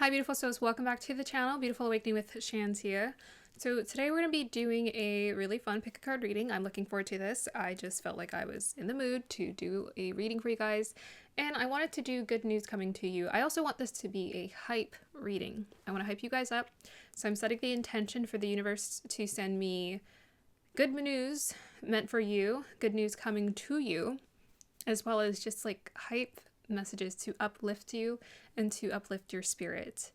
Hi beautiful souls, welcome back to the channel, Beautiful Awakening with Shantia. So today we're going to be doing a really fun pick a card reading. I'm looking forward to this. I just felt like I was in the mood to do a reading for you guys, and I wanted to do good news coming to you. I also want this to be a hype reading. I want to hype you guys up, so I'm setting the intention for the universe to send me good news meant for you, good news coming to you, as well as just like hype messages to uplift you and to uplift your spirit.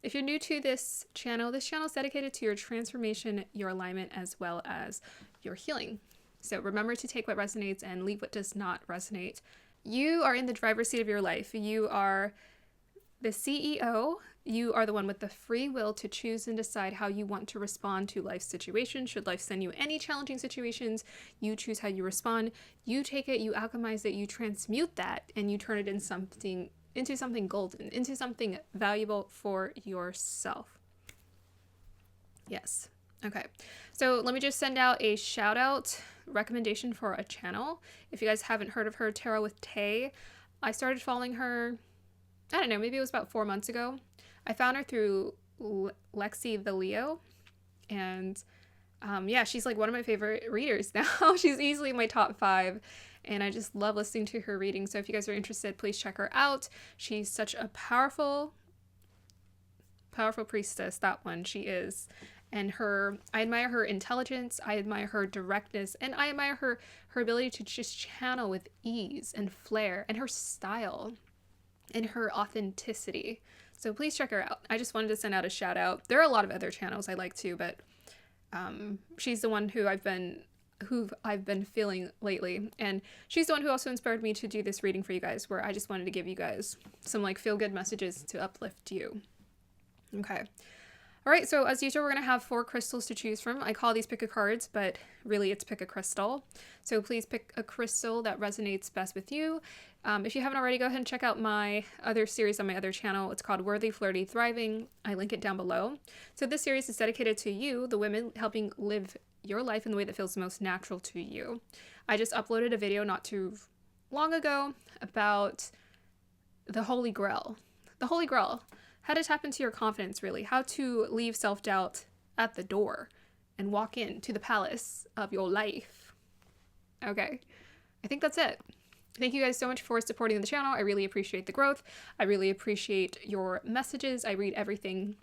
If you're new to this channel is dedicated to your transformation, your alignment, as well as your healing. So remember to take what resonates and leave what does not resonate. You are in the driver's seat of your life. You are the CEO. You are the one with the free will to choose and decide how you want to respond to life's situations. Should life send you any challenging situations, you choose how you respond. You take it, you alchemize it, you transmute that, and you turn it into something golden, into something valuable for yourself. Yes. Okay. So let me just send out a shout out recommendation for a channel. If you guys haven't heard of her, Tarot with Tay, I started following her, I don't know, maybe it was about 4 months ago. I found her through Lexi the Leo, and yeah, she's like one of my favorite readers now. She's easily my top 5, and I just love listening to her reading. So if you guys are interested, please check her out. She's such a powerful priestess, that one she is. And I admire her intelligence, I admire her directness, and I admire her ability to just channel with ease and flair, and her style and her authenticity. So please check her out. I just wanted to send out a shout out. There are a lot of other channels I like too, but she's the one who I've been feeling lately, and she's the one who also inspired me to do this reading for you guys, where I just wanted to give you guys some like feel good messages to uplift you. Okay. All right, so as usual, we're going to have 4 crystals to choose from. I call these pick a cards, but really it's pick a crystal. So please pick a crystal that resonates best with you. If you haven't already, go ahead and check out my other series on my other channel. It's called Worthy, Flirty, Thriving. I link it down below. So this series is dedicated to you, the women, helping live your life in the way that feels most natural to you. I just uploaded a video not too long ago about the Holy Grail. The Holy Grail. How to tap into your confidence, really. How to leave self-doubt at the door and walk into the palace of your life. Okay, I think that's it. Thank you guys so much for supporting the channel. I really appreciate the growth. I really appreciate your messages. I read everything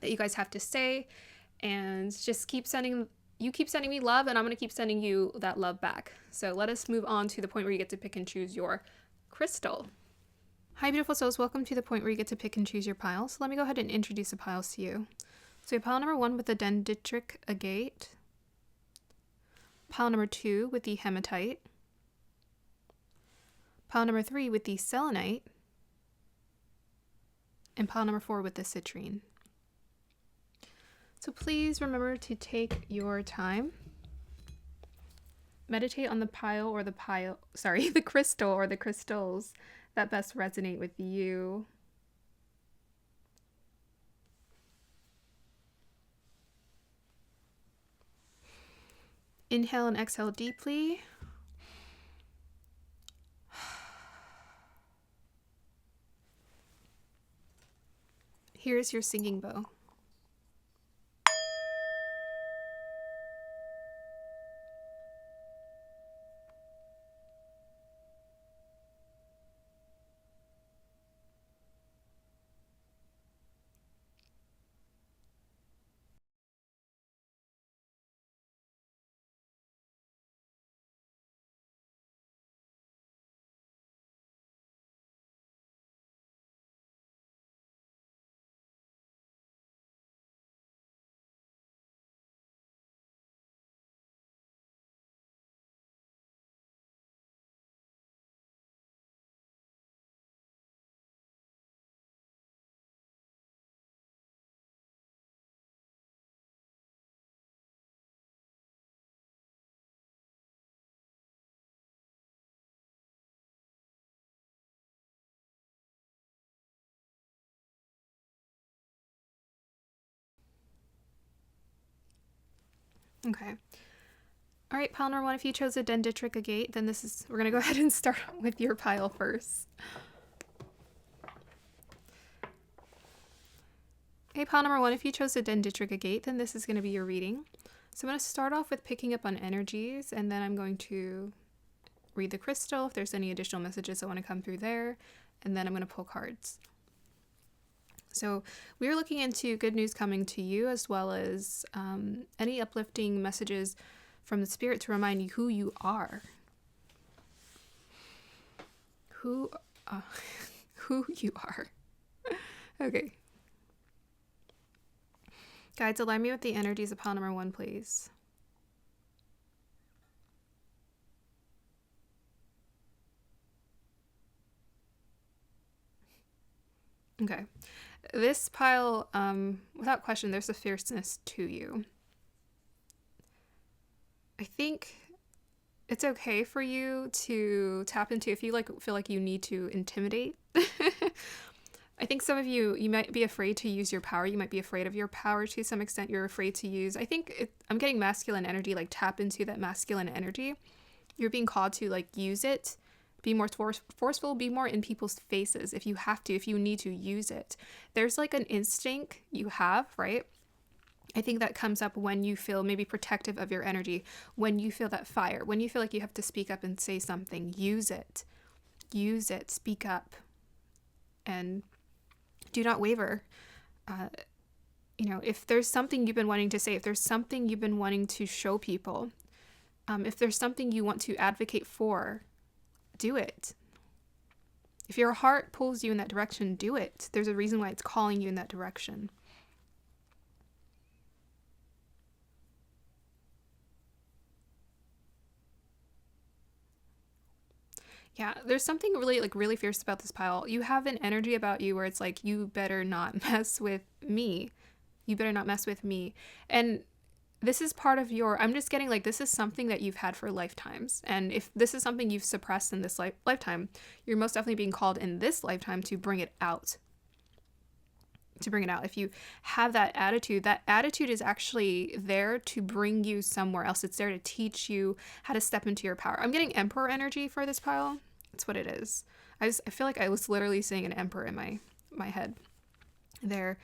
that you guys have to say, and just keep sending me love, and I'm going to keep sending you that love back. So let us move on to the point where you get to pick and choose your crystal. Hi beautiful souls, welcome to the point where you get to pick and choose your piles. So let me go ahead and introduce the piles to you. So we have pile number 1 with the dendritic agate, pile number 2 with the hematite, pile number 3 with the selenite, and pile number 4 with the citrine. So please remember to take your time. Meditate on the the crystal or the crystals that best resonate with you. Inhale and exhale deeply. Here's your singing bow. Okay. All right, pile number 1, if you chose a dendritic agate, then we're gonna go ahead and start with your pile first. Okay, pile number 1, if you chose the Dendritic Gate, then this is going to be your reading. So I'm going to start off with picking up on energies, and then I'm going to read the crystal if there's any additional messages that want to come through there, and then I'm going to pull cards. So we are looking into good news coming to you, as well as any uplifting messages from the spirit to remind you who you are. Who you are. Okay. Guides, align me with the energies of pile number 1, please. Okay. This pile, without question, there's a fierceness to you. I think it's okay for you to tap into, if you feel like you need to intimidate. I think some of you might be afraid to use your power. You might be afraid of your power to some extent. You're afraid to use, I'm getting masculine energy, like tap into that masculine energy. You're being called to like use it, be more forceful, be more in people's faces if you have to, if you need to use it. There's like an instinct you have, right? I think that comes up when you feel maybe protective of your energy, when you feel that fire, when you feel like you have to speak up and say something. Use it, speak up, and do not waver. If there's something you've been wanting to say, if there's something you've been wanting to show people, if there's something you want to advocate for, do it. If your heart pulls you in that direction, do it. There's a reason why it's calling you in that direction. Yeah, there's something really fierce about this pile. You have an energy about you where it's like, you better not mess with me. You better not mess with me. And this is part of I'm just getting like, this is something that you've had for lifetimes. And if this is something you've suppressed in this lifetime, you're most definitely being called in this lifetime to bring it out. If you have that attitude is actually there to bring you somewhere else. It's there to teach you how to step into your power. I'm getting emperor energy for this pile. That's what it is. I feel like I was literally saying an emperor in my head there.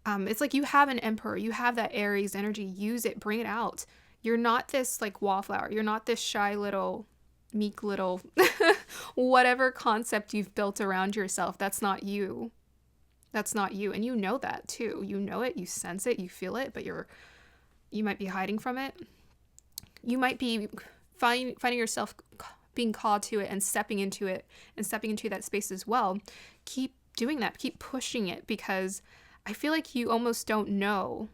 It's like you have an emperor, you have that Aries energy. Use it, bring it out. You're not this like wallflower. You're not this shy little, meek little, whatever concept you've built around yourself. That's not you. That's not you. And you know that too. You know it, you sense it, you feel it, but you might be hiding from it. You might be finding yourself being called to it and stepping into that space as well. Keep doing that. Keep pushing it, because I feel like you almost don't know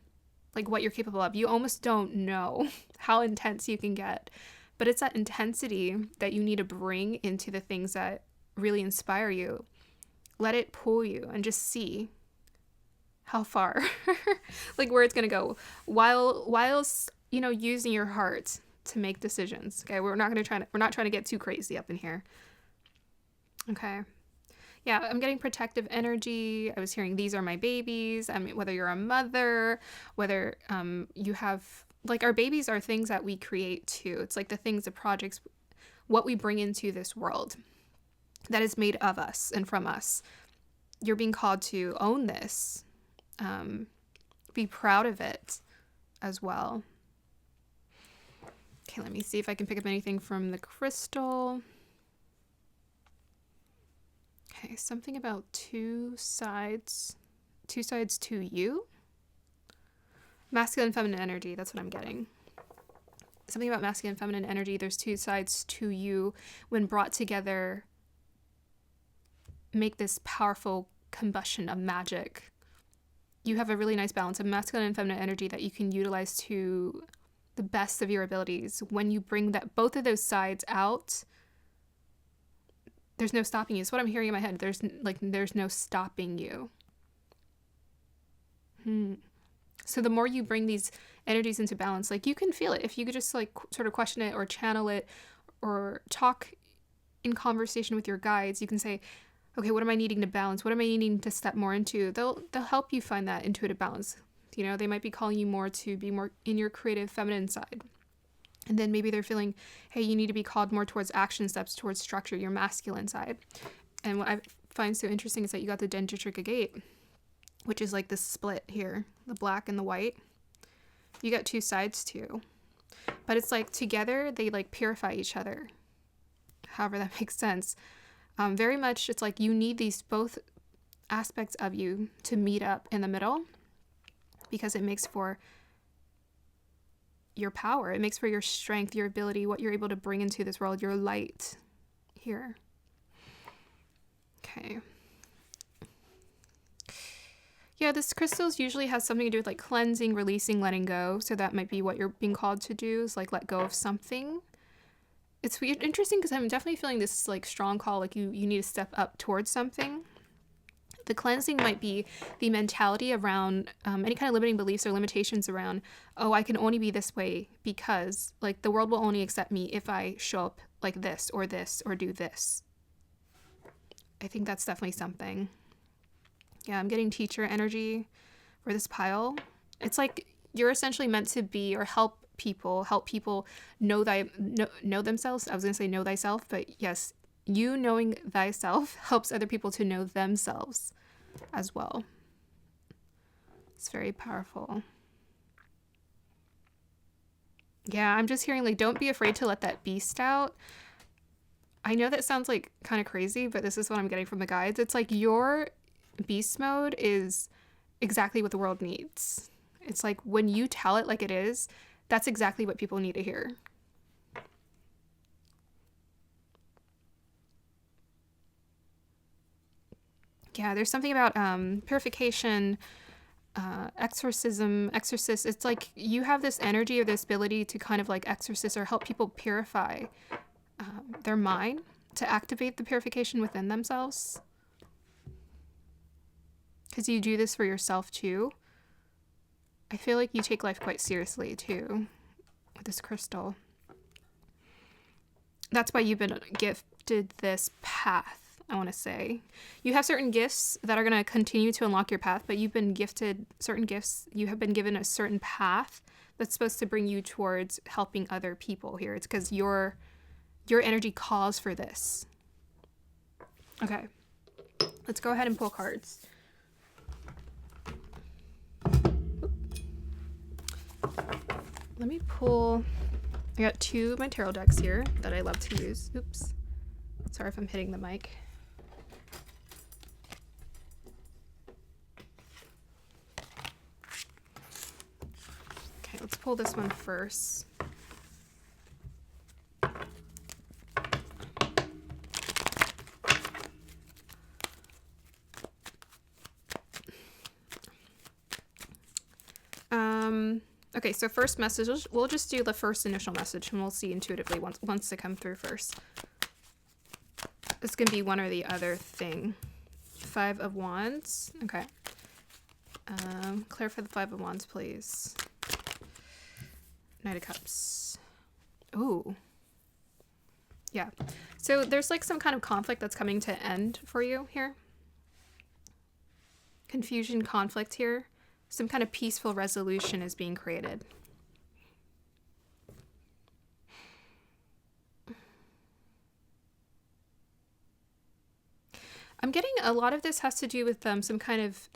like what you're capable of. You almost don't know how intense you can get. But it's that intensity that you need to bring into the things that really inspire you. Let it pull you and just see how far, like where it's going to go, whilst, using your heart to make decisions. Okay. We're not trying to get too crazy up in here. Okay. Yeah. I'm getting protective energy. I was hearing, these are my babies. I mean, whether you're a mother, whether, you have, like, our babies are things that we create too. It's like the things, the projects, what we bring into this world that is made of us and from us. You're being called to own this, be proud of it as well. Okay, let me see if I can pick up anything from the crystal. Okay, something about two sides to you. Masculine and feminine energy, that's what I'm getting. Something about masculine and feminine energy, there's two sides to you. When brought together, make this powerful combustion of magic. You have a really nice balance of masculine and feminine energy that you can utilize to the best of your abilities. When you bring both of those sides out, there's no stopping you. It's what I'm hearing in my head. There's no stopping you. So the more you bring these energies into balance, like, you can feel it. If you could just like sort of question it or channel it or talk in conversation with your guides, you can say, okay, what am I needing to balance? What am I needing to step more into? They'll help you find that intuitive balance. They might be calling you more to be more in your creative feminine side. And then maybe they're feeling, hey, you need to be called more towards action steps, towards structure, your masculine side. And what I find so interesting is that you got the Dendritic Gate. which is like this split here, the black and the white. You got two sides too. But it's like together, they like purify each other. However that makes sense. Very much, it's like you need these both aspects of you to meet up in the middle, because it makes for your power. It makes for your strength, your ability, what you're able to bring into this world, your light here. Okay. Yeah, this crystals usually has something to do with like cleansing, releasing, letting go. So that might be what you're being called to do, is like let go of something. It's interesting because I'm definitely feeling this like strong call, like you need to step up towards something. The cleansing might be the mentality around any kind of limiting beliefs or limitations around, oh, I can only be this way because like the world will only accept me if I show up like this or do this. I think that's definitely something. Yeah, I'm getting teacher energy for this pile. It's like you're essentially meant to be or help people know themselves. I was going to say know thyself, but yes, you knowing thyself helps other people to know themselves as well. It's very powerful. Yeah, I'm just hearing like, don't be afraid to let that beast out. I know that sounds like kind of crazy, but this is what I'm getting from the guides. It's like your beast mode is exactly what the world needs. It's like when you tell it like it is, that's exactly what people need to hear. Yeah, there's something about purification, exorcist. It's like you have this energy or this ability to kind of like exorcist or help people purify their mind, to activate the purification within themselves. Because you do this for yourself too. I feel like you take life quite seriously too with this crystal. That's why you've been gifted this path, I want to say. You have certain gifts that are going to continue to unlock your path, but you've been gifted certain gifts. You have been given a certain path that's supposed to bring you towards helping other people here. It's because your energy calls for this. Okay. Let's go ahead and pull cards. Let me pull. I got two of my tarot decks here that I love to use. Oops. Sorry if I'm hitting the mic. Okay, let's pull this one first. Okay, so first message, we'll just do the first initial message and we'll see intuitively once they come through first. This can be one or the other thing. 5 of Wands. Okay. Clarify the 5 of Wands, please. Knight of Cups. Ooh. Yeah. So there's like some kind of conflict that's coming to end for you here. Confusion, conflict here. Some kind of peaceful resolution is being created. I'm getting a lot of this has to do with some kind of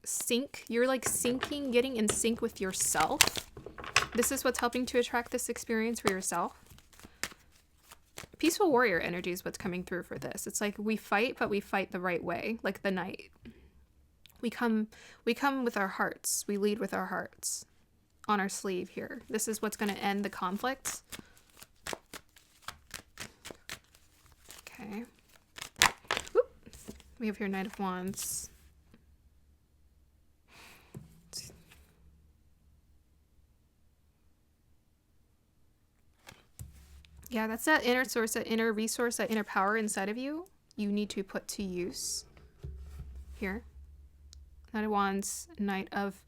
sync. You're like syncing, getting in sync with yourself. This is what's helping to attract this experience for yourself. Peaceful warrior energy is what's coming through for this. It's like we fight, but we fight the right way, like the knight. We come with our hearts. We lead with our hearts on our sleeve here. This is what's going to end the conflict. Okay. Whoop. We have here Knight of Wands. Yeah, that's that inner source, that inner resource, that inner power inside of you. You need to put to use here. Knight of Wands, Knight of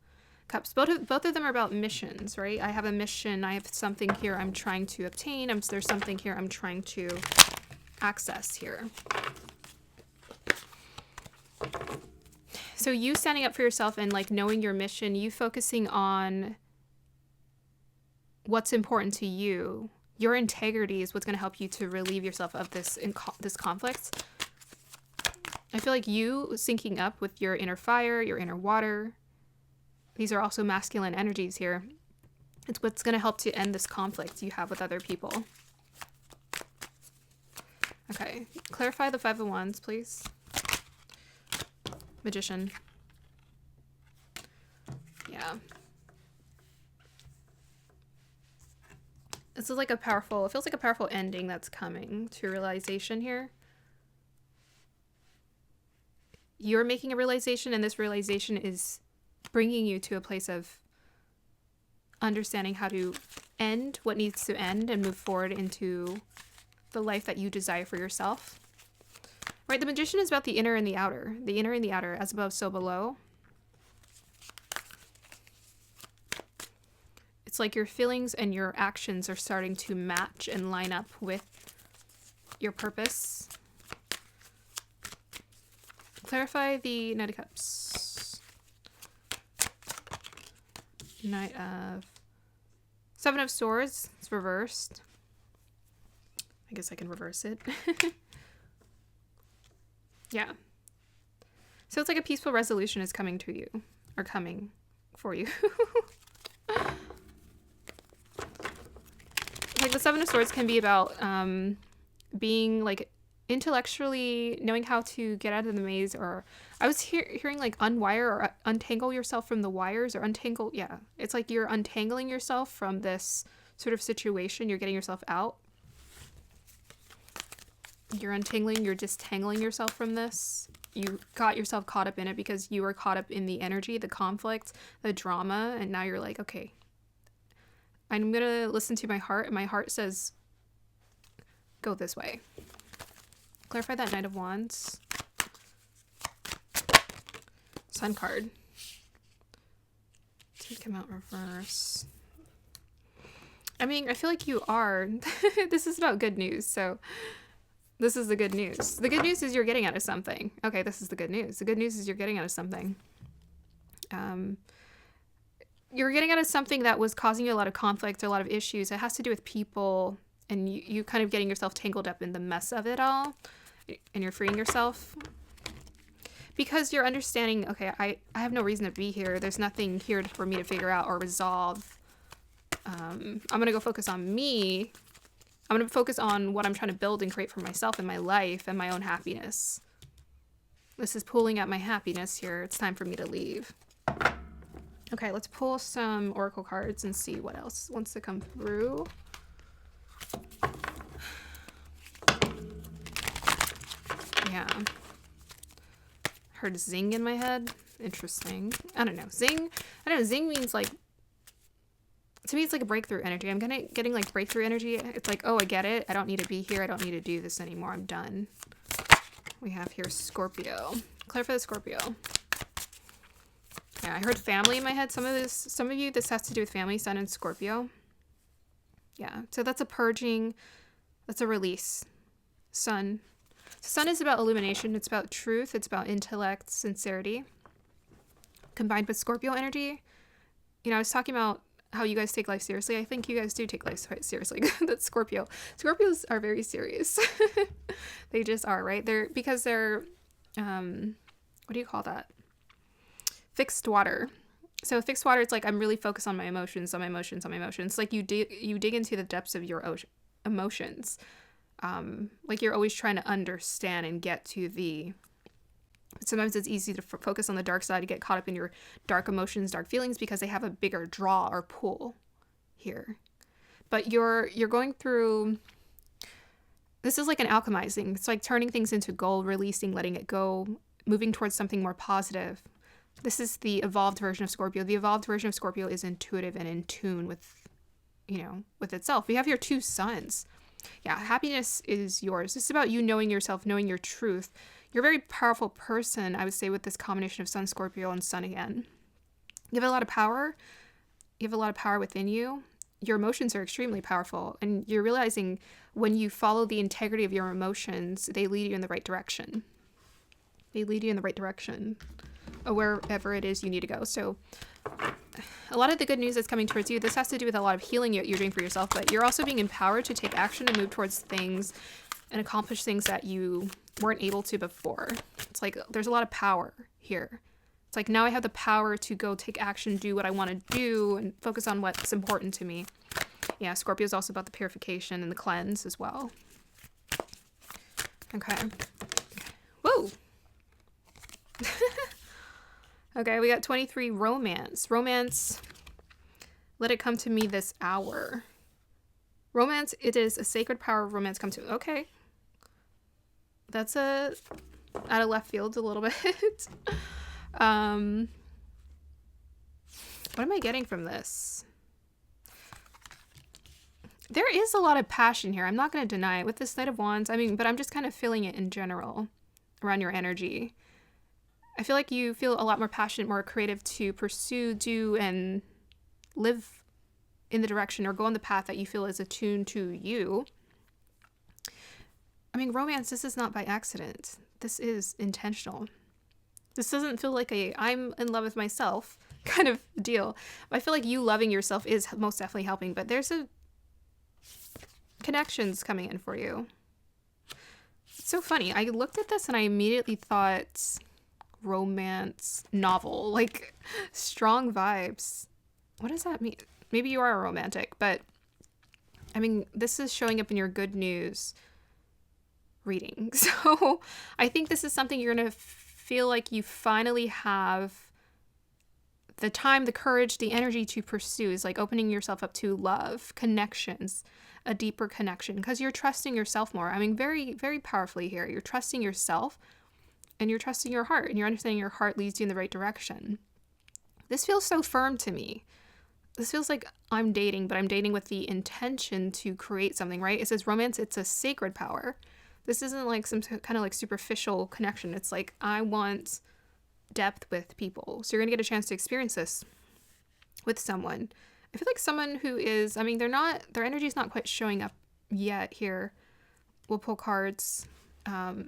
Cups. Both of them are about missions, right? I have a mission. I have something here I'm trying to obtain. There's something here I'm trying to access here. So you standing up for yourself and like knowing your mission, you focusing on what's important to you. Your integrity is what's going to help you to relieve yourself of this conflict. I feel like you syncing up with your inner fire, your inner water. These are also masculine energies here. It's what's going to help to end this conflict you have with other people. Okay, clarify the Five of Wands, please. Magician. Yeah. This is like a powerful, it feels like a powerful ending that's coming to realization here. You're making a realization, and this realization is bringing you to a place of understanding how to end what needs to end and move forward into the life that you desire for yourself. Right, the Magician is about the inner and the outer. The inner and the outer, as above, so below. It's like your feelings and your actions are starting to match and line up with your purpose. Clarify the Knight of Cups. Knight of... Seven of Swords. It's reversed. I guess I can reverse it. Yeah. So it's like a peaceful resolution is coming to you. Or coming for you. Like the Seven of Swords can be about being like intellectually knowing how to get out of the maze, or I was hearing like unwire or untangle yourself from the wires, or untangle. Yeah, it's like you're untangling yourself from this sort of situation. You're getting yourself out. You're untangling, you're distangling yourself from this. You got yourself caught up in it because you were caught up in the energy, the conflict, the drama, and now you're like, okay, I'm gonna listen to my heart, and my heart says, go this way. Clarify that Knight of Wands. Sun card. Take him out reverse. I mean, I feel like you are. This is about good news, so this is the good news. The good news is you're getting out of something. Okay, this is the good news. The good news is you're getting out of something. You're getting out of something that was causing you a lot of conflict, a lot of issues. It has to do with people, and you kind of getting yourself tangled up in the mess of it all, and you're freeing yourself. Because you're understanding, okay, I have no reason to be here. There's nothing here for me to figure out or resolve. I'm going to go focus on me. I'm going to focus on what I'm trying to build and create for myself and my life and my own happiness. This is pulling at my happiness here. It's time for me to leave. Okay, let's pull some oracle cards and see what else wants to come through. Yeah. Heard zing in my head. Interesting. I don't know. Zing. I don't know. Zing means like, to me, it's like a breakthrough energy. I'm getting like breakthrough energy. It's like, oh, I get it. I don't need to be here. I don't need to do this anymore. I'm done. We have here Scorpio. Clarify the Scorpio. Yeah, I heard family in my head. Some of you, this has to do with family, Sun and Scorpio. Yeah, so that's a purging. That's a release. Sun. Sun is about illumination. It's about truth. It's about intellect, sincerity. Combined with Scorpio energy. You know, I was talking about how you guys take life seriously. I think you guys do take life seriously. That's Scorpio. Scorpios are very serious. They just are, right? Because they're, what do you call that? Fixed water. So fixed water, it's like I'm really focused on my emotions, on my emotions, on my emotions. Like you dig into the depths of your emotions. Like you're always trying to understand and get to the... Sometimes it's easy to focus on the dark side, to get caught up in your dark emotions, dark feelings, because they have a bigger draw or pull here. But you're going through... This is like an alchemizing. It's like turning things into gold, releasing, letting it go, moving towards something more positive. This is the evolved version of Scorpio. The evolved version of Scorpio is intuitive and in tune with, with itself. We have here two suns. Yeah, happiness is yours. This is about you knowing yourself, knowing your truth. You're a very powerful person, I would say, with this combination of Sun, Scorpio, and Sun again. You have a lot of power. You have a lot of power within you. Your emotions are extremely powerful. And you're realizing when you follow the integrity of your emotions, they lead you in the right direction. They lead you in the right direction, or wherever it is you need to go. So a lot of the good news that's coming towards you, this has to do with a lot of healing you're doing for yourself, but you're also being empowered to take action and move towards things and accomplish things that you weren't able to before. It's like there's a lot of power here. It's like now I have the power to go take action, do what I want to do, and focus on what's important to me. Yeah, Scorpio is also about the purification and the cleanse as well. Okay. Whoa. Okay, we got 23, romance. Romance, let it come to me this hour. Romance, it is a sacred power of romance come to me. Okay. That's out of left field a little bit. What am I getting from this? There is a lot of passion here. I'm not going to deny it with this Knight of Wands. I mean, but I'm just kind of feeling it in general around your energy. I feel like you feel a lot more passionate, more creative to pursue, do, and live in the direction or go on the path that you feel is attuned to you. I mean, romance, this is not by accident. This is intentional. This doesn't feel like a I'm in love with myself kind of deal. I feel like you loving yourself is most definitely helping, but there's a connections coming in for you. It's so funny. I looked at this and I immediately thought romance novel, like strong vibes. What does that mean? Maybe you are a romantic, but I mean, this is showing up in your good news reading. So I think this is something you're going to feel like you finally have the time, the courage, the energy to pursue, is like opening yourself up to love, connections, a deeper connection, because you're trusting yourself more. I mean, very, very powerfully here. You're trusting yourself and you're trusting your heart, and you're understanding your heart leads you in the right direction. This feels so firm to me. This feels like I'm dating, but I'm dating with the intention to create something, right? It says romance, it's a sacred power. This isn't like some kind of like superficial connection. It's like, I want depth with people. So you're going to get a chance to experience this with someone. I feel like someone who is, I mean, their energy is not quite showing up yet here. We'll pull cards. But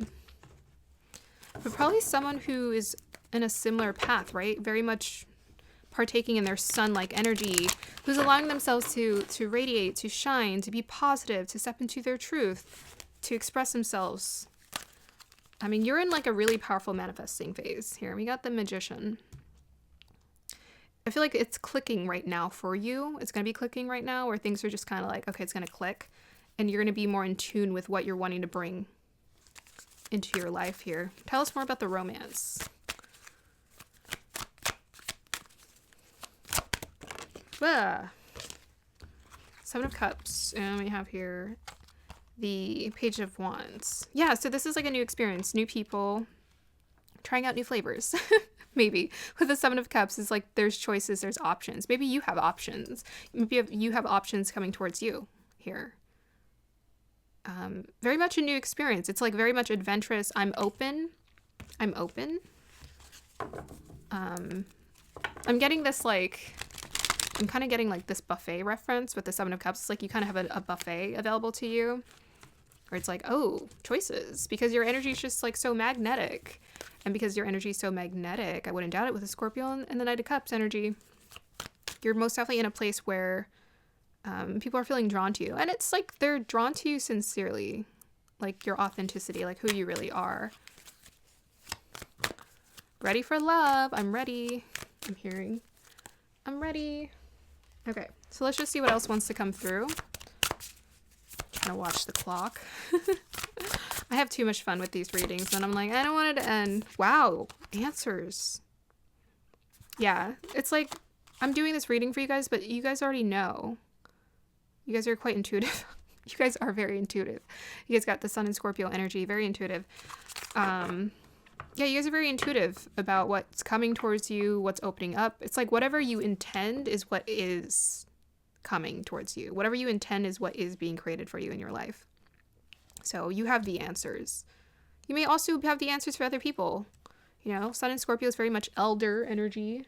probably someone who is in a similar path, right? Very much partaking in their sun-like energy, who's allowing themselves to radiate, to shine, to be positive, to step into their truth, to express themselves. I mean, you're in like a really powerful manifesting phase here. We got the Magician. I feel like it's clicking right now for you. It's going to be clicking right now, where things are just kind of like, okay, it's going to click. And you're going to be more in tune with what you're wanting to bring into your life here. Tell us more about the romance. Ah. Seven of Cups. And we have here the Page of Wands. Yeah, so this is like a new experience. New people. Trying out new flavors. Maybe. With the Seven of Cups, it's like there's choices, there's options. Maybe you have options. Maybe you have options coming towards you here. Very much a new experience. It's like very much adventurous. I'm open. I'm getting this like, I'm kind of getting like this buffet reference with the Seven of Cups. It's like you kind of have a buffet available to you. Or it's like, oh, choices. Because your energy is just like so magnetic. And because your energy is so magnetic, I wouldn't doubt it with the Scorpio and the Knight of Cups energy. You're most definitely in a place where people are feeling drawn to you. And it's like they're drawn to you sincerely. Like your authenticity, like who you really are. Ready for love. I'm ready. I'm hearing. I'm ready. Okay, so let's just see what else wants to come through. Trying to watch the clock. I have too much fun with these readings, and I'm like, I don't want it to end. Wow, answers. Yeah, it's like I'm doing this reading for you guys, but you guys already know. You guys are quite intuitive. You guys are very intuitive. You guys got the Sun and Scorpio energy, very intuitive. Yeah, you guys are very intuitive about what's coming towards you, what's opening up. It's like whatever you intend is what is coming towards you. Whatever you intend is what is being created for you in your life. So you have the answers. You may also have the answers for other people. You know, Sun and Scorpio is very much elder energy.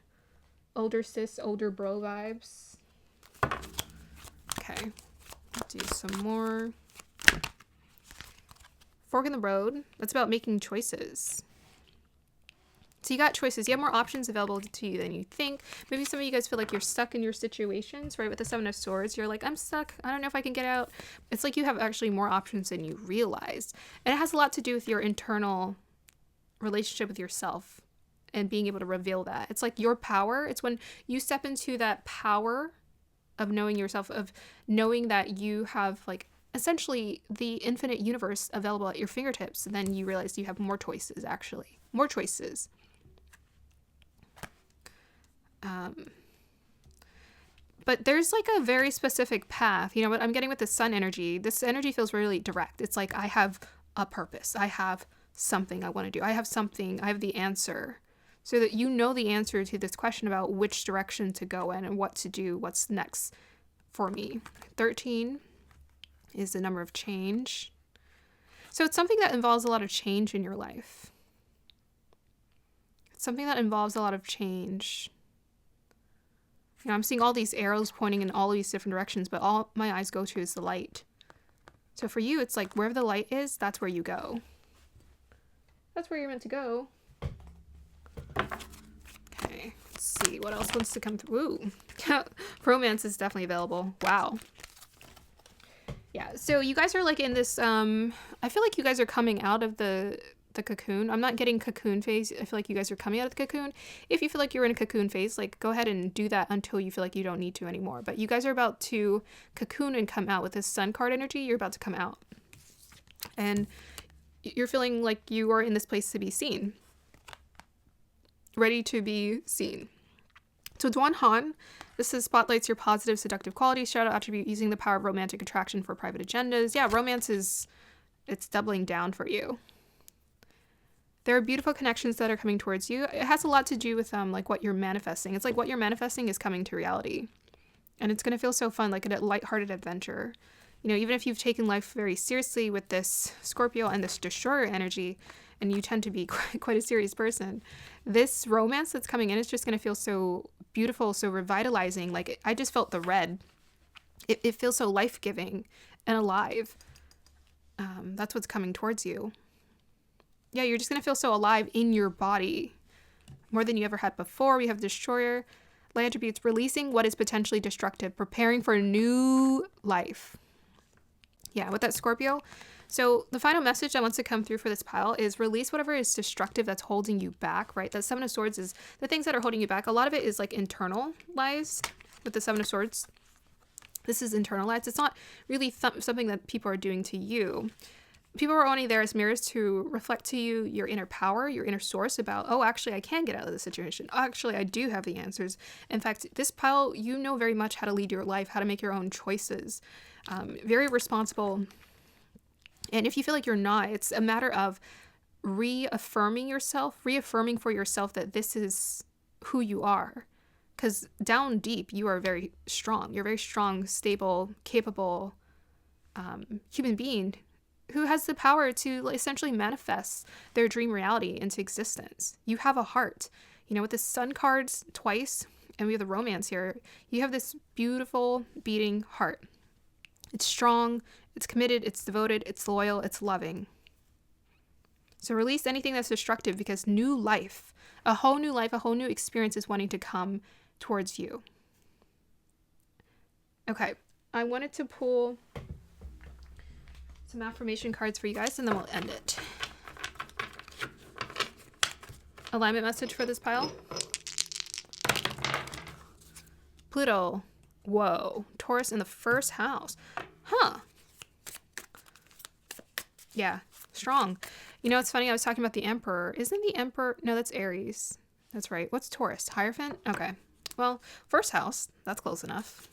Older sis, older bro vibes. Okay, let's do some more. Fork in the road. That's about making choices. So you got choices. You have more options available to you than you think. Maybe some of you guys feel like you're stuck in your situations, right? With the Seven of Swords, you're like, I'm stuck. I don't know if I can get out. It's like you have actually more options than you realize. And it has a lot to do with your internal relationship with yourself and being able to reveal that. It's like your power. It's when you step into that power of knowing yourself, of knowing that you have like essentially the infinite universe available at your fingertips. Then you realize you have more choices, actually. More choices. But there's like a very specific path. You know what I'm getting with the sun energy? This energy feels really direct. It's like I have a purpose. I have something I want to do. I have something. I have the answer. So that you know the answer to this question about which direction to go in and what to do, what's next for me. 13 is the number of change. So it's something that involves a lot of change in your life. It's something that involves a lot of change. You know, I'm seeing all these arrows pointing in all these different directions, but all my eyes go to is the light. So for you, it's like wherever the light is, that's where you go. That's where you're meant to go. Okay, let's see. What else wants to come through? Ooh. Romance is definitely available. Wow. Yeah, so you guys are like in this, I feel like you guys are coming out of the cocoon. I'm not getting cocoon phase. I feel like you guys are coming out of the cocoon. If you feel like you're in a cocoon phase, like go ahead and do that until you feel like you don't need to anymore. But you guys are about to cocoon and come out with this sun card energy. You're about to come out. And you're feeling like you are in this place to be seen. Ready to be seen. So Duan Han, this is spotlights your positive seductive qualities, shadow attribute, using the power of romantic attraction for private agendas. Yeah, romance is, it's doubling down for you. There are beautiful connections that are coming towards you. It has a lot to do with like what you're manifesting. It's like what you're manifesting is coming to reality. And it's going to feel so fun, like a lighthearted adventure. You know, even if you've taken life very seriously with this Scorpio and this destroyer energy, and you tend to be quite a serious person, this romance that's coming in is just going to feel so beautiful, so revitalizing. Like, I just felt the red. It feels so life-giving and alive. That's what's coming towards you. Yeah, you're just going to feel so alive in your body, more than you ever had before. We have Destroyer, light attributes, releasing what is potentially destructive, preparing for a new life. Yeah, with that Scorpio. So the final message that wants to come through for this pile is release whatever is destructive that's holding you back, right? That Seven of Swords is the things that are holding you back. A lot of it is like internalized with the Seven of Swords. This is internalized. It's not really something that people are doing to you. People are only there as mirrors to reflect to you your inner power, your inner source about, oh, actually, I can get out of this situation. Actually, I do have the answers. In fact, this pile, you know very much how to lead your life, how to make your own choices. Very responsible. And if you feel like you're not, it's a matter of reaffirming for yourself that this is who you are. Because down deep, you are very strong. You're a very strong, stable, capable human being who has the power to essentially manifest their dream reality into existence. You have a heart. You know, with the sun cards twice, and we have the romance here, you have this beautiful beating heart. It's strong, it's committed, it's devoted, it's loyal, it's loving. So release anything that's destructive, because new life, a whole new experience is wanting to come towards you. Okay, I wanted to pull some affirmation cards for you guys, and then we'll end it. Alignment message for this pile. Pluto. Whoa. Taurus in the first house. Huh. Yeah. Strong. You know, it's funny. I was talking about the Emperor. Isn't the Emperor... No, that's Aries. That's right. What's Taurus? Hierophant? Okay. Well, first house. That's close enough.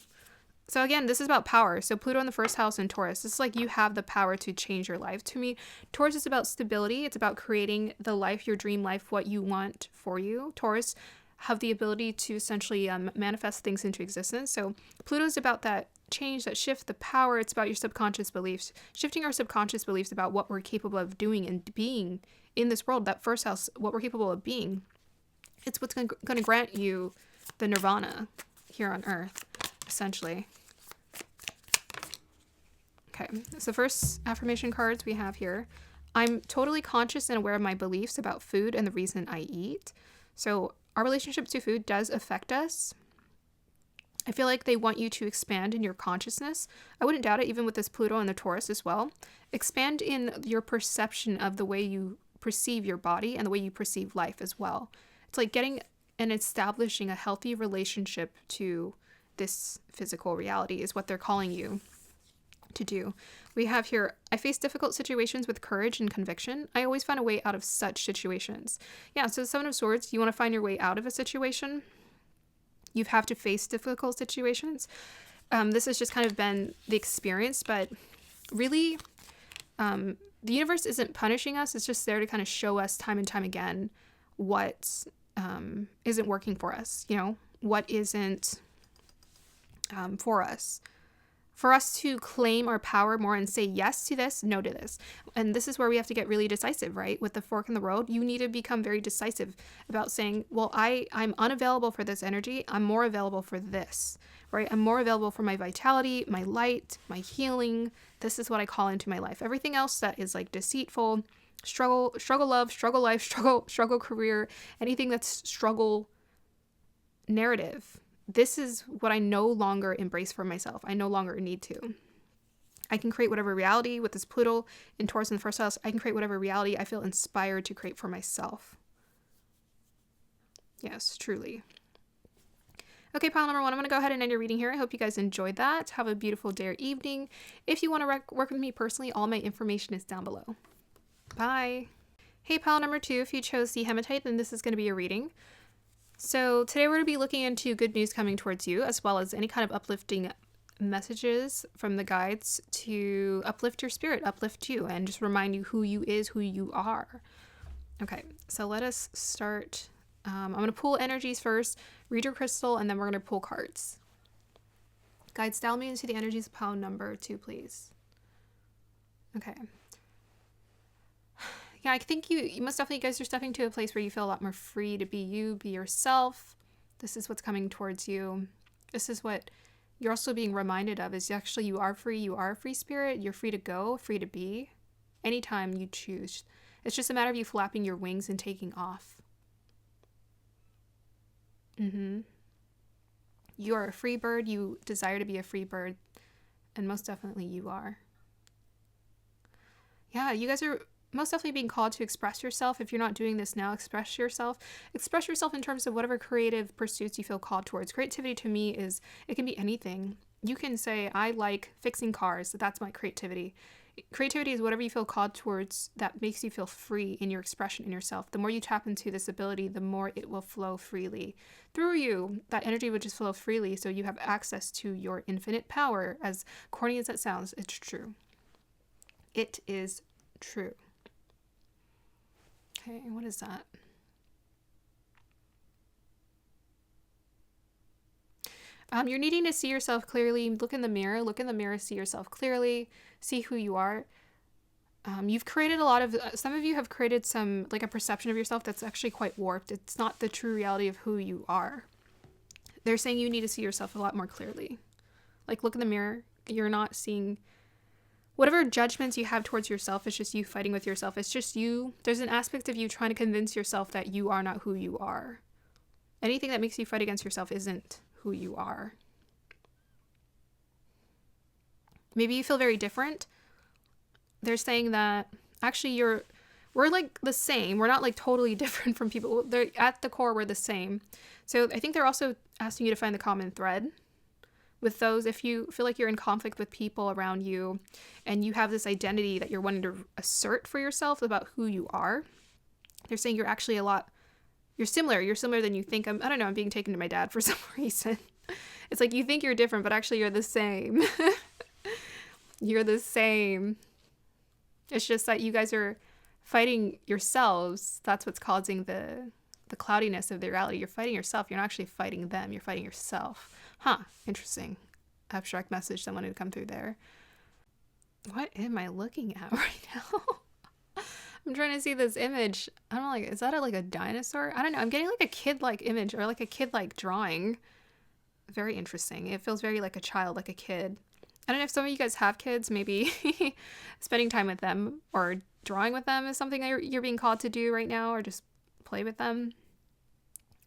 So again, this is about power. So Pluto in the first house and Taurus. This is like you have the power to change your life. To me, Taurus is about stability. It's about creating the life, your dream life, what you want for you. Taurus have the ability to essentially manifest things into existence. So Pluto is about that change, that shift, the power. It's about your subconscious beliefs, shifting our subconscious beliefs about what we're capable of doing and being in this world. That first house, what we're capable of being. It's what's going to grant you the nirvana here on earth, essentially. Okay, so the first affirmation cards we have here. I'm totally conscious and aware of my beliefs about food and the reason I eat. So our relationship to food does affect us. I feel like they want you to expand in your consciousness. I wouldn't doubt it, even with this Pluto and the Taurus as well. Expand in your perception of the way you perceive your body and the way you perceive life as well. It's like getting and establishing a healthy relationship to this physical reality is what they're calling you to do. We have here, I face difficult situations with courage and conviction. I always find a way out of such situations. Yeah, so the Seven of Swords, you want to find your way out of a situation. You have to face difficult situations. This has just kind of been the experience, but really, the universe isn't punishing us. It's just there to kind of show us time and time again what isn't working for us, you know, what isn't for us. For us to claim our power more and say yes to this, no to this. And this is where we have to get really decisive, right? With the fork in the road, you need to become very decisive about saying, well, I'm unavailable for this energy. I'm more available for this, right? I'm more available for my vitality, my light, my healing. This is what I call into my life. Everything else that is like deceitful, struggle love, struggle life, struggle career, anything that's struggle narrative. This is what I no longer embrace for myself. I no longer need to. I can create whatever reality with this Pluto in Taurus in the first house. I can create whatever reality I feel inspired to create for myself. Yes, truly. Okay, pile number 1, I'm going to go ahead and end your reading here. I hope you guys enjoyed that. Have a beautiful day or evening. If you want to work with me personally, all my information is down below. Bye. Hey, pile number 2, if you chose the hematite, then this is going to be your reading. So today we're going to be looking into good news coming towards you, as well as any kind of uplifting messages from the guides to uplift your spirit, uplift you, and just remind you who you is, who you are. Okay, so let us start. I'm going to pull energies first, read your crystal, and then we're going to pull cards. Guides, dial me into the energies of pile number 2, please. Okay. Yeah, I think you most definitely, guys, are stepping to a place where you feel a lot more free to be you, be yourself. This is what's coming towards you. This is what you're also being reminded of, is actually you are free. You are a free spirit. You're free to go, free to be anytime you choose. It's just a matter of you flapping your wings and taking off. You are a free bird. You desire to be a free bird. And most definitely you are. Yeah, you guys are most definitely being called to express yourself. If you're not doing this now, express yourself. Express yourself in terms of whatever creative pursuits you feel called towards. Creativity to me is, it can be anything. You can say, I like fixing cars. That's my creativity. Creativity is whatever you feel called towards that makes you feel free in your expression in yourself. The more you tap into this ability, the more it will flow freely through you. That energy would just flow freely, so you have access to your infinite power. As corny as that sounds, it's true. It is true. Okay, what is that? You're needing to see yourself clearly. Look in the mirror, see yourself clearly, see who you are. You've created a lot of, some of you have created some, like a perception of yourself that's actually quite warped. It's not the true reality of who you are. They're saying you need to see yourself a lot more clearly. Like, look in the mirror. You're not seeing whatever judgments you have towards yourself. It's just you fighting with yourself. It's just you. There's an aspect of you trying to convince yourself that you are not who you are. Anything that makes you fight against yourself isn't who you are. Maybe you feel very different. They're saying that actually we're like the same. We're not like totally different from people. They're at the core, we're the same. So I think they're also asking you to find the common thread with those. If you feel like you're in conflict with people around you and you have this identity that you're wanting to assert for yourself about who you are, they're saying you're actually you're similar than you think. I don't know, I'm being taken to my dad for some reason. It's like you think you're different, but actually you're the same. You're the same. It's just that you guys are fighting yourselves. That's what's causing the cloudiness of the reality. You're fighting yourself. You're not actually fighting them. You're fighting yourself. Huh. Interesting. Abstract message that wanted to come through there. What am I looking at right now? I'm trying to see this image. I don't know, like, is that like a dinosaur? I don't know. I'm getting like a kid-like image or like a kid-like drawing. Very interesting. It feels very like a child, like a kid. I don't know if some of you guys have kids, maybe spending time with them or drawing with them is something that you're being called to do right now, or just play with them,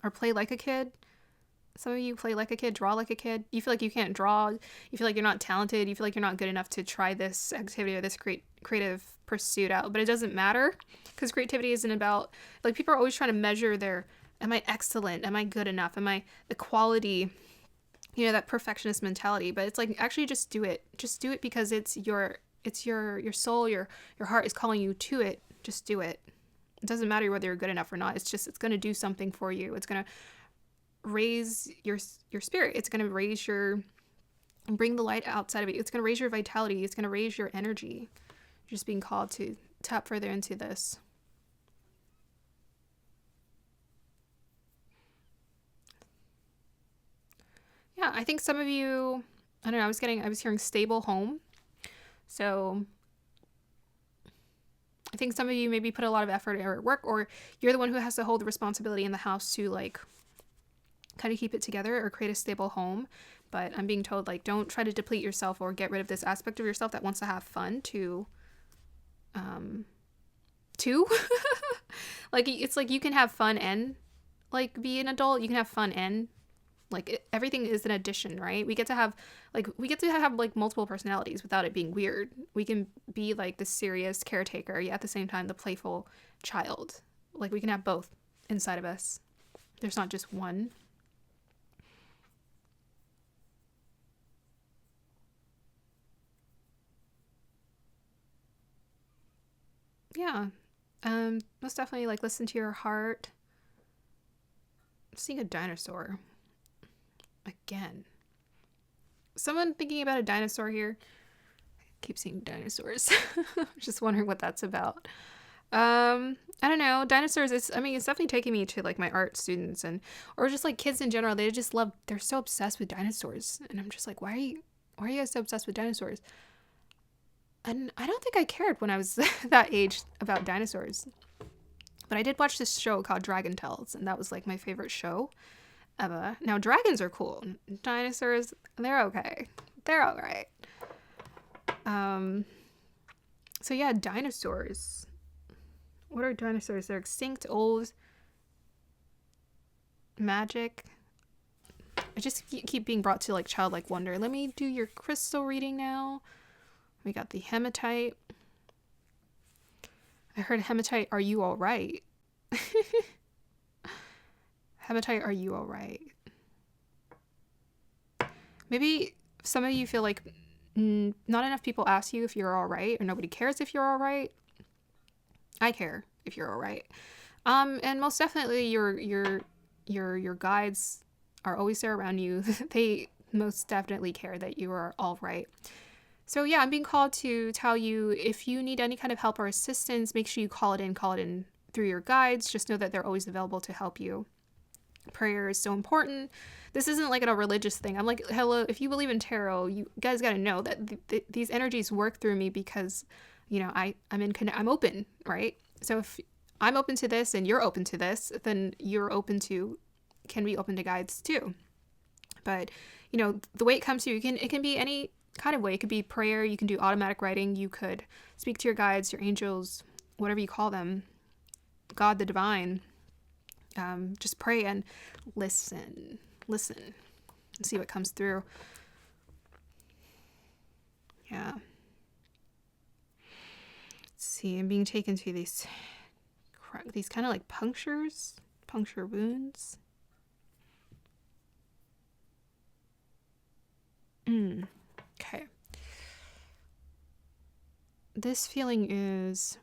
or play like a kid. Some of you play like a kid, draw like a kid. You feel like you can't draw. You feel like you're not talented. You feel like you're not good enough to try this activity or this creative pursuit out. But it doesn't matter, because creativity isn't about, like, people are always trying to measure their, am I excellent? Am I good enough? Am I the quality? You know, that perfectionist mentality. But it's like, actually just do it. Just do it because it's your soul, your heart is calling you to it. Just do it. It doesn't matter whether you're good enough or not. It's going to do something for you. It's going to raise your spirit. It's going to bring the light outside of you. It's going to raise your vitality. It's going to raise your energy. Just being called to tap further into this. Yeah, I think some of you, I don't know, I was hearing stable home. So I think some of you maybe put a lot of effort at work, or you're the one who has to hold the responsibility in the house to, like, kind of keep it together or create a stable home. But I'm being told, like, don't try to deplete yourself or get rid of this aspect of yourself that wants to have fun like, it's like you can have fun and, like, be an adult. You can have fun and, like, everything is an addition, right? We get to have like multiple personalities without it being weird. We can be like the serious caretaker, yet at the same time the playful child. Like, we can have both inside of us. There's not just one. Yeah. Most definitely, like, listen to your heart. I'm seeing a dinosaur. Again. Someone thinking about a dinosaur here? I keep seeing dinosaurs. Just wondering what that's about. I don't know. Dinosaurs, it's definitely taking me to, like, my art students or just, like, kids in general. They're so obsessed with dinosaurs. And I'm just like, why are you guys so obsessed with dinosaurs? And I don't think I cared when I was that age about dinosaurs. But I did watch this show called Dragon Tales, and that was, like, my favorite show ever. Now, dragons are cool. Dinosaurs, they're okay. They're all right. So yeah, dinosaurs. What are dinosaurs? They're extinct, old, magic. I just keep being brought to, like, childlike wonder. Let me do your crystal reading now. We got the hematite. I heard hematite, are you all right? Hematite, are you all right? Maybe some of you feel like not enough people ask you if you're all right, or nobody cares if you're all right. I care if you're all right. And most definitely your guides are always there around you. They most definitely care that you are all right. So yeah, I'm being called to tell you, if you need any kind of help or assistance, make sure you call it in through your guides. Just know that they're always available to help you. Prayer is so important. This isn't like a religious thing. I'm like, hello, if you believe in tarot, you guys got to know that these energies work through me because, you know, I'm open, right? So if I'm open to this and you're open to this, then can be open to guides too. But, you know, the way it comes to you, it can be any kind of way. It could be prayer. You can do automatic writing. You could speak to your guides, your angels, whatever you call them, God, the divine. Just pray and listen and see what comes through. Yeah. Let's see. I'm being taken to these kind of like puncture wounds. Okay. This feeling is,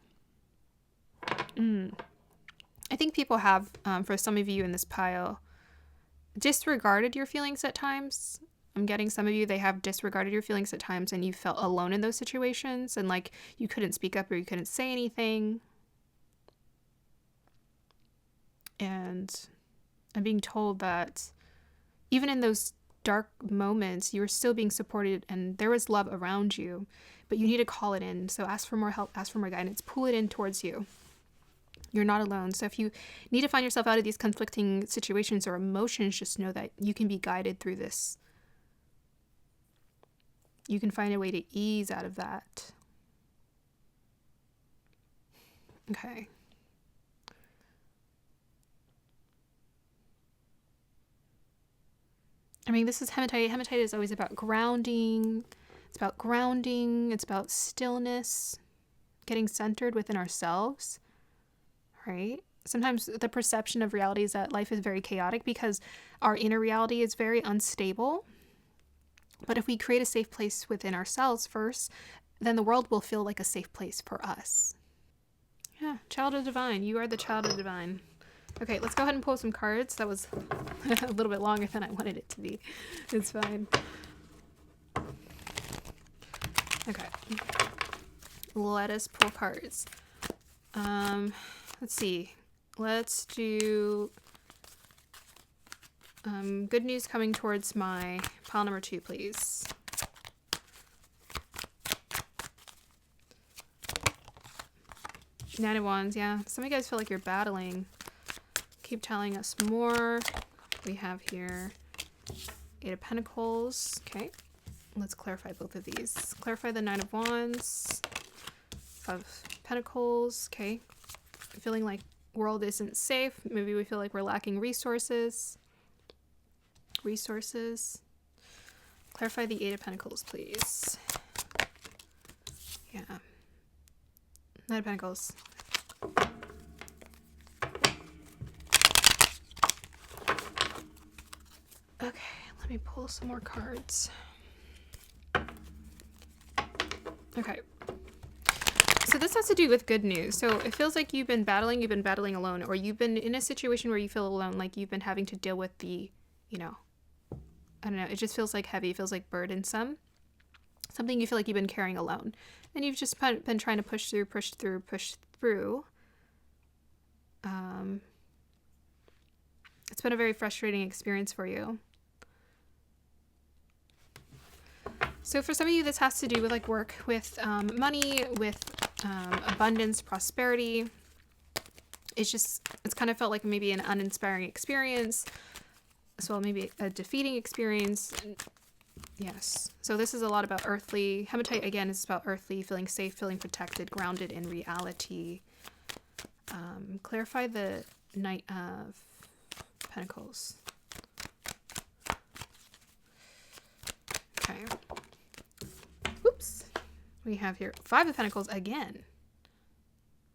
I think people have, for some of you in this pile, disregarded your feelings at times. I'm getting some of you, they have disregarded your feelings at times, and you felt alone in those situations, and like you couldn't speak up or you couldn't say anything. And I'm being told that even in those dark moments, you were still being supported and there was love around you, but you need to call it in. So ask for more help, ask for more guidance, pull it in towards you. You're not alone. So if you need to find yourself out of these conflicting situations or emotions, just know that you can be guided through this. You can find a way to ease out of that. Okay. I mean, this is hematite. Hematite is always about grounding. It's about grounding. It's about stillness, getting centered within ourselves, right? Sometimes the perception of reality is that life is very chaotic because our inner reality is very unstable. But if we create a safe place within ourselves first, then the world will feel like a safe place for us. Yeah, child of divine. You are the child of divine. Okay, let's go ahead and pull some cards. That was a little bit longer than I wanted it to be. It's fine. Okay. Let us pull cards. Let's see. Let's do good news coming towards my pile number 2, please. Nine of Wands, yeah. Some of you guys feel like you're battling. Keep telling us more. We have here Eight of Pentacles. Okay. Let's clarify both of these. Clarify the Nine of Wands. Of Pentacles. Okay. Feeling like world isn't safe. Maybe we feel like we're lacking resources. Clarify the Eight of Pentacles, please. Yeah. Nine of Pentacles. Okay, let me pull some more cards. Okay. So this has to do with good news. So it feels like you've been battling alone, or you've been in a situation where you feel alone, like you've been having to deal with the, I don't know, it just feels like heavy, it feels like burdensome. Something you feel like you've been carrying alone. And you've just been trying to push through. It's been a very frustrating experience for you. So for some of you, this has to do with like work, with money, with abundance, prosperity. It's kind of felt like maybe an uninspiring experience, as well maybe a defeating experience. Yes. So this is a lot about earthly. Hematite, again, is about earthly, feeling safe, feeling protected, grounded in reality. Clarify the Knight of Pentacles. Okay. Oops. We have here Five of Pentacles again.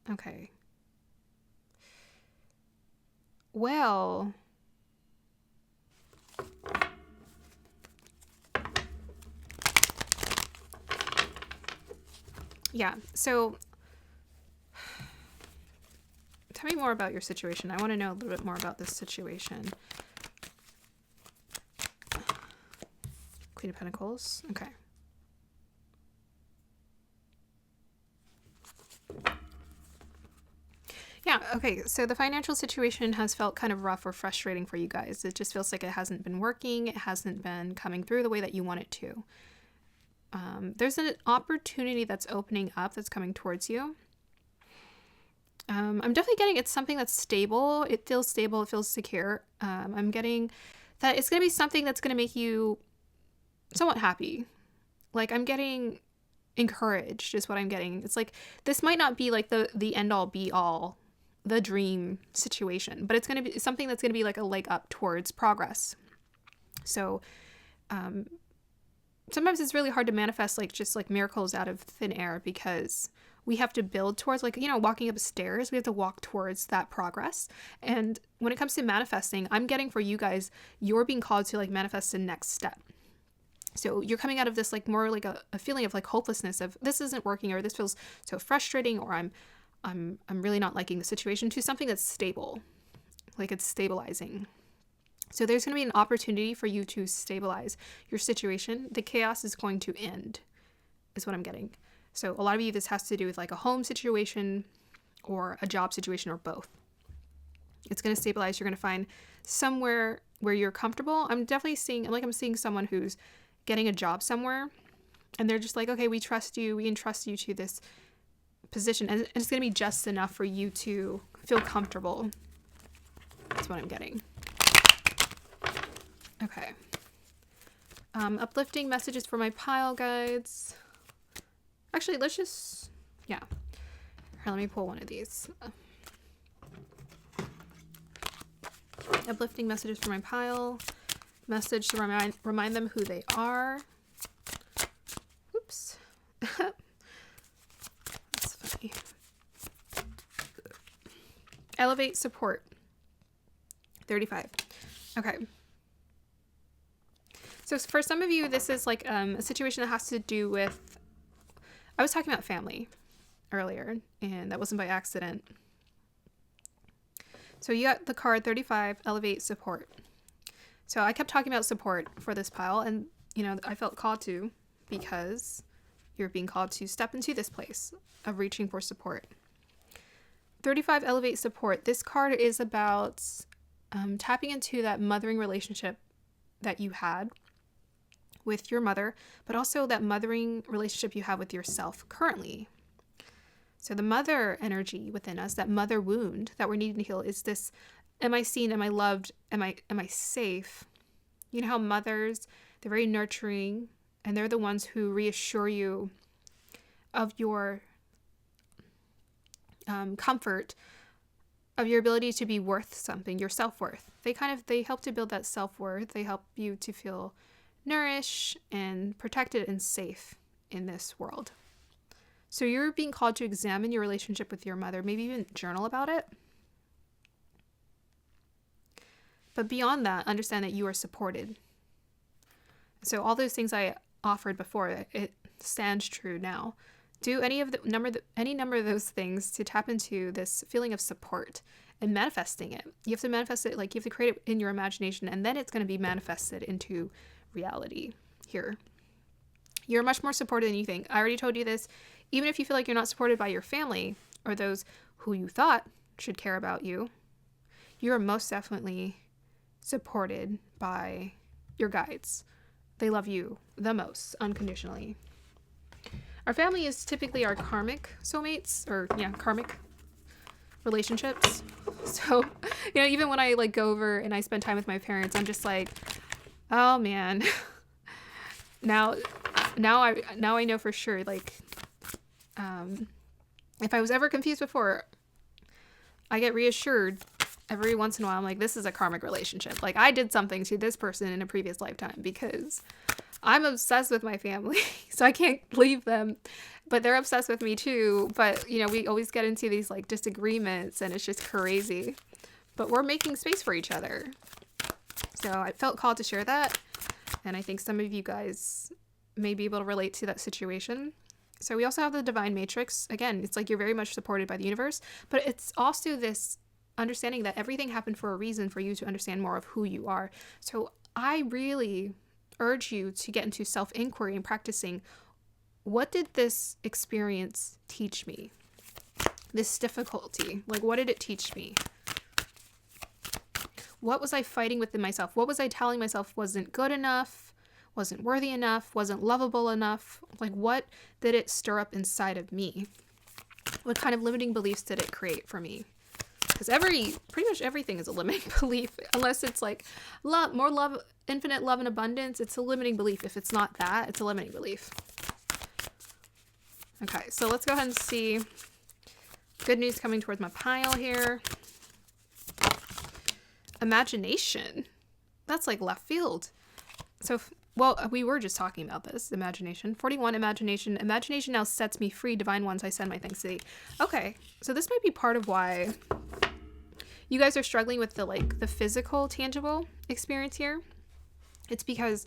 Okay. Well, yeah, so tell me more about your situation. I want to know a little bit more about this situation. Queen of Pentacles. Okay. Yeah, okay, so the financial situation has felt kind of rough or frustrating for you guys. It just feels like it hasn't been working. It hasn't been coming through the way that you want it to. There's an opportunity that's opening up that's coming towards you. I'm definitely getting it's something that's stable. It feels stable. It feels secure. I'm getting that it's going to be something that's going to make you somewhat happy. Like I'm getting encouraged is what I'm getting. It's like this might not be like the end all be all, the dream situation, but it's going to be something that's going to be like a leg up towards progress. So sometimes it's really hard to manifest like just like miracles out of thin air because we have to build towards like, walking up stairs, we have to walk towards that progress. And when it comes to manifesting, I'm getting for you guys, you're being called to like manifest the next step. So you're coming out of this like more like a feeling of like hopelessness of this isn't working or this feels so frustrating or I'm really not liking the situation to something that's stable, like it's stabilizing. So there's going to be an opportunity for you to stabilize your situation. The chaos is going to end is what I'm getting. So a lot of you, this has to do with like a home situation or a job situation or both. It's going to stabilize. You're going to find somewhere where you're comfortable. I'm definitely seeing someone who's getting a job somewhere and they're just like, okay, we trust you. We entrust you to this position. And it's going to be just enough for you to feel comfortable. That's what I'm getting. Okay. Uplifting messages for my pile guides. Actually, let's just, yeah. All Here, let me pull one of these. Uplifting messages for my pile. Message to remind them who they are. Oops. That's funny. Elevate support. 35. Okay. So for some of you, this is like a situation that has to do with, I was talking about family earlier, and that wasn't by accident. So you got the card 35, elevate support. So I kept talking about support for this pile, and I felt called to, because you're being called to step into this place of reaching for support. 35, elevate support. This card is about tapping into that mothering relationship that you had with your mother, but also that mothering relationship you have with yourself currently. So the mother energy within us, that mother wound that we're needing to heal, is this: am I seen? Am I loved? Am I safe? You know how mothers, they're very nurturing, and they're the ones who reassure you of your comfort, of your ability to be worth something, your self-worth. They help to build that self-worth. They help you to feel nourished and protected and safe in this world. So you're being called to examine your relationship with your mother, maybe even journal about it. But beyond that, understand that you are supported. So all those things I offered before, it stands true now. Do any number of those things to tap into this feeling of support and manifesting it. You have to manifest it, like you have to create it in your imagination, and then it's going to be manifested into reality here. You're much more supported than you think. I already told you this. Even if you feel like you're not supported by your family or those who you thought should care about you, you are most definitely supported by your guides. They love you the most, unconditionally. Our family is typically our karmic soulmates, or karmic relationships. So, even when I go over and I spend time with my parents, I'm just like, oh man. Now I know for sure, if I was ever confused before, I get reassured every once in a while. I'm like, this is a karmic relationship. Like, I did something to this person in a previous lifetime, because I'm obsessed with my family, so I can't leave them, but they're obsessed with me too. But, we always get into these disagreements, and it's just crazy, but we're making space for each other. So I felt called to share that. And I think some of you guys may be able to relate to that situation. So we also have the divine matrix. Again, it's like you're very much supported by the universe, but it's also this understanding that everything happened for a reason, for you to understand more of who you are. So I really urge you to get into self-inquiry and practicing, what did this experience teach me? This difficulty, what did it teach me? What was I fighting within myself? What was I telling myself wasn't good enough, wasn't worthy enough, wasn't lovable enough? What did it stir up inside of me? What kind of limiting beliefs did it create for me? Because pretty much everything is a limiting belief, unless it's love, more love, infinite love and abundance. It's a limiting belief. If it's not that, it's a limiting belief. Okay, so let's go ahead and see. Good news coming towards my pile here. Imagination. That's left field. So, we were just talking about this. Imagination. 41, imagination. Imagination now sets me free. Divine ones, I send my thanks to thee. Okay, so this might be part of why you guys are struggling with the physical, tangible experience here. It's because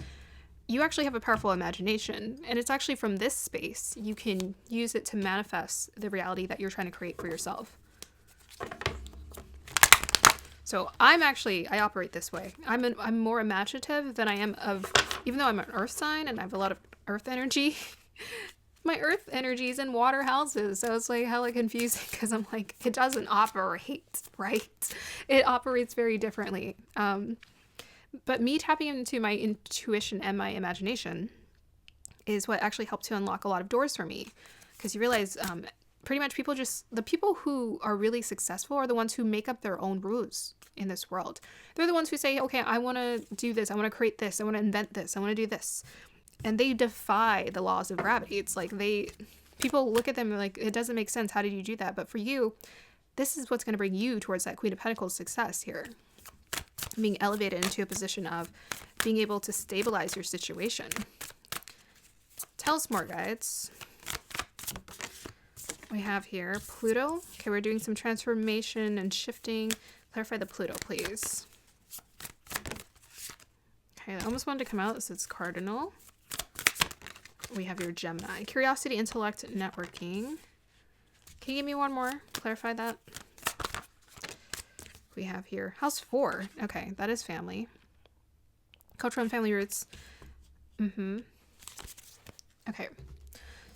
you actually have a powerful imagination, and it's actually from this space you can use it to manifest the reality that you're trying to create for yourself. So I operate this way. I'm more imaginative than I am even though I'm an earth sign and I have a lot of earth energy, my earth energy is in water houses. So it's hella confusing, because I'm it doesn't operate right. It operates very differently. But me tapping into my intuition and my imagination is what actually helped to unlock a lot of doors for me. Because you realize pretty much the people who are really successful are the ones who make up their own rules in this world. They're the ones who say, okay, I want to do this. I want to create this. I want to invent this. I want to do this. And they defy the laws of gravity. It's people look at them like, it doesn't make sense. How did you do that? But for you, this is what's going to bring you towards that Queen of Pentacles success here. Being elevated into a position of being able to stabilize your situation. Tell us more, guides. We have here Pluto. Okay, we're doing some transformation and shifting. Clarify the Pluto, please. Okay, I almost wanted to come out. This is Cardinal. We have your Gemini. Curiosity, intellect, networking. Can you give me one more? Clarify that. We have here House 4. Okay, that is family. Cultural and family roots. Okay.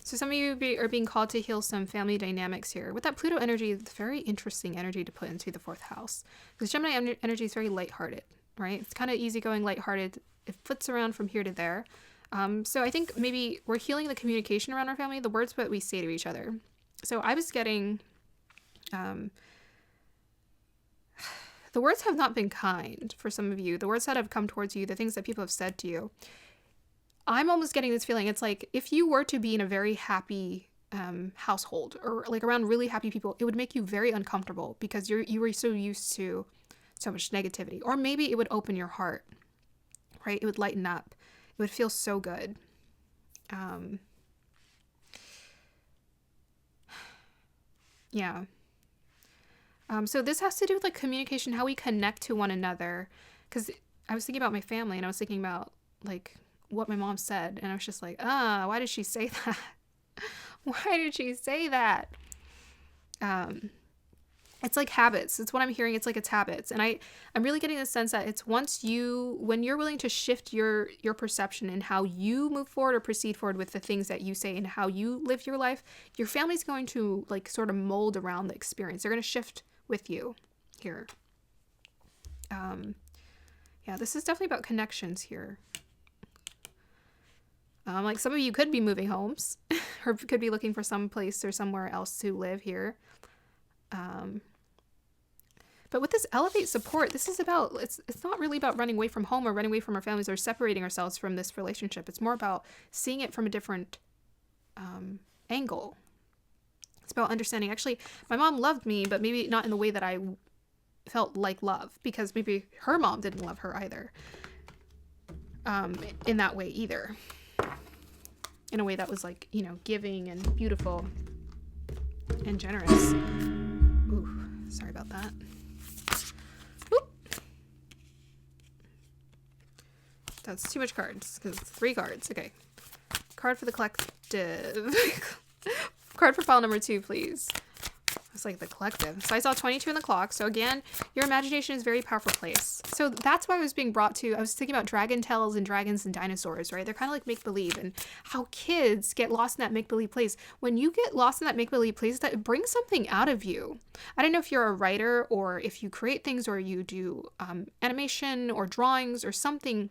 So some of you are being called to heal some family dynamics here. With that Pluto energy, it's very interesting energy to put into the 4th house. Because Gemini energy is very lighthearted, right? It's kind of easygoing, lighthearted. It flits around from here to there. So I think maybe we're healing the communication around our family, the words that we say to each other. So I was getting... the words have not been kind for some of you. The words that have come towards you, the things that people have said to you. I'm almost getting this feeling. It's like if you were to be in a very happy household or like around really happy people, it would make you very uncomfortable because you were so used to so much negativity. Or maybe it would open your heart, right? It would lighten up. It would feel so good. Yeah. So this has to do with like communication, how we connect to one another. Because I was thinking about my family and I was thinking about like what my mom said. And I was just like, why did she say that? Why did she say that? It's like habits. It's what I'm hearing. It's like it's habits. And I'm really getting the sense that it's when you're willing to shift your perception and how you move forward or proceed forward with the things that you say and how you live your life, your family's going to like sort of mold around the experience. They're going to shift with you here. Yeah, this is definitely about connections here. Like some of you could be moving homes or could be looking for some place or somewhere else to live here. But with this elevate support, this is about, it's not really about running away from home or running away from our families or separating ourselves from this relationship. It's more about seeing it from a different angle. It's about understanding, actually, my mom loved me, but maybe not in the way that I felt like love, because maybe her mom didn't love her either. In that way either. In a way that was like, you know, giving and beautiful and generous. Ooh, sorry about that. Oop. That's too much cards, because it's 3 cards. Okay. Card for the collective. Card for file number 2, please. It's like the collective. So I saw 22 in the clock. So again, your imagination is a very powerful place. So that's why I was being brought to, I was thinking about dragon tails and dragons and dinosaurs, right? They're kind of like make-believe, and how kids get lost in that make-believe place. When you get lost in that make-believe place, that brings something out of you. I don't know if you're a writer or if you create things or you do animation or drawings or something.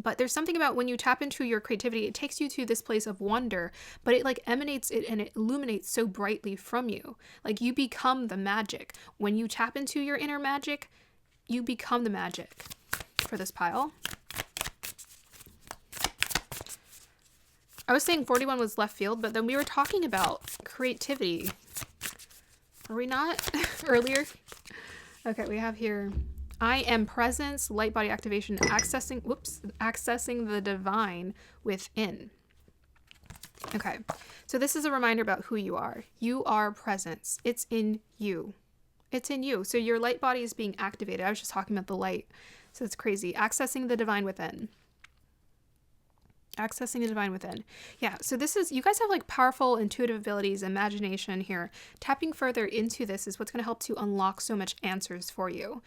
But there's something about when you tap into your creativity, it takes you to this place of wonder, but it like emanates it and it illuminates so brightly from you. Like you become the magic. When you tap into your inner magic, you become the magic for this pile. I was saying 41 was left field, but then we were talking about creativity. Were we not earlier? Okay, we have here... I am presence, light body activation, accessing the divine within. Okay, so this is a reminder about who you are. You are presence. It's in you. It's in you. So your light body is being activated. I was just talking about the light. So it's crazy. Accessing the divine within. Accessing the divine within. Yeah, so this is, you guys have like powerful intuitive abilities, imagination here. Tapping further into this is what's going to help to unlock so much answers for you.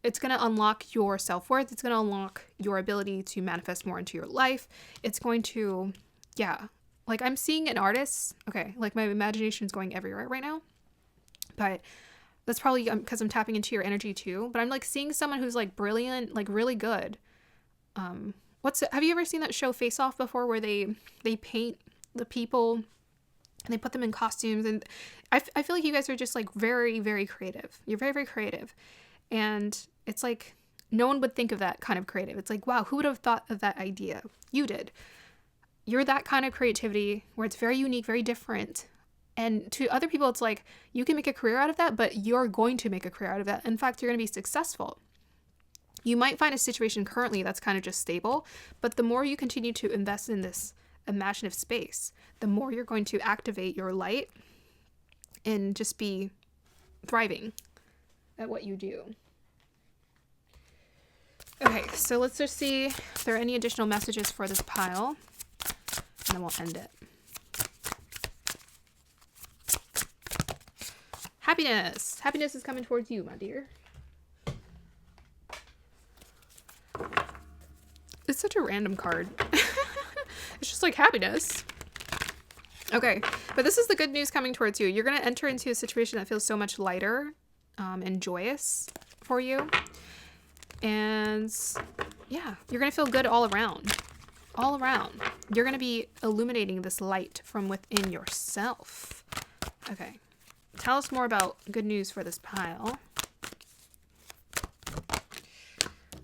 It's going to unlock your self-worth. It's going to unlock your ability to manifest more into your life. It's going to, yeah, like I'm seeing an artist. Okay, like my imagination is going everywhere right now. But that's probably because I'm tapping into your energy too. But I'm like seeing someone who's like brilliant, like really good. Have you ever seen that show Face Off before, where they paint the people and they put them in costumes? And I feel like you guys are just like very, very creative. You're very, very creative. And it's like, no one would think of that kind of creative. It's like, wow, who would have thought of that idea? You did. you're that kind of creativity where it's very unique, very different. And to other people, it's like, you can make a career out of that, but you're going to make a career out of that. In fact, you're going to be successful. You might find a situation currently that's kind of just stable, but the more you continue to invest in this imaginative space, the more you're going to activate your light and just be thriving at what you do. Okay, so let's just see if there are any additional messages for this pile, and then we'll end it. Happiness. Happiness is coming towards you, my dear. It's such a random card. It's just like happiness. Okay, but this is the good news coming towards you. You're going to enter into a situation that feels so much lighter and joyous for you. And yeah, you're going to feel good all around. All around. You're going to be illuminating this light from within yourself. Okay, tell us more about good news for this pile.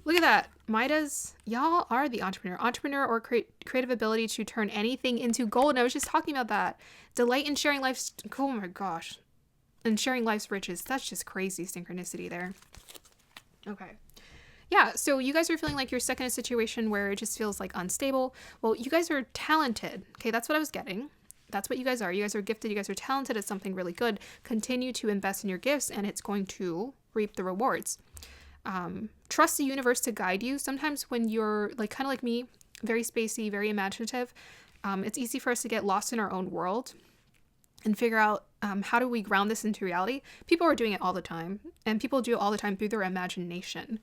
Look at that. Midas, y'all are the entrepreneur. Entrepreneur or creative ability to turn anything into gold. And I was just talking about that. Delight in sharing life's... Oh my gosh. And sharing life's riches. That's just crazy synchronicity there. Okay. Yeah, so you guys are feeling like you're stuck in a situation where it just feels like unstable. Well, you guys are talented. Okay, that's what I was getting. That's what you guys are. You guys are gifted. You guys are talented at something really good. Continue to invest in your gifts and it's going to reap the rewards. Trust the universe to guide you. Sometimes when you're like kind of like me, very spacey, very imaginative, it's easy for us to get lost in our own world and figure out how do we ground this into reality. People are doing it all the time, and people do it all the time through their imagination.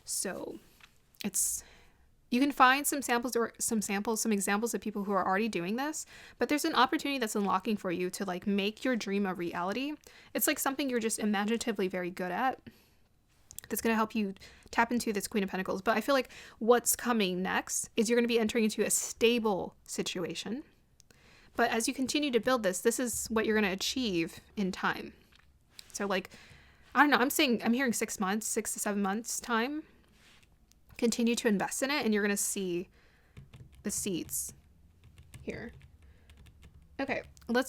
So you can find some examples of people who are already doing this, but there's an opportunity that's unlocking for you to like make your dream a reality. It's like something you're just imaginatively very good at. That's going to help you tap into this Queen of Pentacles. But I feel like what's coming next is you're going to be entering into a stable situation. But as you continue to build this, this is what you're going to achieve in time. So like, I don't know, I'm hearing 6 months, 6 to 7 months time. Continue to invest in it and you're going to see the seeds here. Okay, I want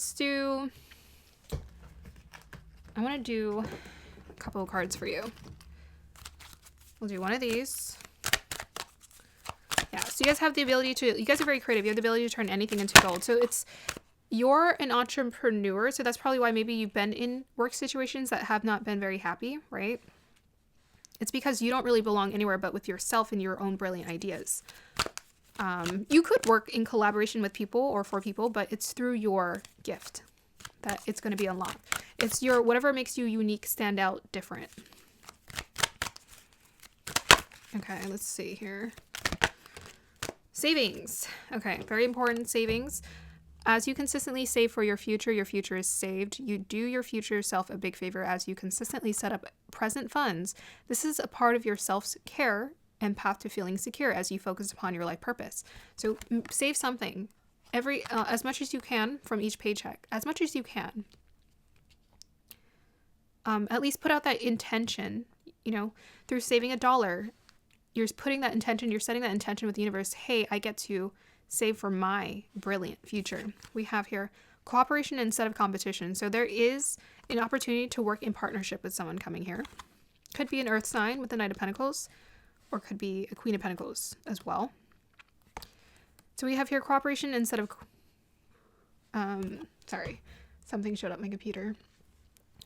to do a couple of cards for you. We'll do one of these. Yeah, so you guys have the ability to, you guys are very creative. You have the ability to turn anything into gold. So you're an entrepreneur. So that's probably why maybe you've been in work situations that have not been very happy, right? It's because you don't really belong anywhere but with yourself and your own brilliant ideas. You could work in collaboration with people or for people, but it's through your gift that it's going to be unlocked. It's your, whatever makes you unique, stand out, different. Okay, let's see here. Savings. Okay, very important, savings. As you consistently save for your future is saved. You do your future self a big favor as you consistently set up present funds. This is a part of your self-care and path to feeling secure as you focus upon your life purpose. So save something as much as you can from each paycheck, as much as you can. At least put out that intention, through saving $1. You're putting that intention, you're setting that intention with the universe. Hey, I get to save for my brilliant future. We have here cooperation instead of competition. So there is an opportunity to work in partnership with someone coming here. Could be an earth sign with the Knight of Pentacles, or could be a Queen of Pentacles as well. So we have here cooperation instead of, sorry, something showed up my computer.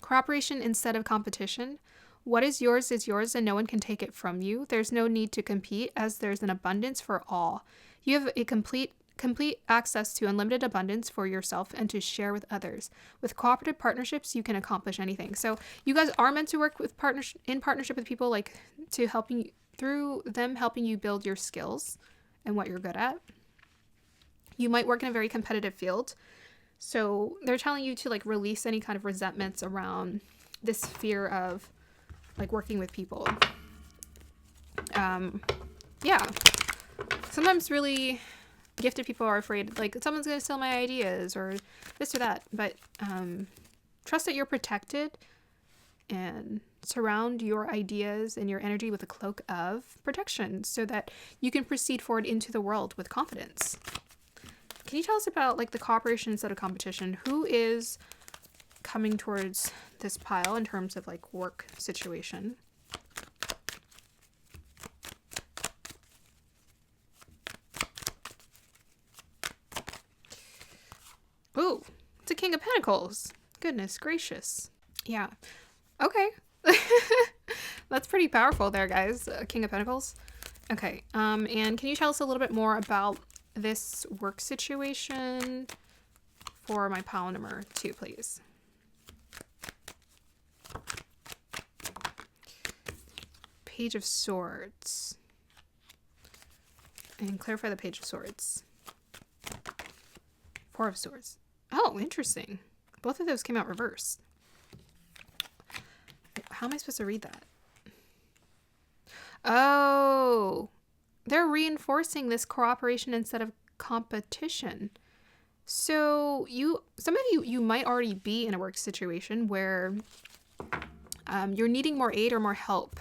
Cooperation instead of competition. What is yours and no one can take it from you. There's no need to compete as there's an abundance for all. You have a complete access to unlimited abundance for yourself and to share with others. With cooperative partnerships, you can accomplish anything. So you guys are meant to work with in partnership with people like to helping through them helping you build your skills and what you're good at. You might work in a very competitive field. So they're telling you to like release any kind of resentments around this fear of like working with people. Yeah. Sometimes really gifted people are afraid, like someone's going to steal my ideas or this or that. But trust that you're protected and surround your ideas and your energy with a cloak of protection so that you can proceed forward into the world with confidence. Can you tell us about like the cooperation instead of competition? Who is coming towards this pile in terms of like work situation? Ooh, it's a King of Pentacles. Goodness gracious. Yeah. Okay. That's pretty powerful there, guys. King of Pentacles. Okay. And can you tell us a little bit more about this work situation for my pile number 2, please? Page of Swords. And clarify the Page of Swords. 4 of Swords. Oh, interesting. Both of those came out reversed. How am I supposed to read that? Oh, they're reinforcing this cooperation instead of competition. So some of you might already be in a work situation where you're needing more aid or more help.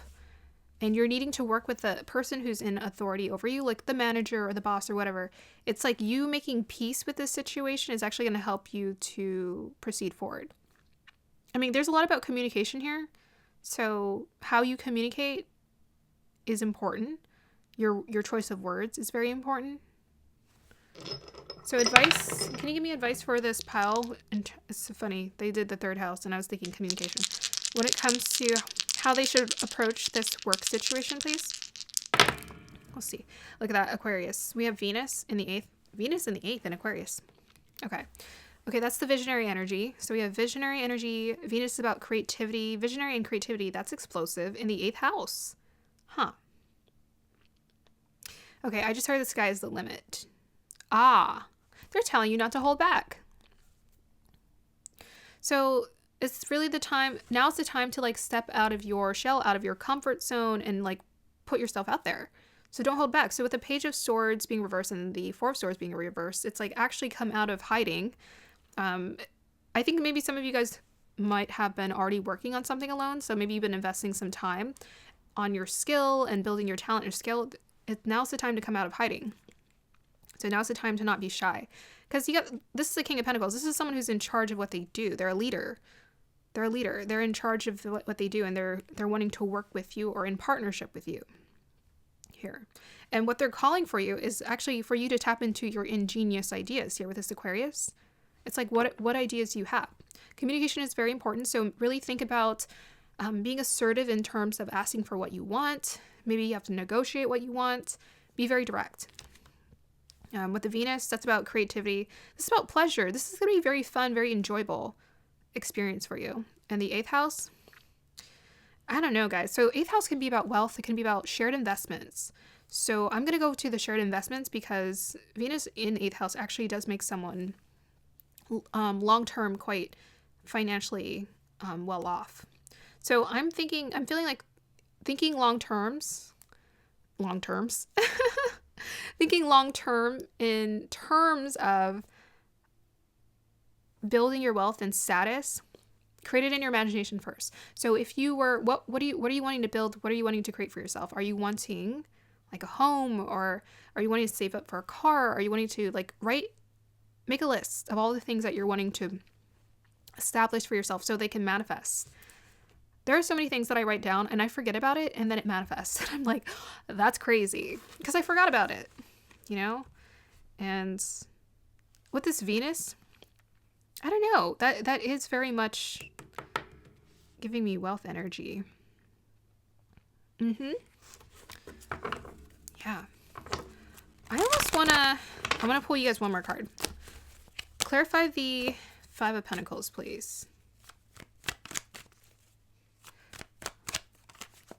And you're needing to work with the person who's in authority over you, like the manager or the boss or whatever. It's like you making peace with this situation is actually going to help you to proceed forward. I mean, there's a lot about communication here. So how you communicate is important. Your choice of words is very important. So advice, can you give me advice for this pile? And it's funny, they did the 3rd house and I was thinking communication. When it comes to how they should approach this work situation, please. We'll see. Look at that, Aquarius. We have Venus in the 8th. Venus in the 8th in Aquarius. Okay. Okay, that's the visionary energy. So we have visionary energy. Venus is about creativity. Visionary and creativity, that's explosive in the 8th house. Huh. Okay, I just heard the sky is the limit. Ah, they're telling you not to hold back. So it's really the time, now's the time to like step out of your shell, out of your comfort zone and like put yourself out there. So don't hold back. So with the Page of Swords being reversed and the 4 of Swords being reversed, it's like actually come out of hiding. I think maybe some of you guys might have been already working on something alone. So maybe you've been investing some time on your skill and building your talent and skill. Now's the time to come out of hiding. So now's the time to not be shy. Because this is the King of Pentacles. This is someone who's in charge of what they do. They're a leader. They're a leader. They're in charge of what they do, and they're wanting to work with you or in partnership with you here. And what they're calling for you is actually for you to tap into your ingenious ideas here with this Aquarius. It's like, what ideas do you have? Communication is very important. So really think about being assertive in terms of asking for what you want. Maybe you have to negotiate what you want. Be very direct. With the Venus, that's about creativity. This is about pleasure. This is going to be very fun, very enjoyable experience for you. And the 8th house, I don't know, guys. So 8th house can be about wealth. It can be about shared investments. So I'm going to go to the shared investments because Venus in 8th house actually does make someone long-term quite financially well off. So I'm feeling like thinking long-terms, thinking long-term in terms of building your wealth and status. Create it in your imagination first. So if you were, what are you wanting to build? What are you wanting to create for yourself? Are you wanting like a home, or are you wanting to save up for a car? Are you wanting to like make a list of all the things that you're wanting to establish for yourself so they can manifest? There are so many things that I write down and I forget about it and then it manifests. And I'm like, that's crazy because I forgot about it, you know? And with this Venus, I don't know, that is very much giving me wealth energy. Yeah. I want to pull you guys one more card. Clarify the 5 of Pentacles, please.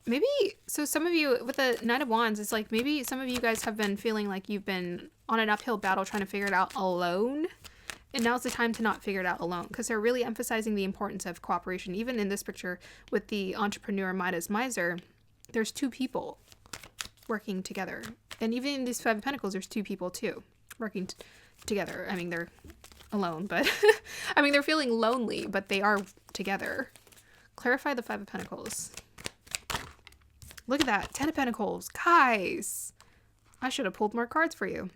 Maybe, so some of you, with the 9 of Wands, it's like maybe some of you guys have been feeling like you've been on an uphill battle trying to figure it out alone. And now's the time to not figure it out alone, because they're really emphasizing the importance of cooperation. Even in this picture with the entrepreneur Midas Miser, there's 2 people working together. And even in these 5 of Pentacles, there's 2 people too working together. I mean, they're alone, but I mean, they're feeling lonely, but they are together. Clarify the 5 of Pentacles. Look at that. 10 of Pentacles. Guys, I should have pulled more cards for you.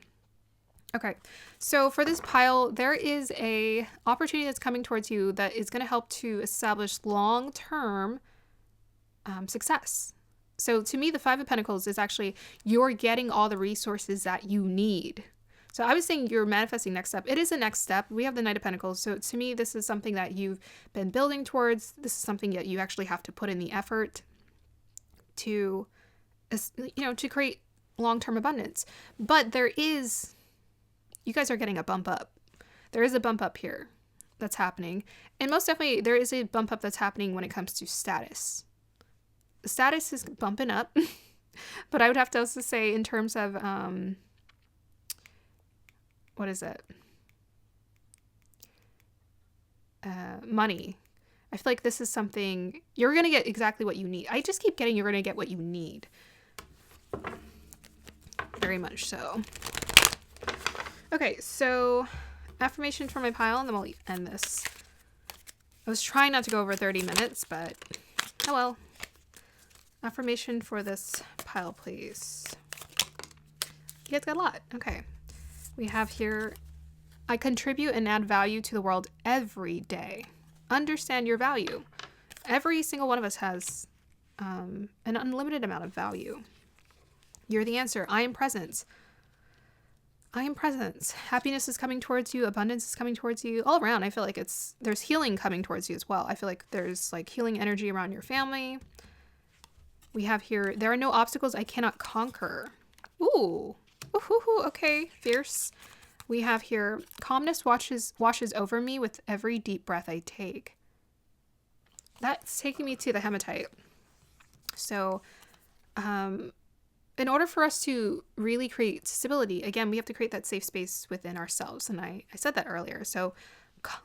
Okay, so for this pile, there is a opportunity that's coming towards you that is going to help to establish long-term success. So to me, the Five of Pentacles is actually you're getting all the resources that you need. So I was saying you're manifesting next step. It is a next step. We have the Knight of Pentacles. So to me, this is something that you've been building towards. This is something that you actually have to put in the effort to, to create long-term abundance. But you guys are getting a bump up. There is a bump up here that's happening. And most definitely there is a bump up that's happening when it comes to status. Status is bumping up. But I would have to also say in terms of, what is it? Money. I feel like this is something you're going to get exactly what you need. I just keep getting you're going to get what you need. Very much so. Okay, so affirmation for my pile, and then we'll end this. I was trying not to go over 30 minutes, but oh well. Affirmation for this pile, please. You guys got a lot. Okay. We have here, I contribute and add value to the world every day. Understand your value. Every single one of us has an unlimited amount of value. You're the answer. I am presence. I am presence. Happiness is coming towards you. Abundance is coming towards you. All around, I feel like there's healing coming towards you as well. I feel like there's like healing energy around your family. We have here, there are no obstacles I cannot conquer. Ooh. Ooh, okay. Fierce. We have here, calmness washes over me with every deep breath I take. That's taking me to the hematite. So, in order for us to really create stability, again, we have to create that safe space within ourselves. And I said that earlier. So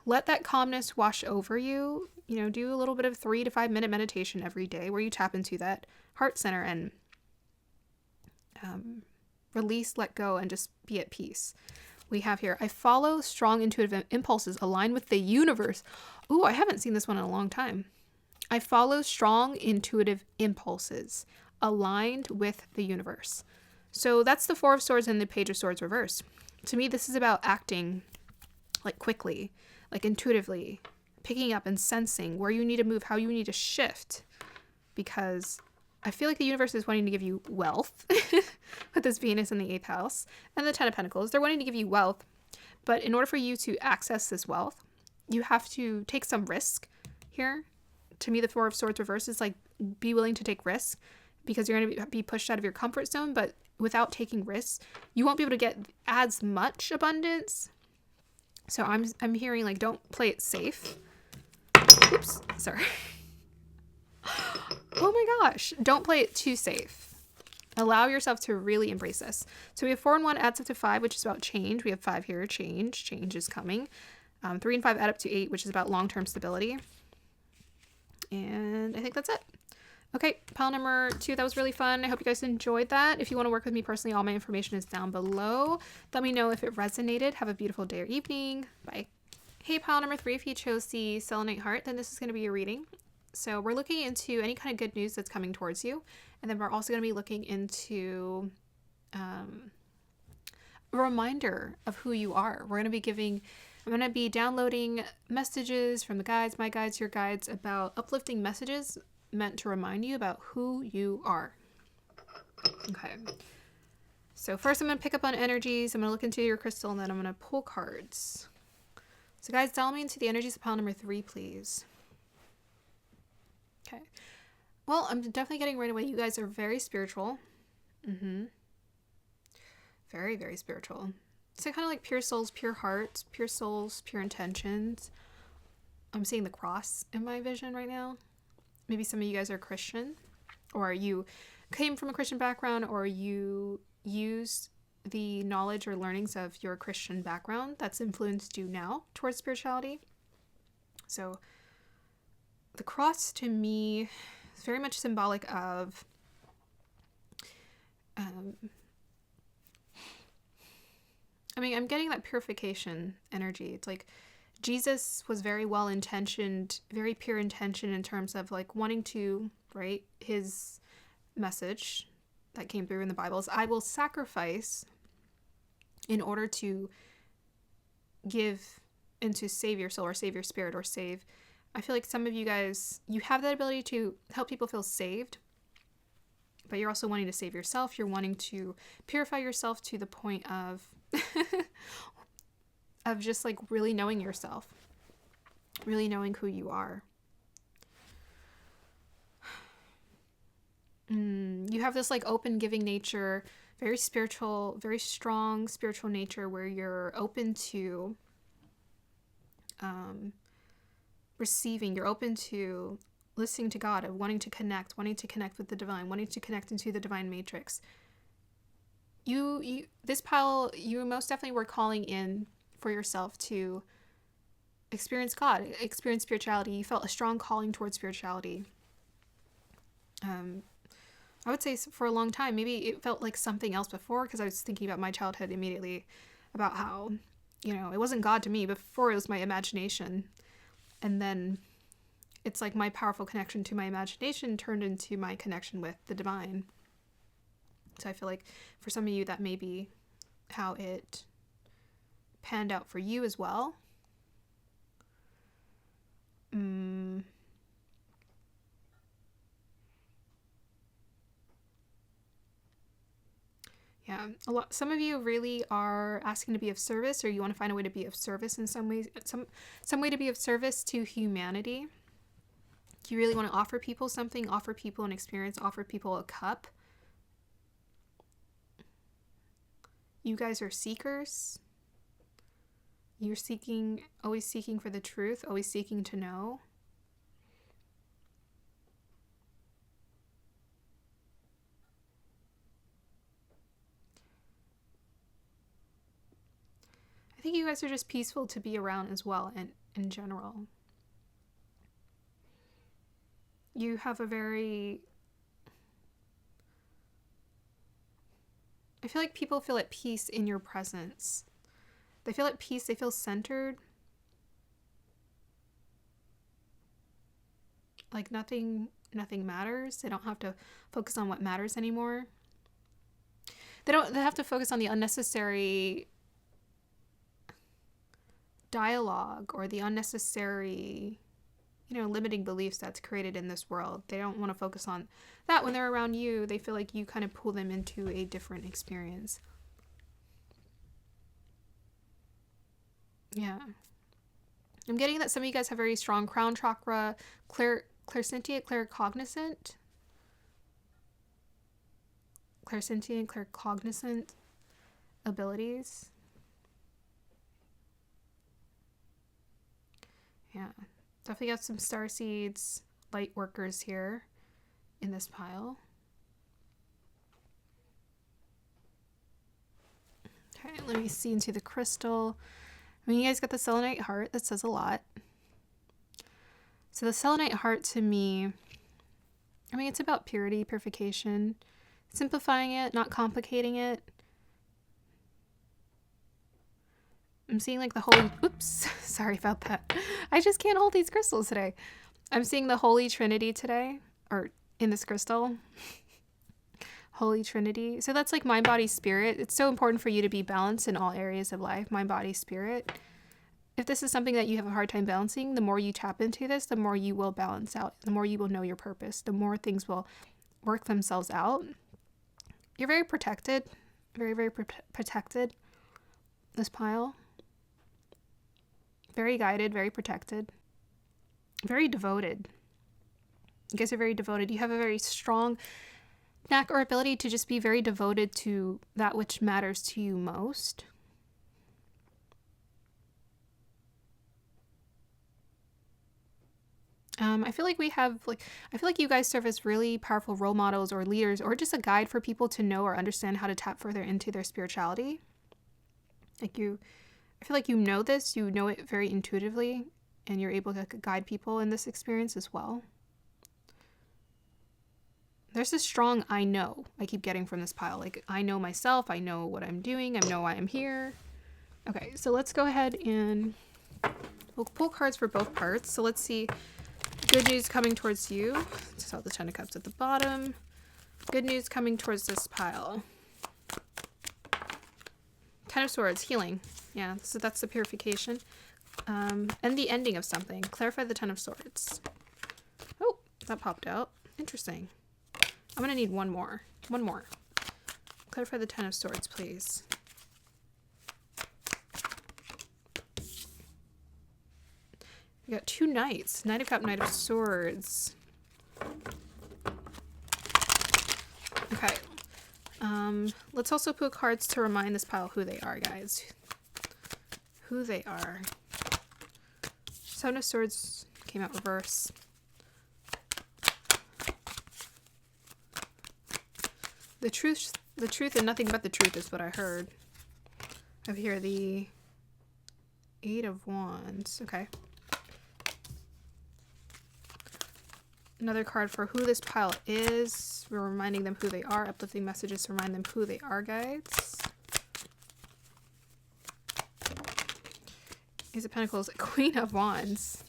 let that calmness wash over you. Do a little bit of 3 to 5 minute meditation every day where you tap into that heart center and release, let go, and just be at peace. We have here, I follow strong intuitive impulses aligned with the universe. Ooh, I haven't seen this one in a long time. I follow strong intuitive impulses aligned with the universe. So that's the Four of Swords and the Page of Swords reversed. To me, this is about acting like quickly, like intuitively, picking up and sensing where you need to move, how you need to shift, because I feel like the universe is wanting to give you wealth with this Venus in the 8th house and the 10 of Pentacles. They're wanting to give you wealth, but in order for you to access this wealth, you have to take some risk here. To me, the Four of Swords reverse is like, be willing to take risks, because you're going to be pushed out of your comfort zone, but without taking risks, you won't be able to get as much abundance. So I'm hearing like, don't play it safe. Oops, sorry. Oh my gosh, don't play it too safe. Allow yourself to really embrace this. So we have 4 and 1 adds up to 5, which is about change. We have 5 here, change is coming. 3 and 5 add up to 8, which is about long-term stability. And I think that's it. Okay, pile number 2, that was really fun. I hope you guys enjoyed that. If you want to work with me personally, all my information is down below. Let me know if it resonated. Have a beautiful day or evening. Bye. Hey, pile number 3, if you chose the Selenite Heart, then this is going to be your reading. So we're looking into any kind of good news that's coming towards you. And then we're also going to be looking into a reminder of who you are. I'm going to be downloading messages from the guides, my guides, your guides, about uplifting messages meant to remind you about who you are. Okay. So first I'm going to pick up on energies. I'm going to look into your crystal, and then I'm going to pull cards. So guys, dial me into the energies of pile number 3, please. Okay. Well, I'm definitely getting right away. You guys are very spiritual. Very, very spiritual. So kind of like pure souls, pure hearts, pure souls, pure intentions. I'm seeing the cross in my vision right now. Maybe some of you guys are Christian, or you came from a Christian background, or you use the knowledge or learnings of your Christian background that's influenced you now towards spirituality. So the cross to me is very much symbolic of I'm getting that purification energy. It's like Jesus was very well-intentioned, very pure intention in terms of like wanting to, right? His message that came through in the Bible is, I will sacrifice in order to give and to save your soul or save your spirit or save. I feel like some of you guys, you have that ability to help people feel saved, but you're also wanting to save yourself. You're wanting to purify yourself to the point of of just like really knowing yourself, really knowing who you are. You have this like open giving nature, very spiritual, very strong spiritual nature where you're open to receiving, you're open to listening to God, of wanting to connect with the divine, wanting to connect into the divine matrix. You this pile, you most definitely were calling in for yourself to experience God, experience spirituality. You felt a strong calling towards spirituality. I would say for a long time, maybe it felt like something else before, because I was thinking about my childhood immediately, about how, you know, it wasn't God to me. Before it was my imagination. And then it's like my powerful connection to my imagination turned into my connection with the divine. So I feel like for some of you, that may be how it panned out for you as well. Yeah, some of you really are asking to be of service, or you want to find a way to be of service in some ways, some way to be of service to humanity. You really want to offer people something, offer people an experience, offer people a cup. You guys are seekers. You're seeking, always seeking for the truth, always seeking to know. I think you guys are just peaceful to be around as well, and in general. You have a very... I feel like people feel at peace in your presence. They feel at peace, they feel centered. Like nothing matters. They don't have to focus on what matters anymore. They have to focus on the unnecessary dialogue or the unnecessary, limiting beliefs that's created in this world. They don't want to focus on that. When they're around you, they feel like you kind of pull them into a different experience. Yeah. I'm getting that some of you guys have very strong crown chakra, clairsentient, claircognizant abilities. Yeah. Definitely got some star seeds, light workers here in this pile. Okay, let me see into the crystal. I mean, you guys got the selenite heart. That says a lot. So the selenite heart to me, I mean, it's about purity, purification, simplifying it, not complicating it. I'm seeing like the holy, oops, sorry about that. I just can't hold these crystals today. I'm seeing the Holy Trinity today, or in this crystal. Holy Trinity. So that's like mind, body, spirit. It's so important for you to be balanced in all areas of life, mind, body, spirit. If this is something that you have a hard time balancing, the more you tap into this, the more you will balance out, the more you will know your purpose, the more things will work themselves out. You're very protected, very, very protected, this pile. Very guided, very protected, very devoted. You guys are very devoted. You have a very strong knack or ability to just be very devoted to that which matters to you most. I feel like I feel like you guys serve as really powerful role models or leaders, or just a guide for people to know or understand how to tap further into their spirituality. I feel like you know this, you know it very intuitively, and you're able to guide people in this experience as well. There's this strong I know I keep getting from this pile. Like, I know myself, I know what I'm doing, I know why I'm here. Okay, so let's go ahead and we'll pull cards for both parts. So let's see. Good news coming towards you. Saw the Ten of Cups at the bottom. Good news coming towards this pile. Ten of Swords, healing. Yeah, so that's the purification. And the ending of something. Clarify the Ten of Swords. Oh, that popped out. Interesting. I'm gonna need one more. One more. Clarify the Ten of Swords, please. We got two knights. Knight of Cups, Knight of Swords. Okay. Let's also put cards to remind this pile who they are, guys. Who they are. Seven of Swords came out reverse. The truth and nothing but the truth is what I heard. I have here the Eight of Wands. Okay. Another card for who this pile is. We're reminding them who they are. Uplifting messages to remind them who they are, guys. Ace of Pentacles, Queen of Wands.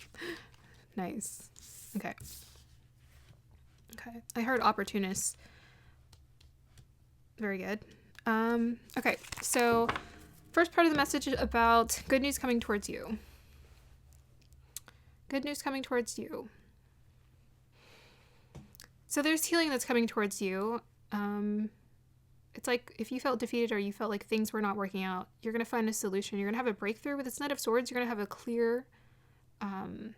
Nice. Okay. Okay. I heard opportunists. Very good. Okay. So first part of the message is about good news coming towards you. Good news coming towards you. So there's healing that's coming towards you. It's like if you felt defeated or you felt like things were not working out, you're going to find a solution. You're going to have a breakthrough with this Knight of Swords. You're going to have a clear... I'm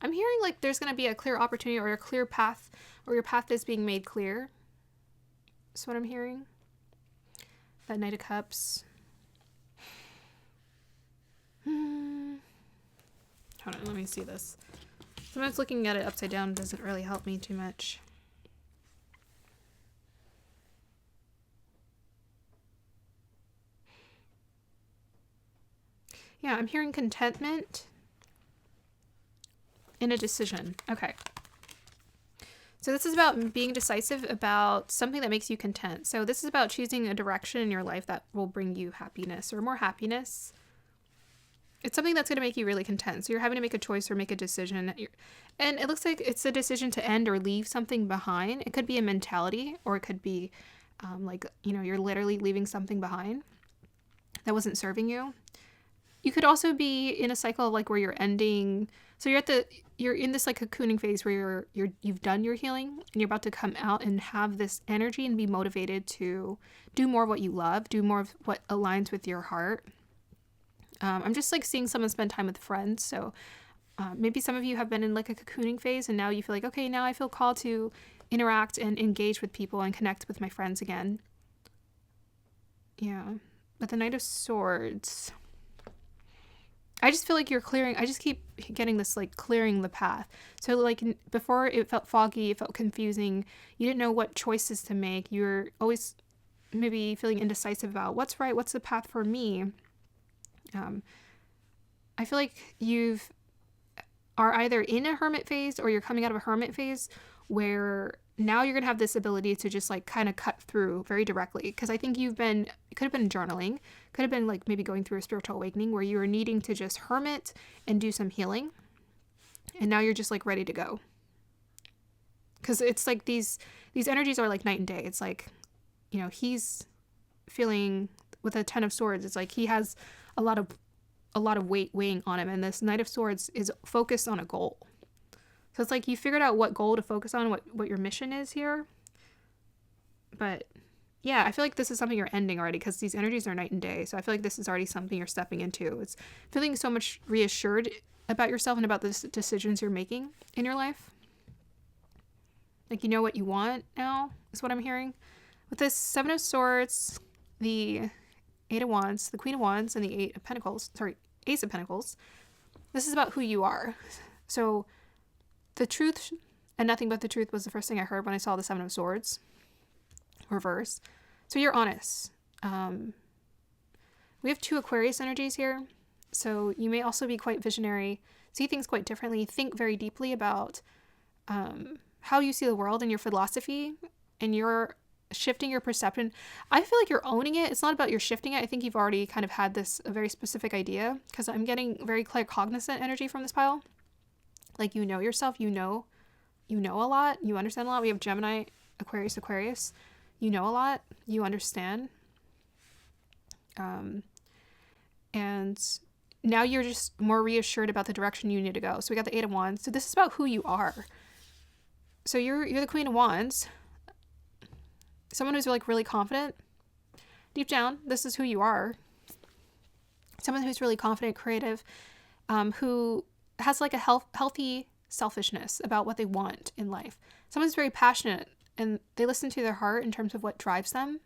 hearing like there's going to be a clear opportunity or a clear path, or your path is being made clear. That's what I'm hearing. That Knight of Cups. Hold on, let me see this. Sometimes looking at it upside down doesn't really help me too much. Yeah, I'm hearing contentment in a decision. Okay. So this is about being decisive about something that makes you content. So this is about choosing a direction in your life that will bring you happiness or more happiness. It's something that's going to make you really content. So you're having to make a choice or make a decision. And it looks like it's a decision to end or leave something behind. It could be a mentality, or it could be like, you know, you're literally leaving something behind that wasn't serving you. You could also be in a cycle of like where you're ending. So you're in this like cocooning phase where you've done your healing and you're about to come out and have this energy and be motivated to do more of what you love, do more of what aligns with your heart. I'm just like seeing someone spend time with friends. So maybe some of you have been in like a cocooning phase and now you feel like, okay, now I feel called to interact and engage with people and connect with my friends again. Yeah. But the Knight of Swords, I just feel like you're clearing. I just keep getting this like clearing the path. So like before it felt foggy, it felt confusing. You didn't know what choices to make. You're always maybe feeling indecisive about what's right, what's the path for me. I feel like are either in a hermit phase or you're coming out of a hermit phase where now you're going to have this ability to just like kind of cut through very directly. Because I think it could have been journaling, could have been like maybe going through a spiritual awakening where you were needing to just hermit and do some healing. And now you're just like ready to go. Because it's like these energies are like night and day. It's like, you know, he's feeling with a Ten of Swords. It's like he has a lot of weight weighing on him. And this Knight of Swords is focused on a goal. So it's like you figured out what goal to focus on, what your mission is here. But yeah, I feel like this is something you're ending already because these energies are night and day. So I feel like this is already something you're stepping into. It's feeling so much reassured about yourself and about the decisions you're making in your life. Like you know what you want now is what I'm hearing. With this Seven of Swords, the Eight of Wands, the Queen of Wands, and the Ace of Pentacles. This is about who you are. So the truth and nothing but the truth was the first thing I heard when I saw the Seven of Swords reverse. So you're honest. We have two Aquarius energies here. So you may also be quite visionary, see things quite differently, think very deeply about how you see the world and your philosophy, and you're shifting your perception. I feel like you're owning it. It's not about you're shifting it. I think you've already kind of had a very specific idea, because I'm getting very claircognizant energy from this pile. Like you know yourself, you know a lot, you understand a lot. We have Gemini, Aquarius. You know a lot, you understand. And now you're just more reassured about the direction you need to go. So we got the Eight of Wands. So this is about who you are. So you're the Queen of Wands. Someone who's like really confident. Deep down, this is who you are. Someone who's really confident, creative, who has like a healthy selfishness about what they want in life. Someone's very passionate and they listen to their heart in terms of what drives them.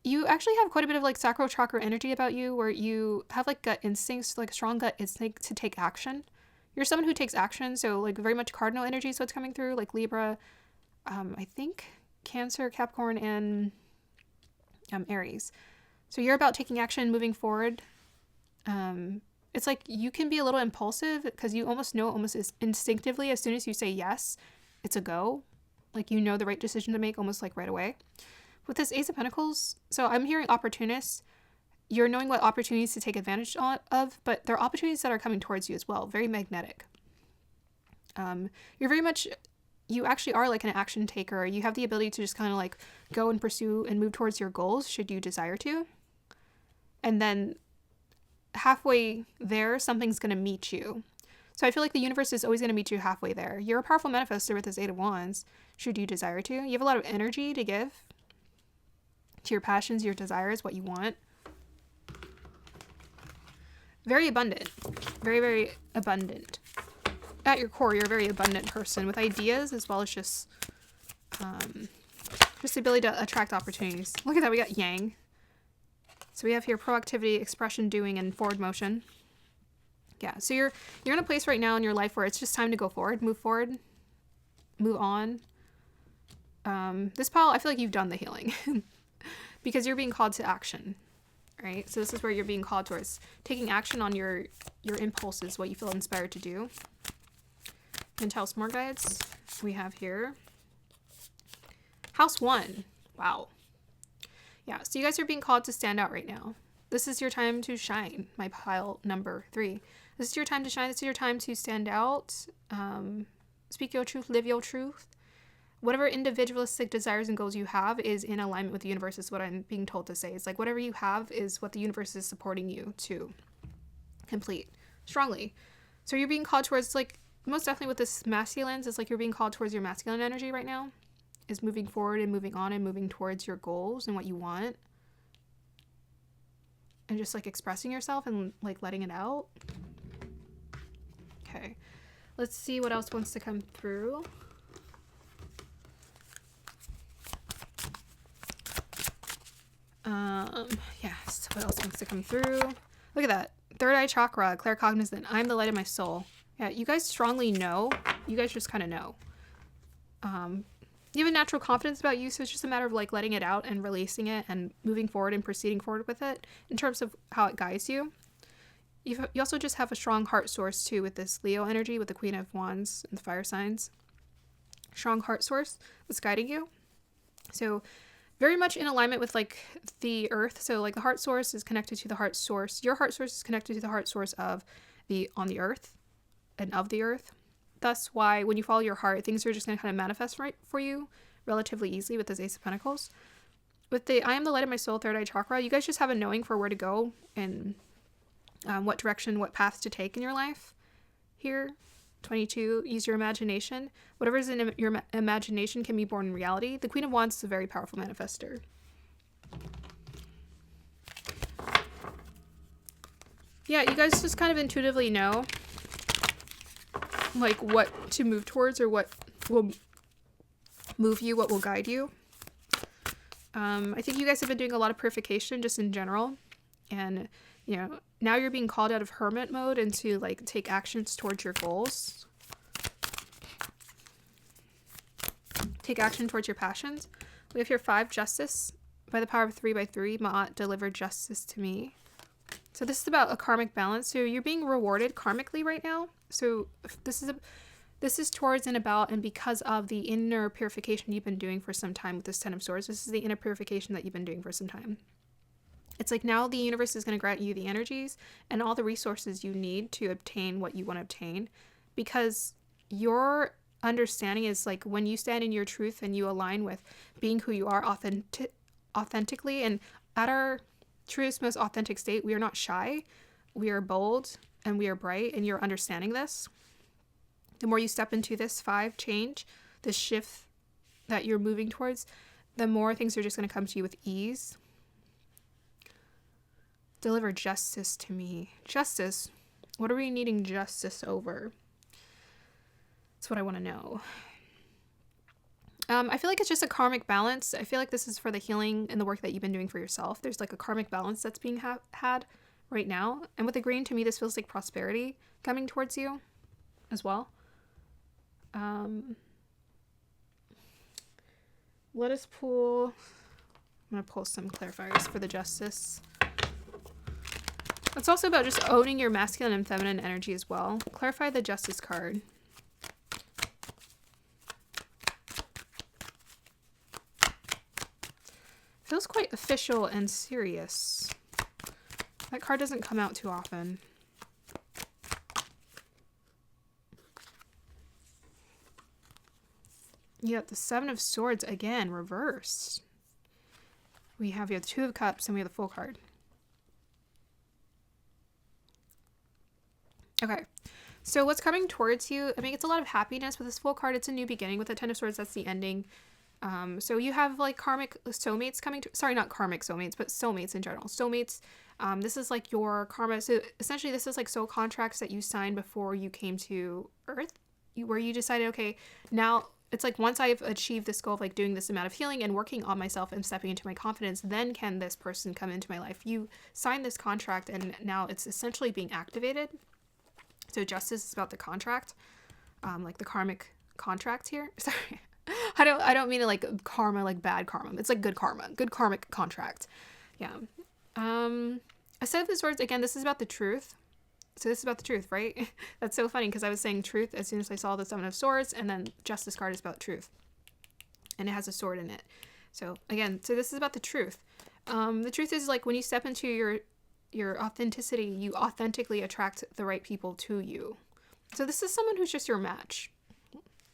You actually have quite a bit of like sacral chakra energy about you, where you have like gut instincts, like strong gut instinct to take action. You're someone who takes action, so like very much cardinal energy is what's coming through, like Libra, I think Cancer, Capricorn, and Aries. So you're about taking action, moving forward. It's like you can be a little impulsive because you almost know almost instinctively as soon as you say yes, it's a go. Like you know the right decision to make almost like right away. With this Ace of Pentacles, so I'm hearing opportunists. You're knowing what opportunities to take advantage of, but there are opportunities that are coming towards you as well. Very magnetic. You're very much, you actually are like an action taker. You have the ability to just kind of like go and pursue and move towards your goals should you desire to. And then halfway there, something's going to meet you. So I feel like the universe is always going to meet you halfway there. You're a powerful manifester with this Eight of Wands, should you desire to. You have a lot of energy to give to your passions, your desires, what you want. Very abundant. Very, very abundant. At your core, you're a very abundant person with ideas as well as just the ability to attract opportunities. Look at that, we got Yang. So we have here proactivity, expression, doing, and forward motion. Yeah, so you're in a place right now in your life where it's just time to go forward, move on. This pile, I feel like you've done the healing because you're being called to action, right? So this is where you're being called towards taking action on your impulses, what you feel inspired to do. And tell us more, guides. We have here House 1. Wow. Yeah, so you guys are being called to stand out right now. This is your time to shine, my pile number 3. This is your time to shine. This is your time to stand out. Speak your truth, live your truth. Whatever individualistic desires and goals you have is in alignment with the universe, is what I'm being told to say. It's like whatever you have is what the universe is supporting you to complete strongly. So you're being called towards, like, most definitely with this masculines, it's like you're being called towards your masculine energy right now, is moving forward and moving on and moving towards your goals and what you want. And just like expressing yourself and like letting it out. Okay. Let's see what else wants to come through. Yes, what else wants to come through? Look at that. Third eye chakra, claircognizant. I'm the light of my soul. Yeah, you guys strongly know. You guys just kind of know. You have a natural confidence about you, so it's just a matter of like letting it out and releasing it and moving forward and proceeding forward with it in terms of how it guides you. You also just have a strong heart source too with this Leo energy, with the Queen of Wands and the fire signs. Strong heart source that's guiding you. So very much in alignment with like the earth. So like the heart source is connected to the heart source. Your heart source is connected to the heart source of on the earth and of the earth. That's why when you follow your heart, things are just going to kind of manifest right for you relatively easily with this Ace of Pentacles. With the I am the light of my soul, third eye chakra, you guys just have a knowing for where to go and what direction, what path to take in your life. Here, 22, use your imagination. Whatever is in your imagination can be born in reality. The Queen of Wands is a very powerful manifester. Yeah, you guys just kind of intuitively know like what to move towards or what will move you, what will guide you. I think you guys have been doing a lot of purification just in general. And, you know, now you're being called out of hermit mode and to like take actions towards your goals. Take action towards your passions. We have here 5, justice. By the power of 3 by 3, Ma'at delivered justice to me. So this is about a karmic balance. So you're being rewarded karmically right now. So this is towards and about and because of the inner purification you've been doing for some time with this 10 of Swords. This is the inner purification that you've been doing for some time. It's like now the universe is going to grant you the energies and all the resources you need to obtain what you want to obtain, because your understanding is like when you stand in your truth and you align with being who you are authentically. And at our truest, most authentic state. We are not shy. We are bold and we are bright, and you're understanding this. The more you step into this 5 change, this shift that you're moving towards, the more things are just going to come to you with ease. Deliver justice to me. Justice. What are we needing justice over? That's what I want to know. I feel like it's just a karmic balance. I feel like this is for the healing and the work that you've been doing for yourself. There's like a karmic balance that's being had right now. And with the green, to me, this feels like prosperity coming towards you as well. Let us pull... I'm going to pull some clarifiers for the justice. It's also about just owning your masculine and feminine energy as well. Clarify the justice card. Feels quite official and serious. That card doesn't come out too often. You got the 7 of Swords again, reversed. We have the 2 of Cups and we have the Fool card. Okay, so what's coming towards you? I mean, it's a lot of happiness with this Fool card. It's a new beginning. With the 10 of Swords, that's the ending. So you have like karmic soulmates coming to, sorry, not karmic soulmates, but soulmates in general. Soulmates, this is like your karma. So essentially this is like soul contracts that you signed before you came to Earth, where you decided, okay, now it's like once I've achieved this goal of like doing this amount of healing and working on myself and stepping into my confidence, then can this person come into my life. You signed this contract and now it's essentially being activated. So justice is about the contract, like the karmic contract here. Sorry. I don't mean it like karma, like bad karma. It's like good karma, good karmic contract. Yeah. A set of the Swords, again, this is about the truth. So this is about the truth, right? That's so funny because I was saying truth as soon as I saw the 7 of Swords, and then Justice card is about truth. And it has a sword in it. So again, so this is about the truth. The truth is like when you step into your authenticity, you authentically attract the right people to you. So this is someone who's just your match.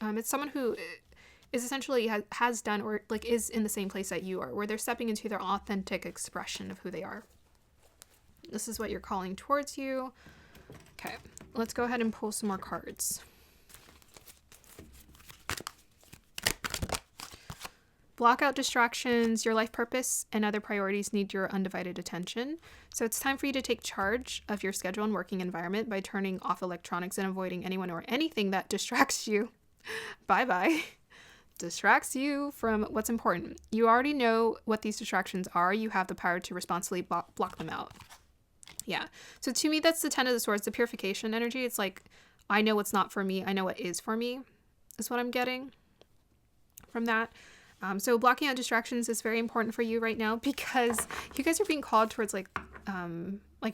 It's someone who is essentially has done or like is in the same place that you are, where they're stepping into their authentic expression of who they are. This is what you're calling towards you. Okay, let's go ahead and pull some more cards. Block out distractions. Your life purpose and other priorities need your undivided attention. So it's time for you to take charge of your schedule and working environment by turning off electronics and avoiding anyone or anything that distracts you. Bye-bye. Distracts you from what's important. You already know what these distractions are. You have the power to responsibly block them out. Yeah. So to me, that's the 10 of the Swords, the purification energy. It's like, I know what's not for me. I know what is for me, is what I'm getting from that. So blocking out distractions is very important for you right now because you guys are being called towards like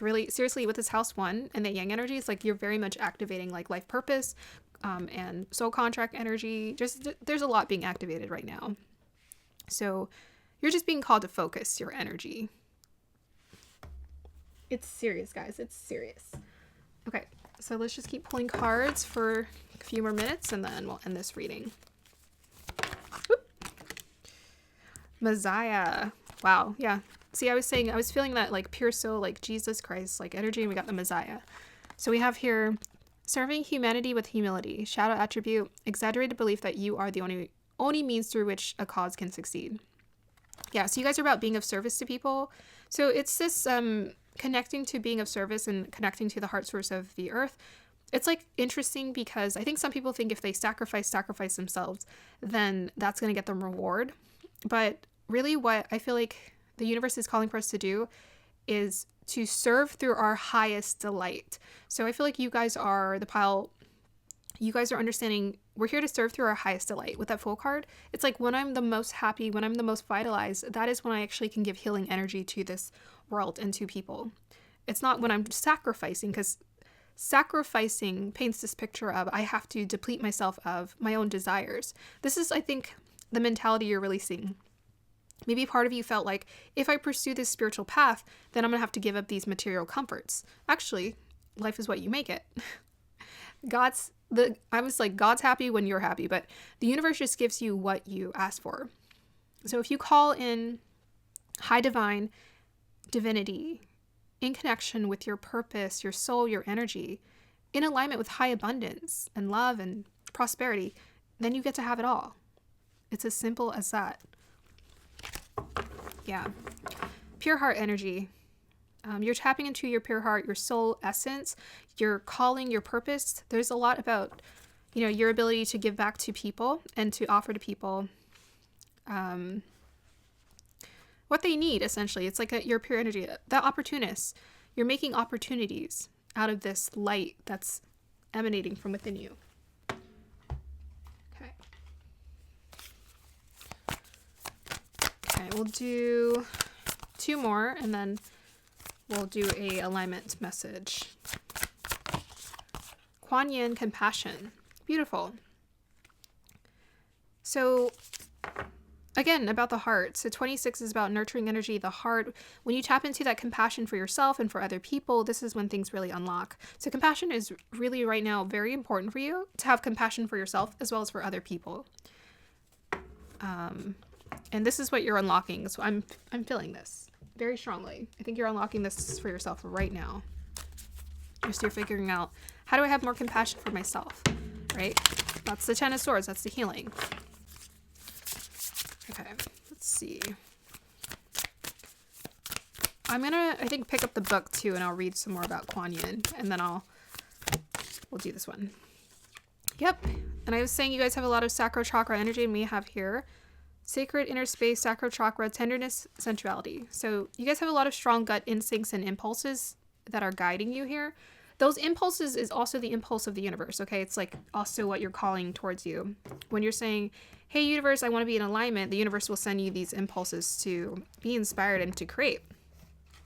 really seriously with this house 1 and the yang energy. It's like you're very much activating like life purpose and soul contract energy. Just there's a lot being activated right now. So you're just being called to focus your energy. It's serious, guys. It's serious. Okay, so let's just keep pulling cards for a few more minutes and then we'll end this reading. Whoop. Messiah. Wow, yeah. See, I was feeling that like pure soul, like Jesus Christ, like energy, and we got the Messiah. So we have here, serving humanity with humility, shadow attribute, exaggerated belief that you are the only means through which a cause can succeed. Yeah, so you guys are about being of service to people. So it's this connecting to being of service and connecting to the heart source of the earth. It's like interesting because I think some people think if they sacrifice themselves, then that's going to get them reward. But really what I feel like the universe is calling for us to do is to serve through our highest delight. So I feel like you guys are you guys are understanding we're here to serve through our highest delight. With that Fool card, it's like when I'm the most happy, when I'm the most vitalized, that is when I actually can give healing energy to this world and to people. It's not when I'm sacrificing, because sacrificing paints this picture of I have to deplete myself of my own desires. This is, I think, the mentality you're releasing. Maybe part of you felt like if I pursue this spiritual path, then I'm gonna have to give up these material comforts. Actually, life is what you make it. I was like, God's happy when you're happy, but the universe just gives you what you ask for. So if you call in high divine divinity, in connection with your purpose, your soul, your energy, in alignment with high abundance and love and prosperity, then you get to have it all. It's as simple as that. Yeah. Pure heart energy. You're tapping into your pure heart, your soul essence, your calling, your purpose. There's a lot about, your ability to give back to people and to offer to people what they need, essentially. It's like your pure energy. That opportunist. You're making opportunities out of this light that's emanating from within you. Okay. Okay, we'll do 2 more and then we'll do a alignment message. Kuan Yin, compassion. Beautiful. So again, about the heart. So 26 is about nurturing energy, the heart. When you tap into that compassion for yourself and for other people, this is when things really unlock. So compassion is really right now very important for you to have compassion for yourself as well as for other people. And this is what you're unlocking. So I'm feeling this very strongly. I think you're unlocking this for yourself right now. Just you're figuring out, how do I have more compassion for myself, right? That's the 10 of Swords. That's the healing. Okay, let's see. I'm gonna, I think, pick up the book too, and I'll read some more about Kuan Yin, and then we'll do this one. Yep, and I was saying you guys have a lot of sacral chakra energy, and we have here sacred inner space, sacral chakra, tenderness, sensuality. So you guys have a lot of strong gut instincts and impulses that are guiding you here. Those impulses is also the impulse of the universe, okay? It's like also what you're calling towards you. When you're saying, hey, universe, I want to be in alignment, the universe will send you these impulses to be inspired and to create.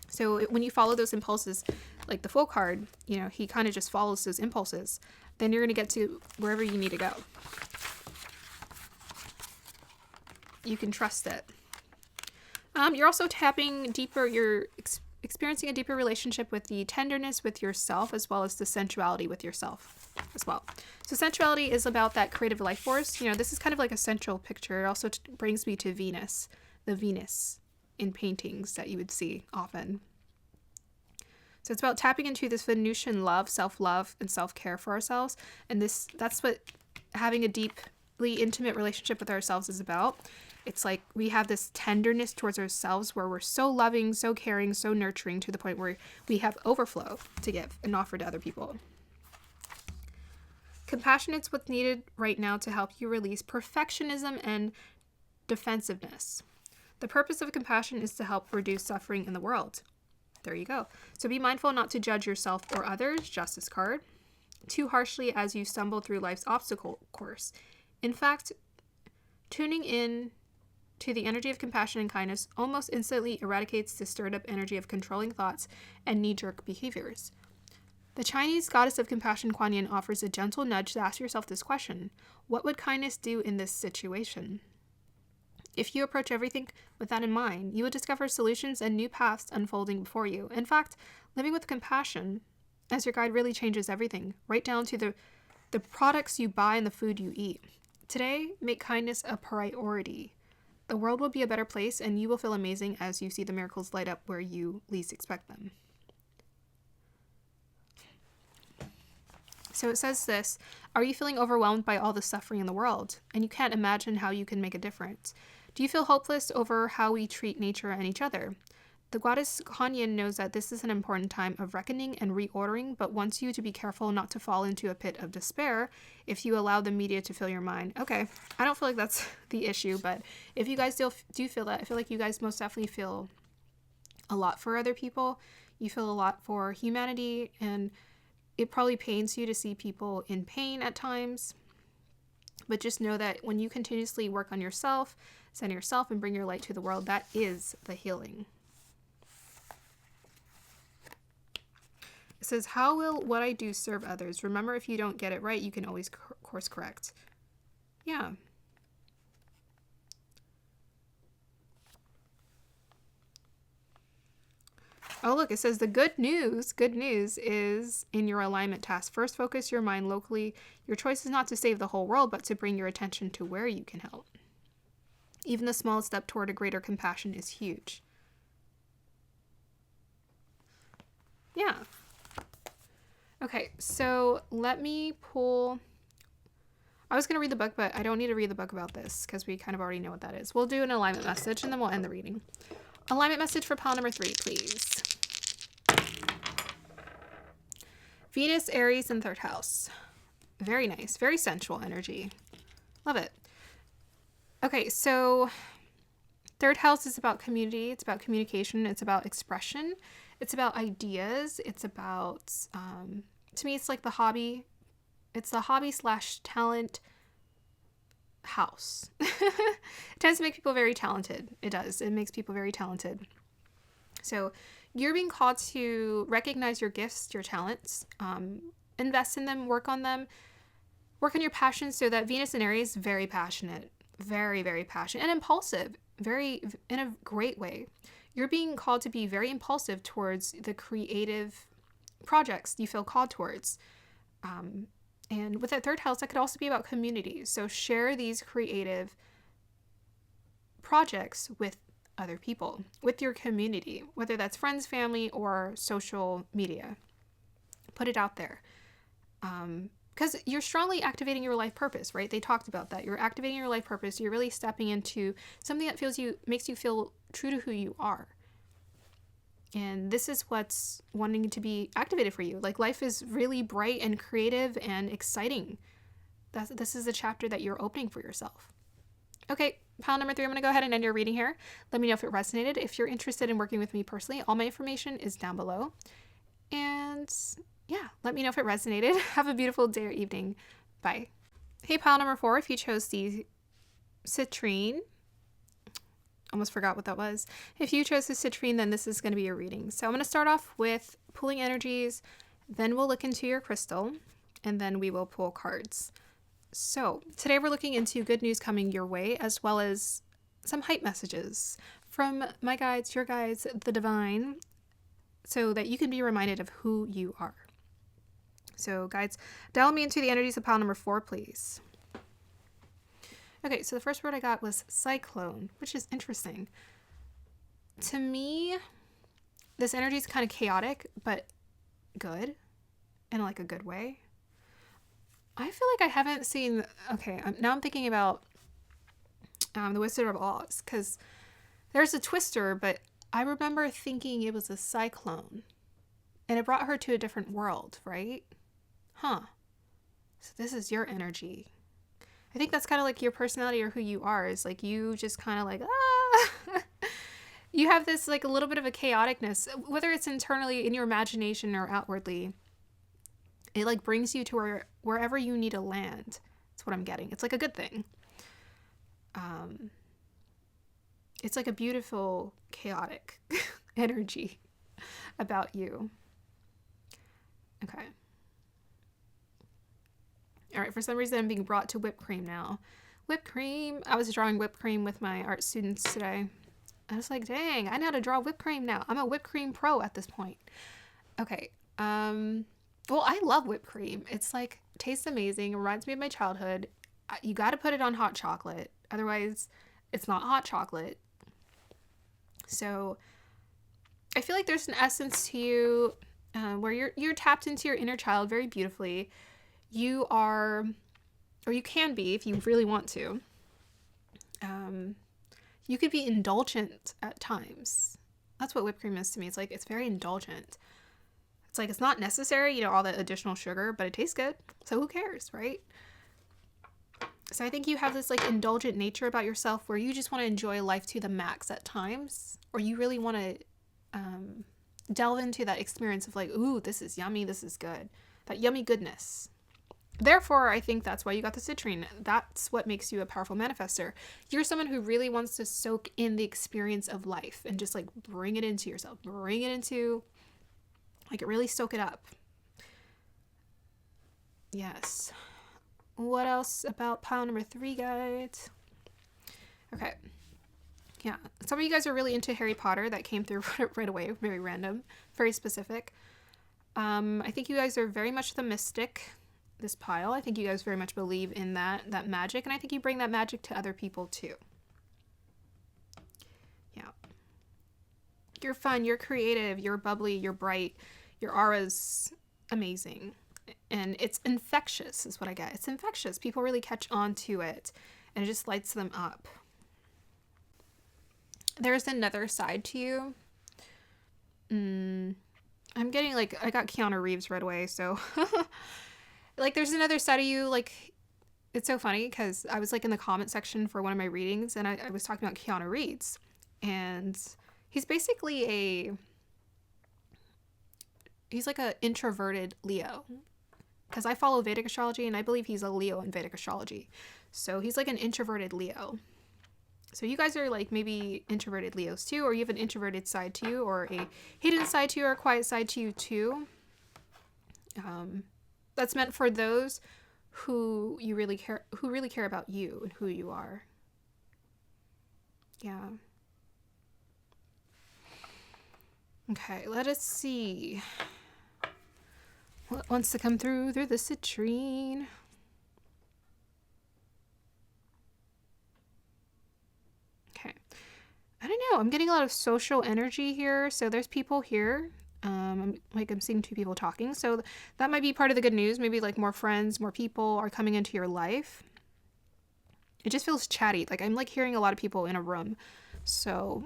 So when you follow those impulses, like the Fool card, he kind of just follows those impulses. Then you're going to get to wherever you need to go. You can trust it. You're also tapping deeper, you're experiencing a deeper relationship with the tenderness with yourself as well as the sensuality with yourself as well. So sensuality is about that creative life force. This is kind of like a central picture. It also brings me to Venus, the Venus in paintings that you would see often. So it's about tapping into this Venusian love, self-love, and self-care for ourselves. And that's what having a deeply intimate relationship with ourselves is about. It's like we have this tenderness towards ourselves where we're so loving, so caring, so nurturing to the point where we have overflow to give and offer to other people. Compassion is what's needed right now to help you release perfectionism and defensiveness. The purpose of compassion is to help reduce suffering in the world. There you go. So be mindful not to judge yourself or others, Justice card, too harshly as you stumble through life's obstacle course. In fact, tuning in to the energy of compassion and kindness almost instantly eradicates the stirred up energy of controlling thoughts and knee-jerk behaviors. The Chinese goddess of compassion, Kuan Yin, offers a gentle nudge to ask yourself this question: what would kindness do in this situation? If you approach everything with that in mind, you will discover solutions and new paths unfolding before you. In fact, living with compassion as your guide really changes everything, right down to the products you buy and the food you eat. Today, make kindness a priority. The world will be a better place, and you will feel amazing as you see the miracles light up where you least expect them. So it says this: are you feeling overwhelmed by all the suffering in the world, and you can't imagine how you can make a difference? Do you feel hopeless over how we treat nature and each other? The goddess Kuan Yin knows that this is an important time of reckoning and reordering, but wants you to be careful not to fall into a pit of despair if you allow the media to fill your mind. Okay, I don't feel like that's the issue, but if you guys do feel that, I feel like you guys most definitely feel a lot for other people. You feel a lot for humanity, and it probably pains you to see people in pain at times. But just know that when you continuously work on yourself, center yourself, and bring your light to the world, that is the healing. It says, how will what I do serve others? Remember, if you don't get it right, you can always course correct. Yeah. Oh, look, it says the good news is in your alignment task. First, focus your mind locally. Your choice is not to save the whole world, but to bring your attention to where you can help. Even the smallest step toward a greater compassion is huge. Yeah. Okay, so let me pull. I was going to read the book, but I don't need to read the book about this because we kind of already know what that is. We'll do an alignment message and then we'll end the reading. Alignment message for pile number 3, please. Venus, Aries, and 3rd house. Very nice. Very sensual energy. Love it. Okay, so 3rd house is about community. It's about communication. It's about expression. It's about ideas. It's about, to me, it's like the hobby. It's the hobby / talent house. It tends to make people very talented. It does. It makes people very talented. So you're being called to recognize your gifts, your talents, invest in them, work on them, work on your passions. So that Venus and Aries, very passionate, very, very passionate and impulsive, very, in a great way. You're being called to be very impulsive towards the creative projects you feel called towards. And with that 3rd house, that could also be about community. So share these creative projects with other people, with your community, whether that's friends, family, or social media. Put it out there. Because you're strongly activating your life purpose, right? They talked about that. You're activating your life purpose. You're really stepping into something that makes you feel true to who you are. And this is what's wanting to be activated for you. Like, life is really bright and creative and exciting. This is a chapter that you're opening for yourself. Okay, pile number 3, I'm going to go ahead and end your reading here. Let me know if it resonated. If you're interested in working with me personally, all my information is down below. And yeah, let me know if it resonated. Have a beautiful day or evening. Bye. Hey, pile number 4, if you chose the citrine, almost forgot what that was. If you chose the citrine, then this is going to be your reading. So I'm going to start off with pulling energies, then we'll look into your crystal, and then we will pull cards. So today we're looking into good news coming your way, as well as some hype messages from my guides, your guides, the divine, so that you can be reminded of who you are. So guides, dial me into the energies of pile number 4, please. Okay, so the first word I got was cyclone, which is interesting. To me, this energy is kind of chaotic, but good, in like a good way. I feel like I haven't seen, okay, now I'm thinking about the Wizard of Oz, because there's a twister, but I remember thinking it was a cyclone, and it brought her to a different world, right? Huh. So this is your energy. I think that's kind of like your personality or who you are, is like you just kind of like, you have this like a little bit of a chaoticness, whether it's internally in your imagination or outwardly. It like brings you to wherever you need to land. That's what I'm getting. It's like a good thing. It's like a beautiful, chaotic energy about you. Okay. All right, for some reason I'm being brought to whipped cream now. Whipped cream. I was drawing whipped cream with my art students today. I was like, dang, I know how to draw whipped cream now. I'm a whipped cream pro at this point. Okay. Well, I love whipped cream. It's like, tastes amazing. It reminds me of my childhood. You got to put it on hot chocolate. Otherwise, it's not hot chocolate. So I feel like there's an essence to you where you're tapped into your inner child very beautifully. You are, or you can be if you really want to. You could be indulgent at times. That's what whipped cream is to me. It's like, it's very indulgent. It's like, it's not necessary, all that additional sugar, but it tastes good. So who cares, right? So I think you have this like indulgent nature about yourself where you just want to enjoy life to the max at times, or you really want to delve into that experience of like, ooh, this is yummy, this is good. That yummy goodness. Therefore, I think that's why you got the citrine. That's what makes you a powerful manifester. You're someone who really wants to soak in the experience of life and just like bring it into yourself. Bring it into, like, really soak it up. Yes. What else about pile number 3, guys? Okay. Yeah. Some of you guys are really into Harry Potter. That came through right away. Very random. Very specific. I think you guys are very much the mystic. This pile. I think you guys very much believe in that magic, and I think you bring that magic to other people too. Yeah. You're fun, you're creative, you're bubbly, you're bright, Your aura's amazing. And it's infectious is what I get. It's infectious. People really catch on to it and it just lights them up. There's another side to you. I'm getting like, I got Keanu Reeves right away. So like there's another side of you. Like it's so funny because I was like in the comment section for one of my readings and I was talking about Keanu Reeves, and he's basically he's like a introverted Leo, because I follow Vedic astrology and I believe he's a Leo in Vedic astrology. So he's like an introverted Leo. So you guys are like maybe introverted Leos too, or you have an introverted side to you, or a hidden side to you, or a quiet side to you too. That's meant for those who really care about you and who you are. Yeah. Okay, let us see what wants to come through the citrine. Okay. I don't know. I'm getting a lot of social energy here. So there's people here. I'm seeing two people talking. So that might be part of the good news. Maybe like more friends, more people are coming into your life. It just feels chatty. Like I'm like hearing a lot of people in a room. So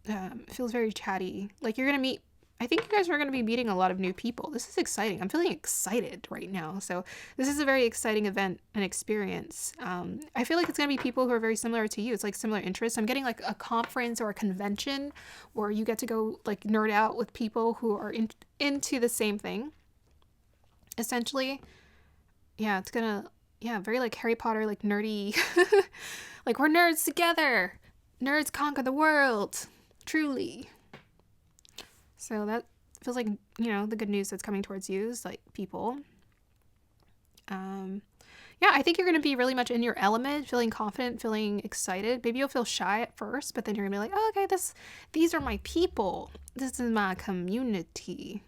it feels very chatty. Like you're going to meet, I think you guys are going to be meeting a lot of new people. This is exciting. I'm feeling excited right now. So this is a very exciting event and experience. I feel like it's going to be people who are very similar to you. It's like similar interests. I'm getting like a conference or a convention where you get to go like nerd out with people who are into the same thing. Essentially. Yeah, it's going to, yeah, very like Harry Potter, like nerdy. Like we're nerds together. Nerds conquer the world. Truly. So that feels like, you know, the good news that's coming towards you is like people. Yeah, I think you're going to be really much in your element, feeling confident, feeling excited. Maybe you'll feel shy at first, but then you're going to be like, oh, okay, these are my people. This is my community.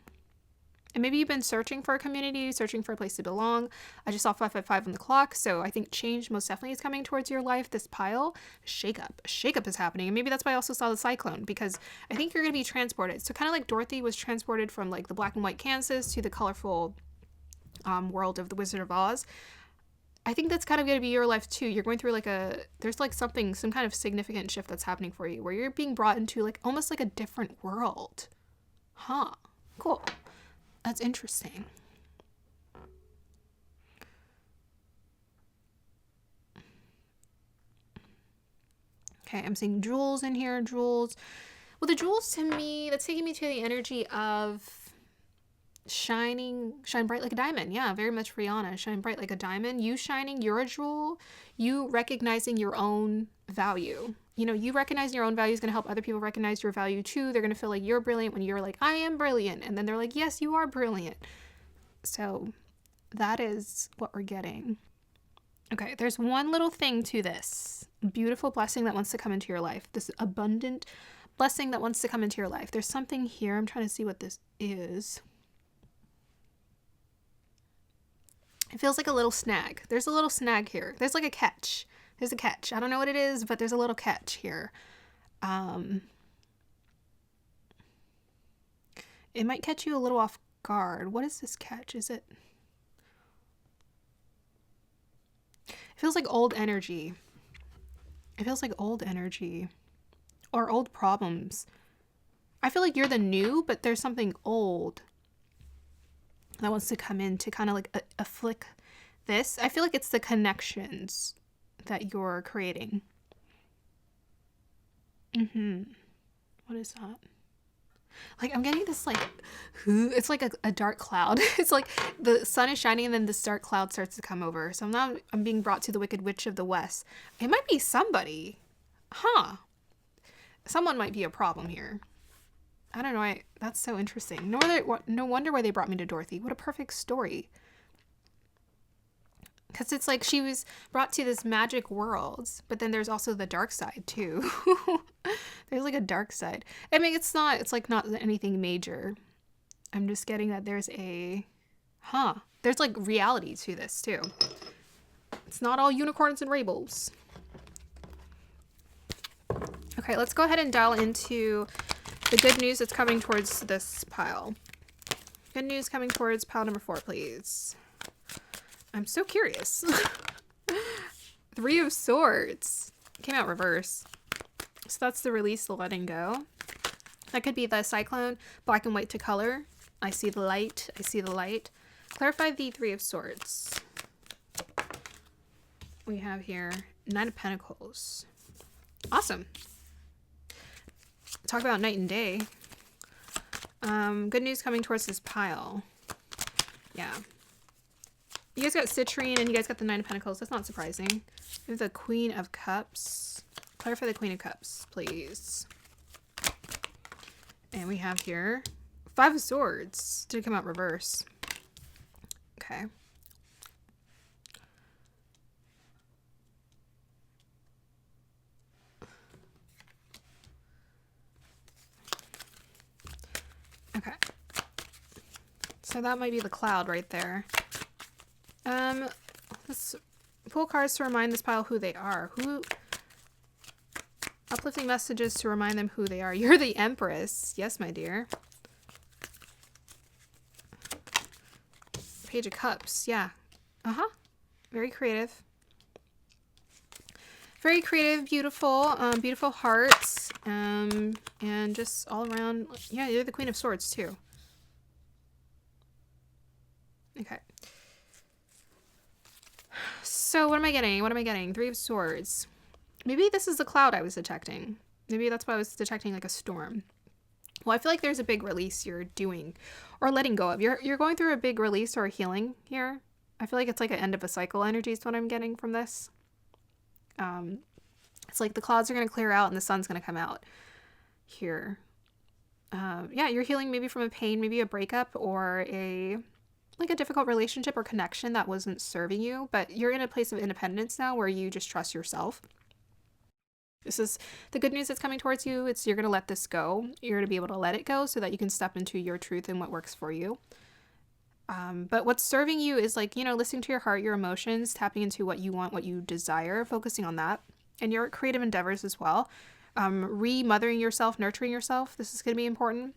And maybe you've been searching for a community, searching for a place to belong. I just saw 555 on the clock, so I think change most definitely is coming towards your life. This pile, shakeup is happening. And maybe that's why I also saw the cyclone, because I think you're going to be transported. So kind of like Dorothy was transported from like the black and white Kansas to the colorful world of the Wizard of Oz. I think that's kind of going to be your life too. You're going through like there's like some kind of significant shift that's happening for you, where you're being brought into like almost like a different world. Huh. Cool. That's interesting. Okay, I'm seeing jewels in here. Jewels. Well, the jewels to me, that's taking me to the energy of shine bright like a diamond. Yeah, very much Rihanna. Shine bright like a diamond. You shining, you're a jewel. You recognizing your own value. You know, you recognize your own value is going to help other people recognize your value too. They're going to feel like you're brilliant when you're like, I am brilliant. And then they're like, yes, you are brilliant. So that is what we're getting. Okay, there's one little thing to this beautiful blessing that wants to come into your life. This abundant blessing that wants to come into your life. There's something here. I'm trying to see what this is. It feels like a little snag. There's a little snag here. There's like a catch. There's a catch. I don't know what it is, but there's a little catch here. It might catch you a little off guard. What is this catch? Is it? It feels like old energy. It feels like old energy or old problems. I feel like you're the new, but there's something old that wants to come in to kind of like afflict this. I feel like it's the connections that you're creating. What is that? Like I'm getting this like, it's like a dark cloud. It's like the sun is shining and then this dark cloud starts to come over. So now I'm being brought to the Wicked Witch of the West. It might be somebody. Huh. Someone might be a problem here. I don't know. That's so interesting. No wonder why they brought me to Dorothy. What a perfect story. Because it's like she was brought to this magic world, but then there's also the dark side too. There's like a dark side. I mean, it's like not anything major. I'm just getting that there's there's like reality to this too. It's not all unicorns and rainbows. Okay, let's go ahead and dial into the good news that's coming towards this pile. Good news coming towards pile number 4, please. I'm so curious. 3 of Swords. Came out reverse. So that's the release, the letting go. That could be the cyclone, black and white to color. I see the light. I see the light. Clarify the 3 of Swords. We have here 9 of Pentacles. Awesome. Talk about night and day. Good news coming towards this pile. Yeah. You guys got citrine and you guys got the 9 of Pentacles. That's not surprising. We have the Queen of Cups. Clarify the Queen of Cups, please. And we have here 5 of Swords. Did come out reverse. Okay. Okay. So that might be the cloud right there. Let's pull cards to remind this pile who they are. Uplifting messages to remind them who they are. You're the Empress. Yes, my dear. Page of Cups. Yeah. Very creative. Very creative, beautiful, beautiful hearts, and just all around. Yeah, you're the Queen of Swords too. Okay. So what am I getting? What am I getting? 3 of Swords. Maybe this is the cloud I was detecting. Maybe that's why I was detecting like a storm. Well, I feel like there's a big release you're doing or letting go of. You're going through a big release or a healing here. I feel like it's like an end of a cycle energy is what I'm getting from this. It's like the clouds are going to clear out and the sun's going to come out here. Yeah, you're healing maybe from a pain, maybe a breakup or a difficult relationship or connection that wasn't serving you, but you're in a place of independence now where you just trust yourself. This is the good news that's coming towards you. It's you're going to let this go. You're going to be able to let it go so that you can step into your truth and what works for you. But what's serving you is listening to your heart, your emotions, tapping into what you want, what you desire, focusing on that, and your creative endeavors as well. Remothering yourself, nurturing yourself. This is going to be important.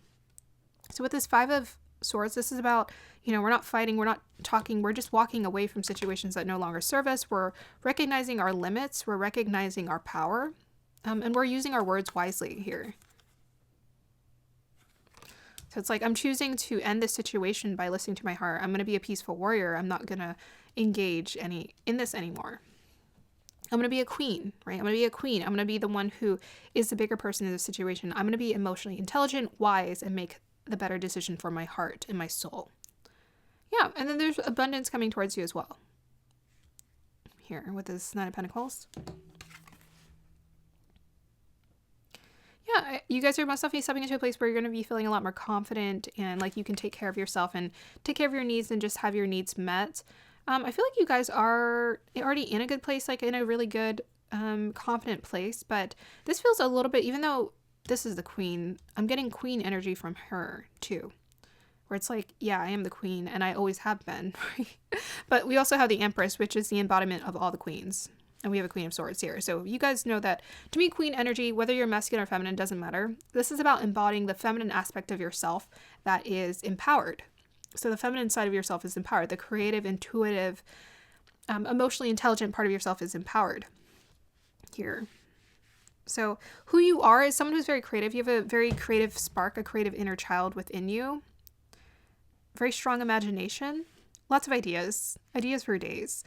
So with this 5 of Swords, this is about, we're not fighting, we're not talking, we're just walking away from situations that no longer serve us. We're recognizing our limits, we're recognizing our power, and we're using our words wisely here. So it's like, I'm choosing to end this situation by listening to my heart. I'm going to be a peaceful warrior. I'm not going to engage in this anymore. I'm going to be a queen, right? I'm going to be a queen. I'm going to be the one who is the bigger person in this situation. I'm going to be emotionally intelligent, wise, and make the better decision for my heart and my soul. Yeah, and then there's abundance coming towards you as well. Here, with this 9 of Pentacles. Yeah, you guys are most definitely stepping into a place where you're going to be feeling a lot more confident and like you can take care of yourself and take care of your needs and just have your needs met. I feel like you guys are already in a good place, like in a really good, confident place. But this feels a little bit, even though this is the queen, I'm getting queen energy from her too. Where it's like, yeah, I am the queen and I always have been. But we also have the Empress, which is the embodiment of all the queens. And we have a Queen of Swords here. So you guys know that, to me, queen energy, whether you're masculine or feminine, doesn't matter. This is about embodying the feminine aspect of yourself that is empowered. So the feminine side of yourself is empowered. The creative, intuitive, emotionally intelligent part of yourself is empowered here. So who you are is someone who's very creative. You have a very creative spark, a creative inner child within you. Very strong imagination. Lots of ideas for days.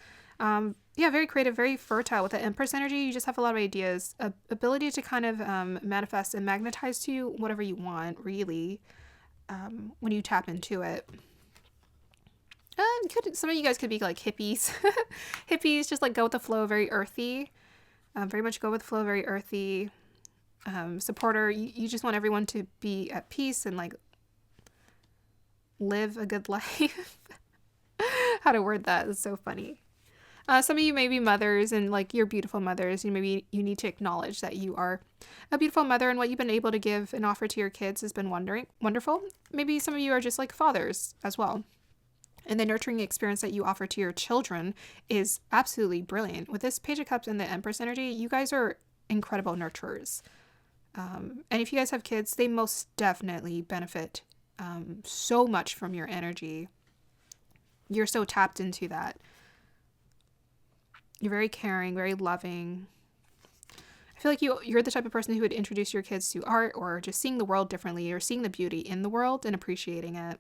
Yeah, very creative, very fertile. With the Empress energy, you just have a lot of ideas, ability to kind of manifest and magnetize to you whatever you want, really, when you tap into it. Some of you guys could be like hippies. Hippies, just like go with the flow, very earthy. Very much go with the flow, very earthy. Supporter, you just want everyone to be at peace and like live a good life. How to word that is so funny. Some of you may be mothers and like you're beautiful mothers. Maybe you need to acknowledge that you are a beautiful mother and what you've been able to give and offer to your kids has been wonderful. Maybe some of you are just like fathers as well. And the nurturing experience that you offer to your children is absolutely brilliant. With this Page of Cups and the Empress energy, you guys are incredible nurturers. And if you guys have kids, they most definitely benefit so much from your energy. You're so tapped into that. You're very caring, very loving. I feel like you're the type of person who would introduce your kids to art or just seeing the world differently or seeing the beauty in the world and appreciating it.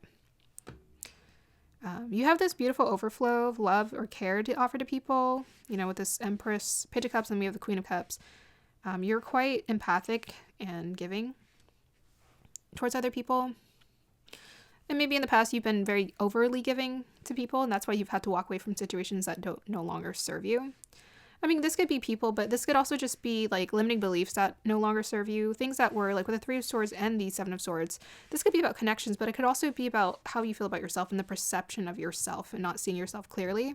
You have this beautiful overflow of love or care to offer to people, you know, with this Empress, Page of Cups, and we have the Queen of Cups. You're quite empathic and giving towards other people. And maybe in the past you've been very overly giving to people, and that's why you've had to walk away from situations that don't no longer serve you. I mean, this could be people, but this could also just be like limiting beliefs that no longer serve you. Things that were like with the Three of Swords and the Seven of Swords. This could be about connections, but it could also be about how you feel about yourself and the perception of yourself and not seeing yourself clearly.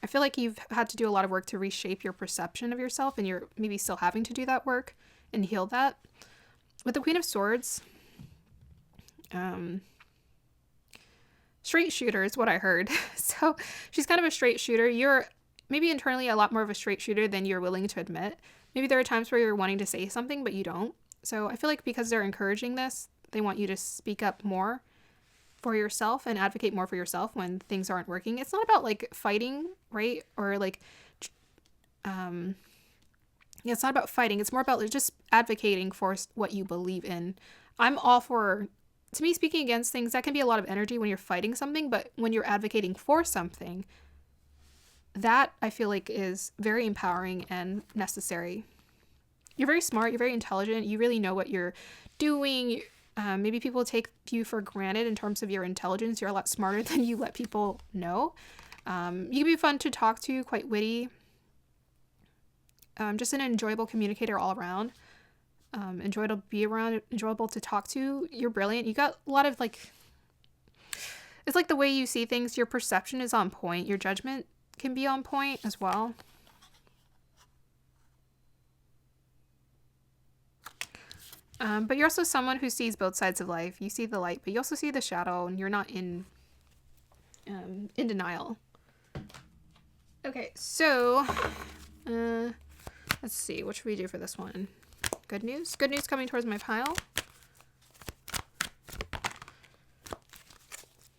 I feel like you've had to do a lot of work to reshape your perception of yourself, and you're maybe still having to do that work and heal that. With the Queen of Swords, straight shooter is what I heard. So she's kind of a straight shooter. You're maybe internally a lot more of a straight shooter than you're willing to admit. Maybe there are times where you're wanting to say something, but you don't. So I feel like because they're encouraging this, they want you to speak up more for yourself and advocate more for yourself when things aren't working. It's not about like fighting, right? Or like, it's not about fighting. It's more about like, just advocating for what you believe in. I'm all for, to me, speaking against things, that can be a lot of energy when you're fighting something, but when you're advocating for something, that I feel like is very empowering and necessary. You're very smart. You're very intelligent. You really know what you're doing. Maybe people take you for granted in terms of your intelligence. You're a lot smarter than you let people know. You can be fun to talk to, quite witty. Just an enjoyable communicator all around. Enjoyable to be around, enjoyable to talk to. You're brilliant. You got a lot of like, it's like the way you see things, your perception is on point. Your judgment can be on point as well. But you're also someone who sees both sides of life. You see the light, but you also see the shadow, and you're not in denial. Okay, so let's see. What should we do for this one? Good news? Good news coming towards my pile.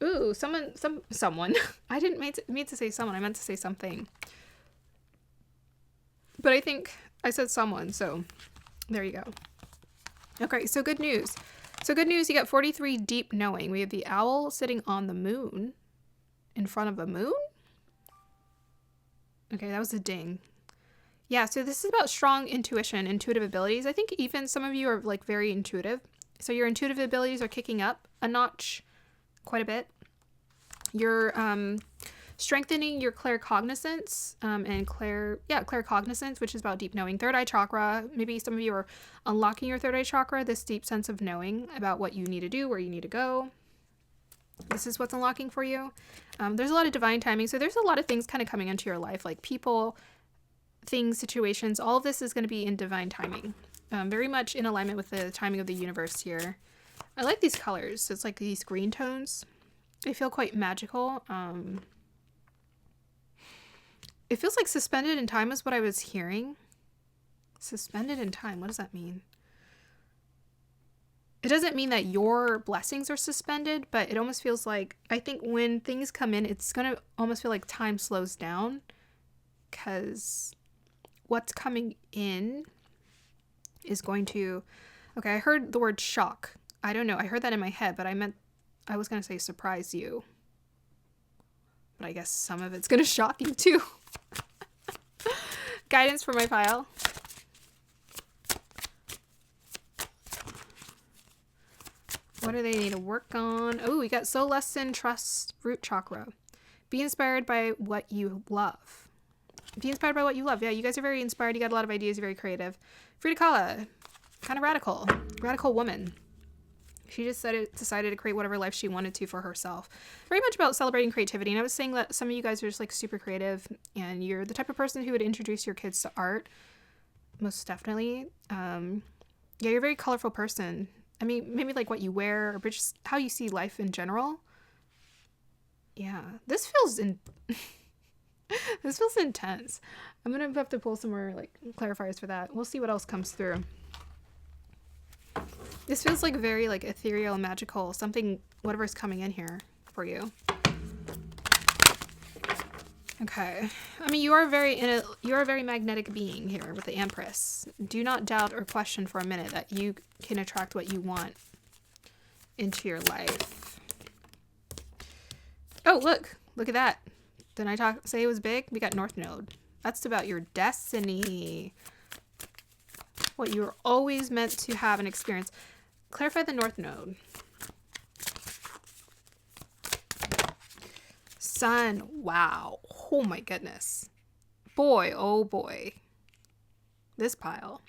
Ooh, someone. I didn't mean to say someone. I meant to say something. But I think I said someone, so there you go. Okay, so good news. So good news, you got 43 deep knowing. We have the owl sitting on the moon. In front of the moon? Okay, that was a ding. Yeah, so this is about strong intuition, intuitive abilities. I think even some of you are like very intuitive. So your intuitive abilities are kicking up a notch quite a bit. You're strengthening your claircognizance and claircognizance, which is about deep knowing. Third eye chakra. Maybe some of you are unlocking your third eye chakra, this deep sense of knowing about what you need to do, where you need to go. This is what's unlocking for you. There's a lot of divine timing. So there's a lot of things kind of coming into your life, like people, things, situations. All of this is going to be in divine timing. Very much in alignment with the timing of the universe here. I like these colors. It's like these green tones. They feel quite magical. It feels like suspended in time is what I was hearing. Suspended in time. What does that mean? It doesn't mean that your blessings are suspended, but it almost feels like, I think when things come in, it's going to almost feel like time slows down because what's coming in is going to, okay, I heard the word shock. I don't know. I heard that in my head, but I was going to say surprise you. But I guess some of it's going to shock you too. Guidance for my pile. What do they need to work on? Oh, we got soul lesson, trust, root chakra. Be inspired by what you love. Be inspired by what you love. Yeah, you guys are very inspired. You got a lot of ideas. You're very creative. Frida Kahlo, kind of radical. Radical woman. She just decided to create whatever life she wanted to for herself. Very much about celebrating creativity. And I was saying that some of you guys are just like super creative, and you're the type of person who would introduce your kids to art. Most definitely. Yeah, you're a very colorful person. I mean, maybe like what you wear, or just how you see life in general. Yeah, this feels this feels intense. I'm gonna have to pull some more like clarifiers for that. We'll see what else comes through. This feels like very like ethereal, magical, something, whatever's coming in here for you. Okay. I mean, you are a very magnetic being here with the Empress. Do not doubt or question for a minute that you can attract what you want into your life. Oh, look at that. Didn't I say it was big? We got North Node. That's about your destiny. What you were always meant to have and experience. Clarify the North Node. Sun. Wow. Oh my goodness. Boy, oh boy. This pile.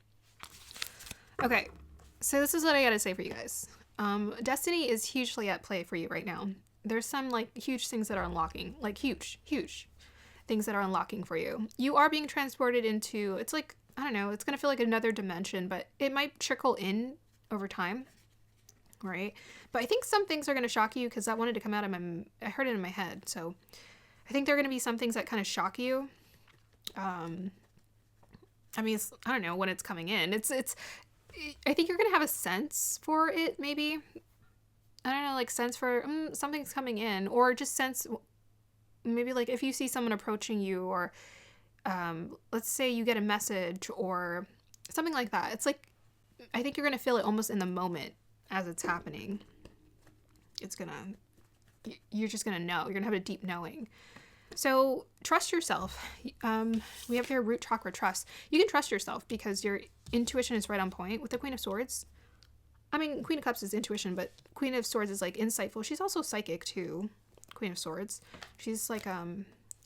Okay. So this is what I gotta say for you guys. Destiny is hugely at play for you right now. There's some like huge things that are unlocking. Like huge things that are unlocking for you. You are being transported into, it's like, I don't know, it's gonna feel like another dimension, but it might trickle in over time. Right? But I think some things are going to shock you because that wanted to come out of I heard it in my head. So I think there are going to be some things that kind of shock you. I mean, I don't know when it's coming in. I think you're going to have a sense for it, maybe. I don't know, like sense for something's coming in, or just sense, maybe like if you see someone approaching you, or let's say you get a message or something like that. It's like, I think you're going to feel it almost in the moment. As it's happening, you're just gonna know. You're gonna have a deep knowing. So trust yourself. We have here root chakra trust. You can trust yourself because your intuition is right on point with the Queen of Swords. I mean, Queen of Cups is intuition, but Queen of Swords is like insightful. She's also psychic too. Queen of Swords. She's like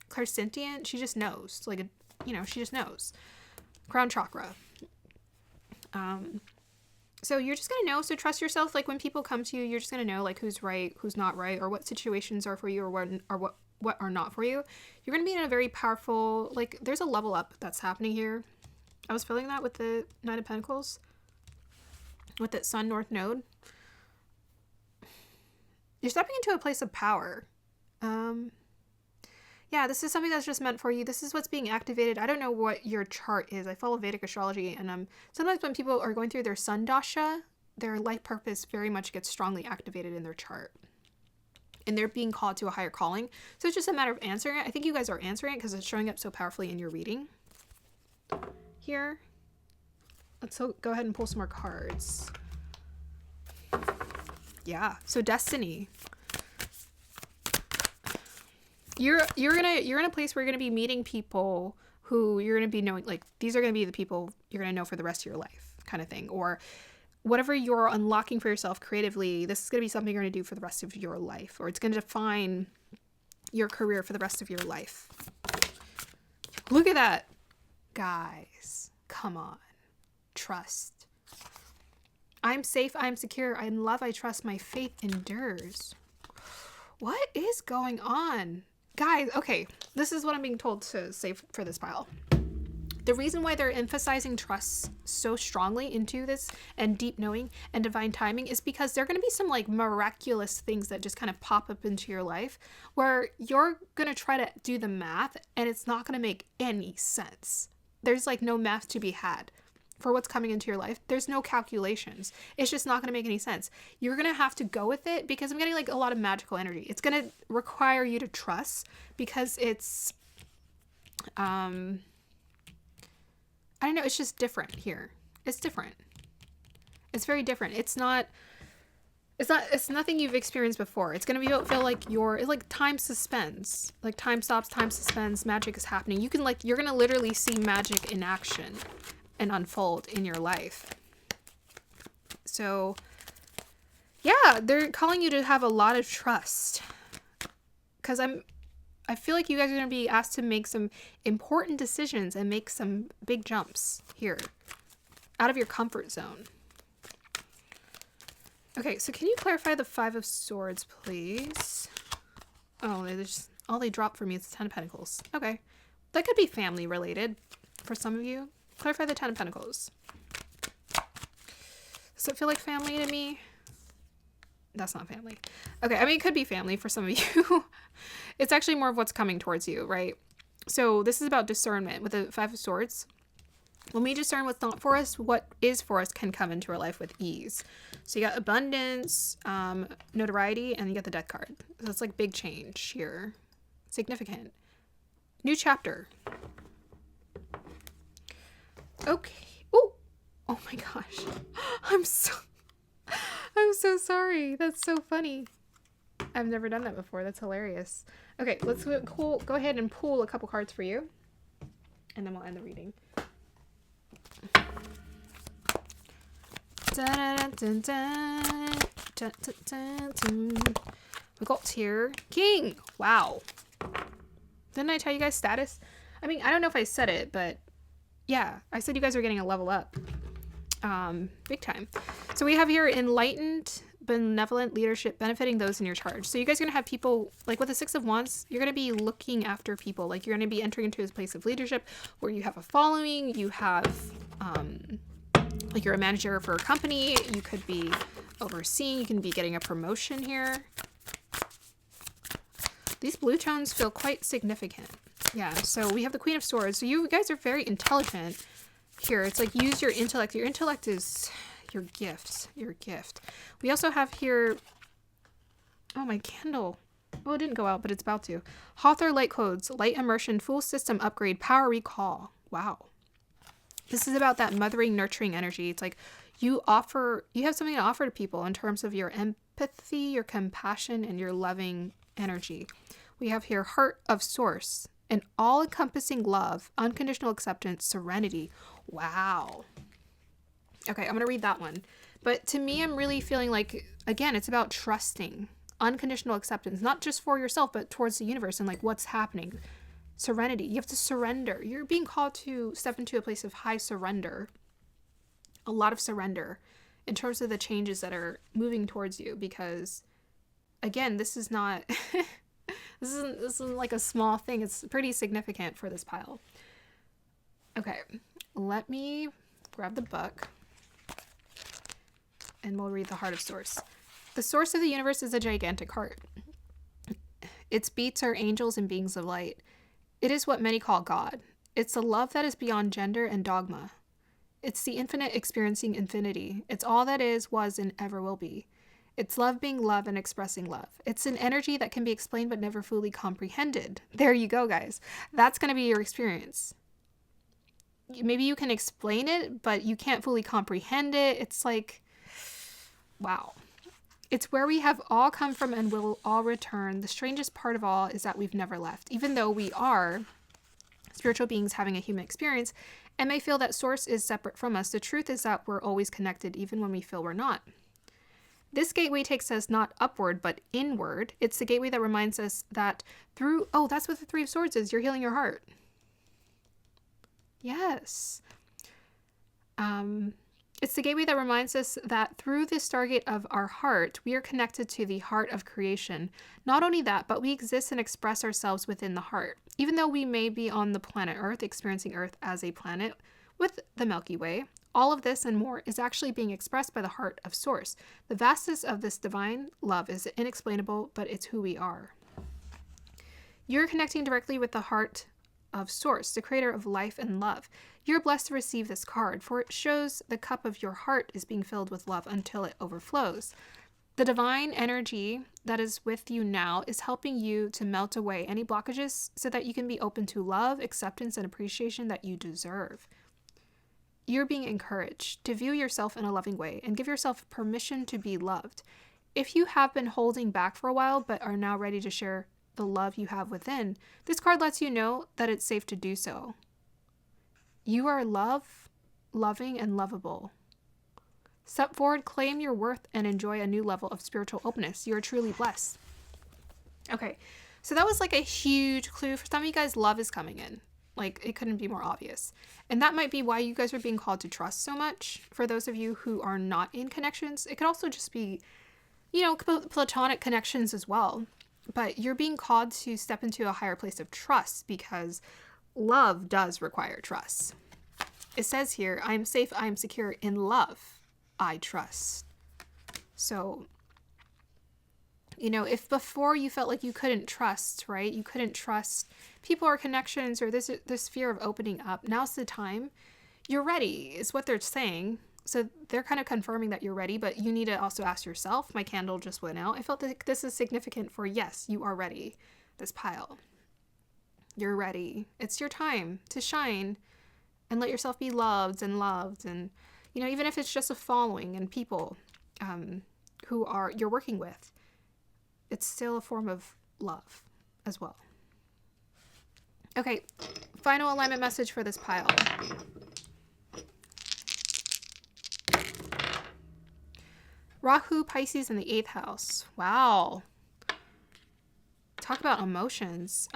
clairsentient. She just knows. Like she just knows. Crown chakra. So you're just going to know. So trust yourself. Like when people come to you, you're just going to know like who's right, who's not right, or what situations are for you, or what are not for you. You're going to be in a very powerful, like there's a level up that's happening here. I was feeling that with the Knight of Pentacles, with that Sun North Node. You're stepping into a place of power. Yeah, this is something that's just meant for you. This is what's being activated. I don't know what your chart is. I follow Vedic astrology, and sometimes when people are going through their sun dasha, their life purpose very much gets strongly activated in their chart. And they're being called to a higher calling. So it's just a matter of answering it. I think you guys are answering it because it's showing up so powerfully in your reading. Here. Let's go ahead and pull some more cards. Yeah, so destiny. You're in a place where you're gonna be meeting people who you're gonna be knowing, like these are gonna be the people you're gonna know for the rest of your life, kind of thing. Or whatever you're unlocking for yourself creatively, this is gonna be something you're gonna do for the rest of your life, or it's gonna define your career for the rest of your life. Look at that, guys. Come on, trust. I'm safe. I'm secure. I'm in love. I trust. My faith endures. What is going on? Guys, okay, this is what I'm being told to say for this pile. The reason why they're emphasizing trust so strongly into this and deep knowing and divine timing is because there are going to be some like miraculous things that just kind of pop up into your life where you're going to try to do the math and it's not going to make any sense. There's like no math to be had for what's coming into your life. There's no calculations. It's just not going to make any sense. You're going to have to go with it because I'm getting like a lot of magical energy. It's going to require you to trust because it's, I don't know. It's just different here. It's different. It's very different. It's nothing you've experienced before. It's going to feel like it's like time suspends, like time stops, time suspends. Magic is happening. You're going to literally see magic in action and unfold in your life. So yeah, they're calling you to have a lot of trust because I feel like you guys are going to be asked to make some important decisions and make some big jumps here out of your comfort zone. Okay, so can you clarify the Five of Swords, please? Oh, all they dropped for me is the Ten of Pentacles. Okay, that could be family related for some of you. Clarify the Ten of Pentacles. Does it feel like family to me? That's not family. Okay, I mean, it could be family for some of you. It's actually more of what's coming towards you, right? So this is about discernment with the Five of Swords. When we discern what's not for us, what is for us can come into our life with ease. So you got abundance, notoriety, and you got the death card. So it's like big change here. Significant. New chapter. Okay. Oh my gosh. I'm so sorry. That's so funny. I've never done that before. That's hilarious. Okay, let's go ahead and pull a couple cards for you. And then we'll end the reading. We got here King. Wow. Didn't I tell you guys status? I mean, I don't know if I said it, but yeah, I said you guys are getting a level up. Big time. So we have here enlightened, benevolent leadership benefiting those in your charge. So you guys are going to have people, like with the Six of Wands, you're going to be looking after people. Like you're going to be entering into a place of leadership where you have a following, you have, like you're a manager for a company, you could be overseeing, you can be getting a promotion here. These blue tones feel quite significant. Yeah, so we have the Queen of Swords. So you guys are very intelligent here. It's like use your intellect. Your intellect is your gift. Your gift. We also have here, oh, my candle. Oh, it didn't go out, but it's about to. Hawthorne light codes, light immersion, full system upgrade, power recall. Wow. This is about that mothering, nurturing energy. It's like you have something to offer to people in terms of your empathy, your compassion, and your loving energy. We have here heart of source, an all-encompassing love, unconditional acceptance, serenity. Wow. Okay, I'm going to read that one. But to me, I'm really feeling like, again, it's about trusting, unconditional acceptance, not just for yourself, but towards the universe and like what's happening. Serenity. You have to surrender. You're being called to step into a place of high surrender. A lot of surrender in terms of the changes that are moving towards you, because again, this is not this isn't like a small thing. It's pretty significant for this pile. Okay, let me grab the book and we'll read the Heart of Source. The source of the universe is a gigantic heart. Its beats are angels and beings of light. It is what many call God. It's a love that is beyond gender and dogma. It's the infinite experiencing infinity. It's all that is, was, and ever will be. It's love being love and expressing love. It's an energy that can be explained but never fully comprehended. There you go, guys. That's going to be your experience. Maybe you can explain it, but you can't fully comprehend it. It's like, wow. It's where we have all come from and will all return. The strangest part of all is that we've never left. Even though we are spiritual beings having a human experience and may feel that source is separate from us, the truth is that we're always connected even when we feel we're not. This gateway takes us not upward, but inward. It's the gateway that reminds us that through, oh, that's what the Three of Swords is. You're healing your heart. Yes. It's the gateway that reminds us that through the stargate of our heart, we are connected to the heart of creation. Not only that, but we exist and express ourselves within the heart. Even though we may be on the planet Earth, experiencing Earth as a planet with the Milky Way, all of this and more is actually being expressed by the heart of Source. The vastness of this divine love is inexplainable, but it's who we are. You're connecting directly with the heart of Source, the creator of life and love. You're blessed to receive this card, for it shows the cup of your heart is being filled with love until it overflows. The divine energy that is with you now is helping you to melt away any blockages so that you can be open to love, acceptance, and appreciation that you deserve. You're being encouraged to view yourself in a loving way and give yourself permission to be loved. If you have been holding back for a while but are now ready to share the love you have within, this card lets you know that it's safe to do so. You are loving, and lovable. Step forward, claim your worth, and enjoy a new level of spiritual openness. You are truly blessed. Okay, so that was like a huge clue. For some of you guys, love is coming in. Like, it couldn't be more obvious. And that might be why you guys are being called to trust so much. For those of you who are not in connections, it could also just be, platonic connections as well. But you're being called to step into a higher place of trust because love does require trust. It says here, I am safe, I am secure in love, I trust. So, if before you felt like you couldn't trust, right? You couldn't trust people or connections or this fear of opening up. Now's the time. you're ready is what they're saying. So they're kind of confirming that you're ready, but you need to also ask yourself. My candle just went out. I felt like this is significant for, yes, you are ready. This pile. You're ready. It's your time to shine and let yourself be loved. And, you know, even if it's just a following and people who you're working with, it's still a form of love as well. Okay, final alignment message for this pile. Rahu, Pisces in the 8th house. Wow. Talk about emotions.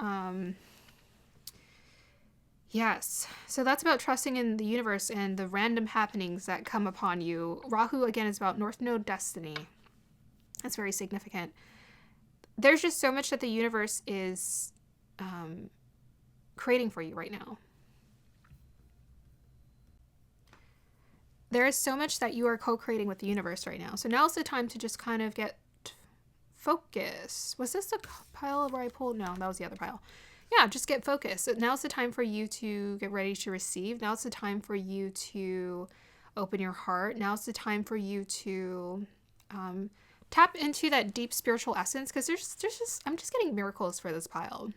Yes. So that's about trusting in the universe and the random happenings that come upon you. Rahu, again, is about North Node destiny. That's very significant. There's just so much that the universe is creating for you right now. There is so much that you are co-creating with the universe right now. So now's the time to just kind of get focused. Was this the pile where I pulled? No, that was the other pile. Yeah, just get focused. So now's the time for you to get ready to receive. Now's the time for you to open your heart. Now's the time for you to tap into that deep spiritual essence, because there's just, I'm just getting miracles for this pile.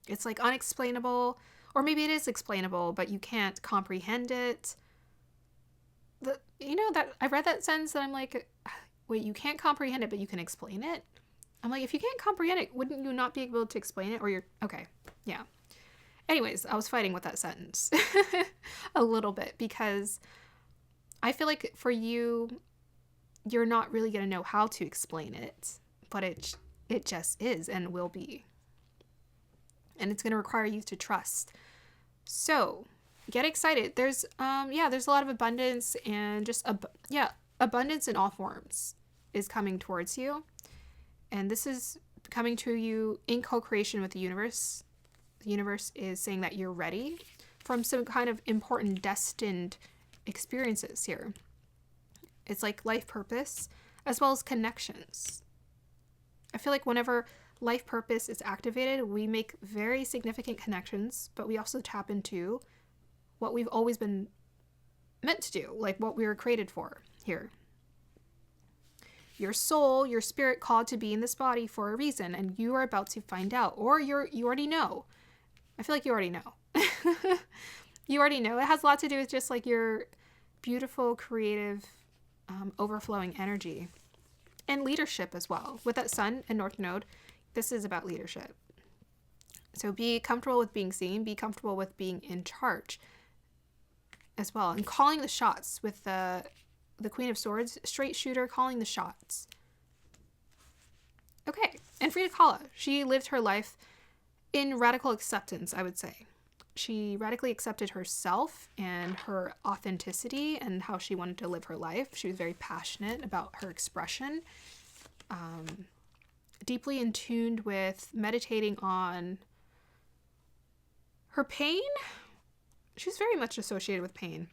It's like unexplainable, or maybe it is explainable, but you can't comprehend it. That I read that sentence and I'm like, wait, you can't comprehend it, but you can explain it? I'm like, if you can't comprehend it, wouldn't you not be able to explain it? Or you're, okay, yeah. Anyways, I was fighting with that sentence a little bit, because I feel like for you, you're not really going to know how to explain it, but it just is and will be. And it's going to require you to trust. So get excited. There's a lot of abundance, and just abundance in all forms is coming towards you. And this is coming to you in co-creation with the universe. The universe is saying that you're ready from some kind of important destined experiences here. It's like life purpose as well as connections. I feel like whenever life purpose is activated, we make very significant connections, but we also tap into what we've always been meant to do, like what we were created for here. Your soul, your spirit called to be in this body for a reason, and you are about to find out, or you already know. I feel like you already know. You already know. It has a lot to do with just like your beautiful, creative, overflowing energy and leadership as well. With that Sun and North Node, this is about leadership. So be comfortable with being seen, be comfortable with being in charge as well, and calling the shots with the Queen of Swords, straight shooter, calling the shots. Okay, and Frida Kahlo, she lived her life in radical acceptance, I would say. She radically accepted herself and her authenticity and how she wanted to live her life. She was very passionate about her expression, deeply in tune with meditating on her pain. She's very much associated with pain.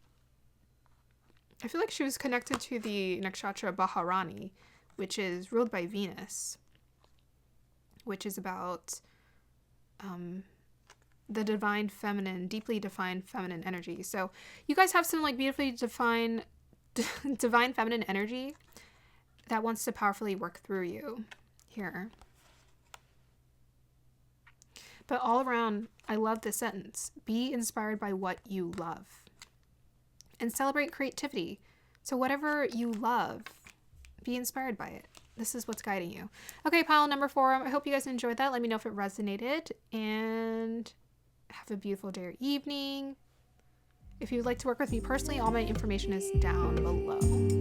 I feel like she was connected to the nakshatra Baharani, which is ruled by Venus, which is about the divine feminine, deeply defined feminine energy. So you guys have some like beautifully defined divine feminine energy that wants to powerfully work through you here. But all around, I love this sentence. Be inspired by what you love. And celebrate creativity. So whatever you love, be inspired by it. This is what's guiding you. Okay, pile number 4. I hope you guys enjoyed that. Let me know if it resonated. And have a beautiful day or evening. If you'd like to work with me personally, all my information is down below.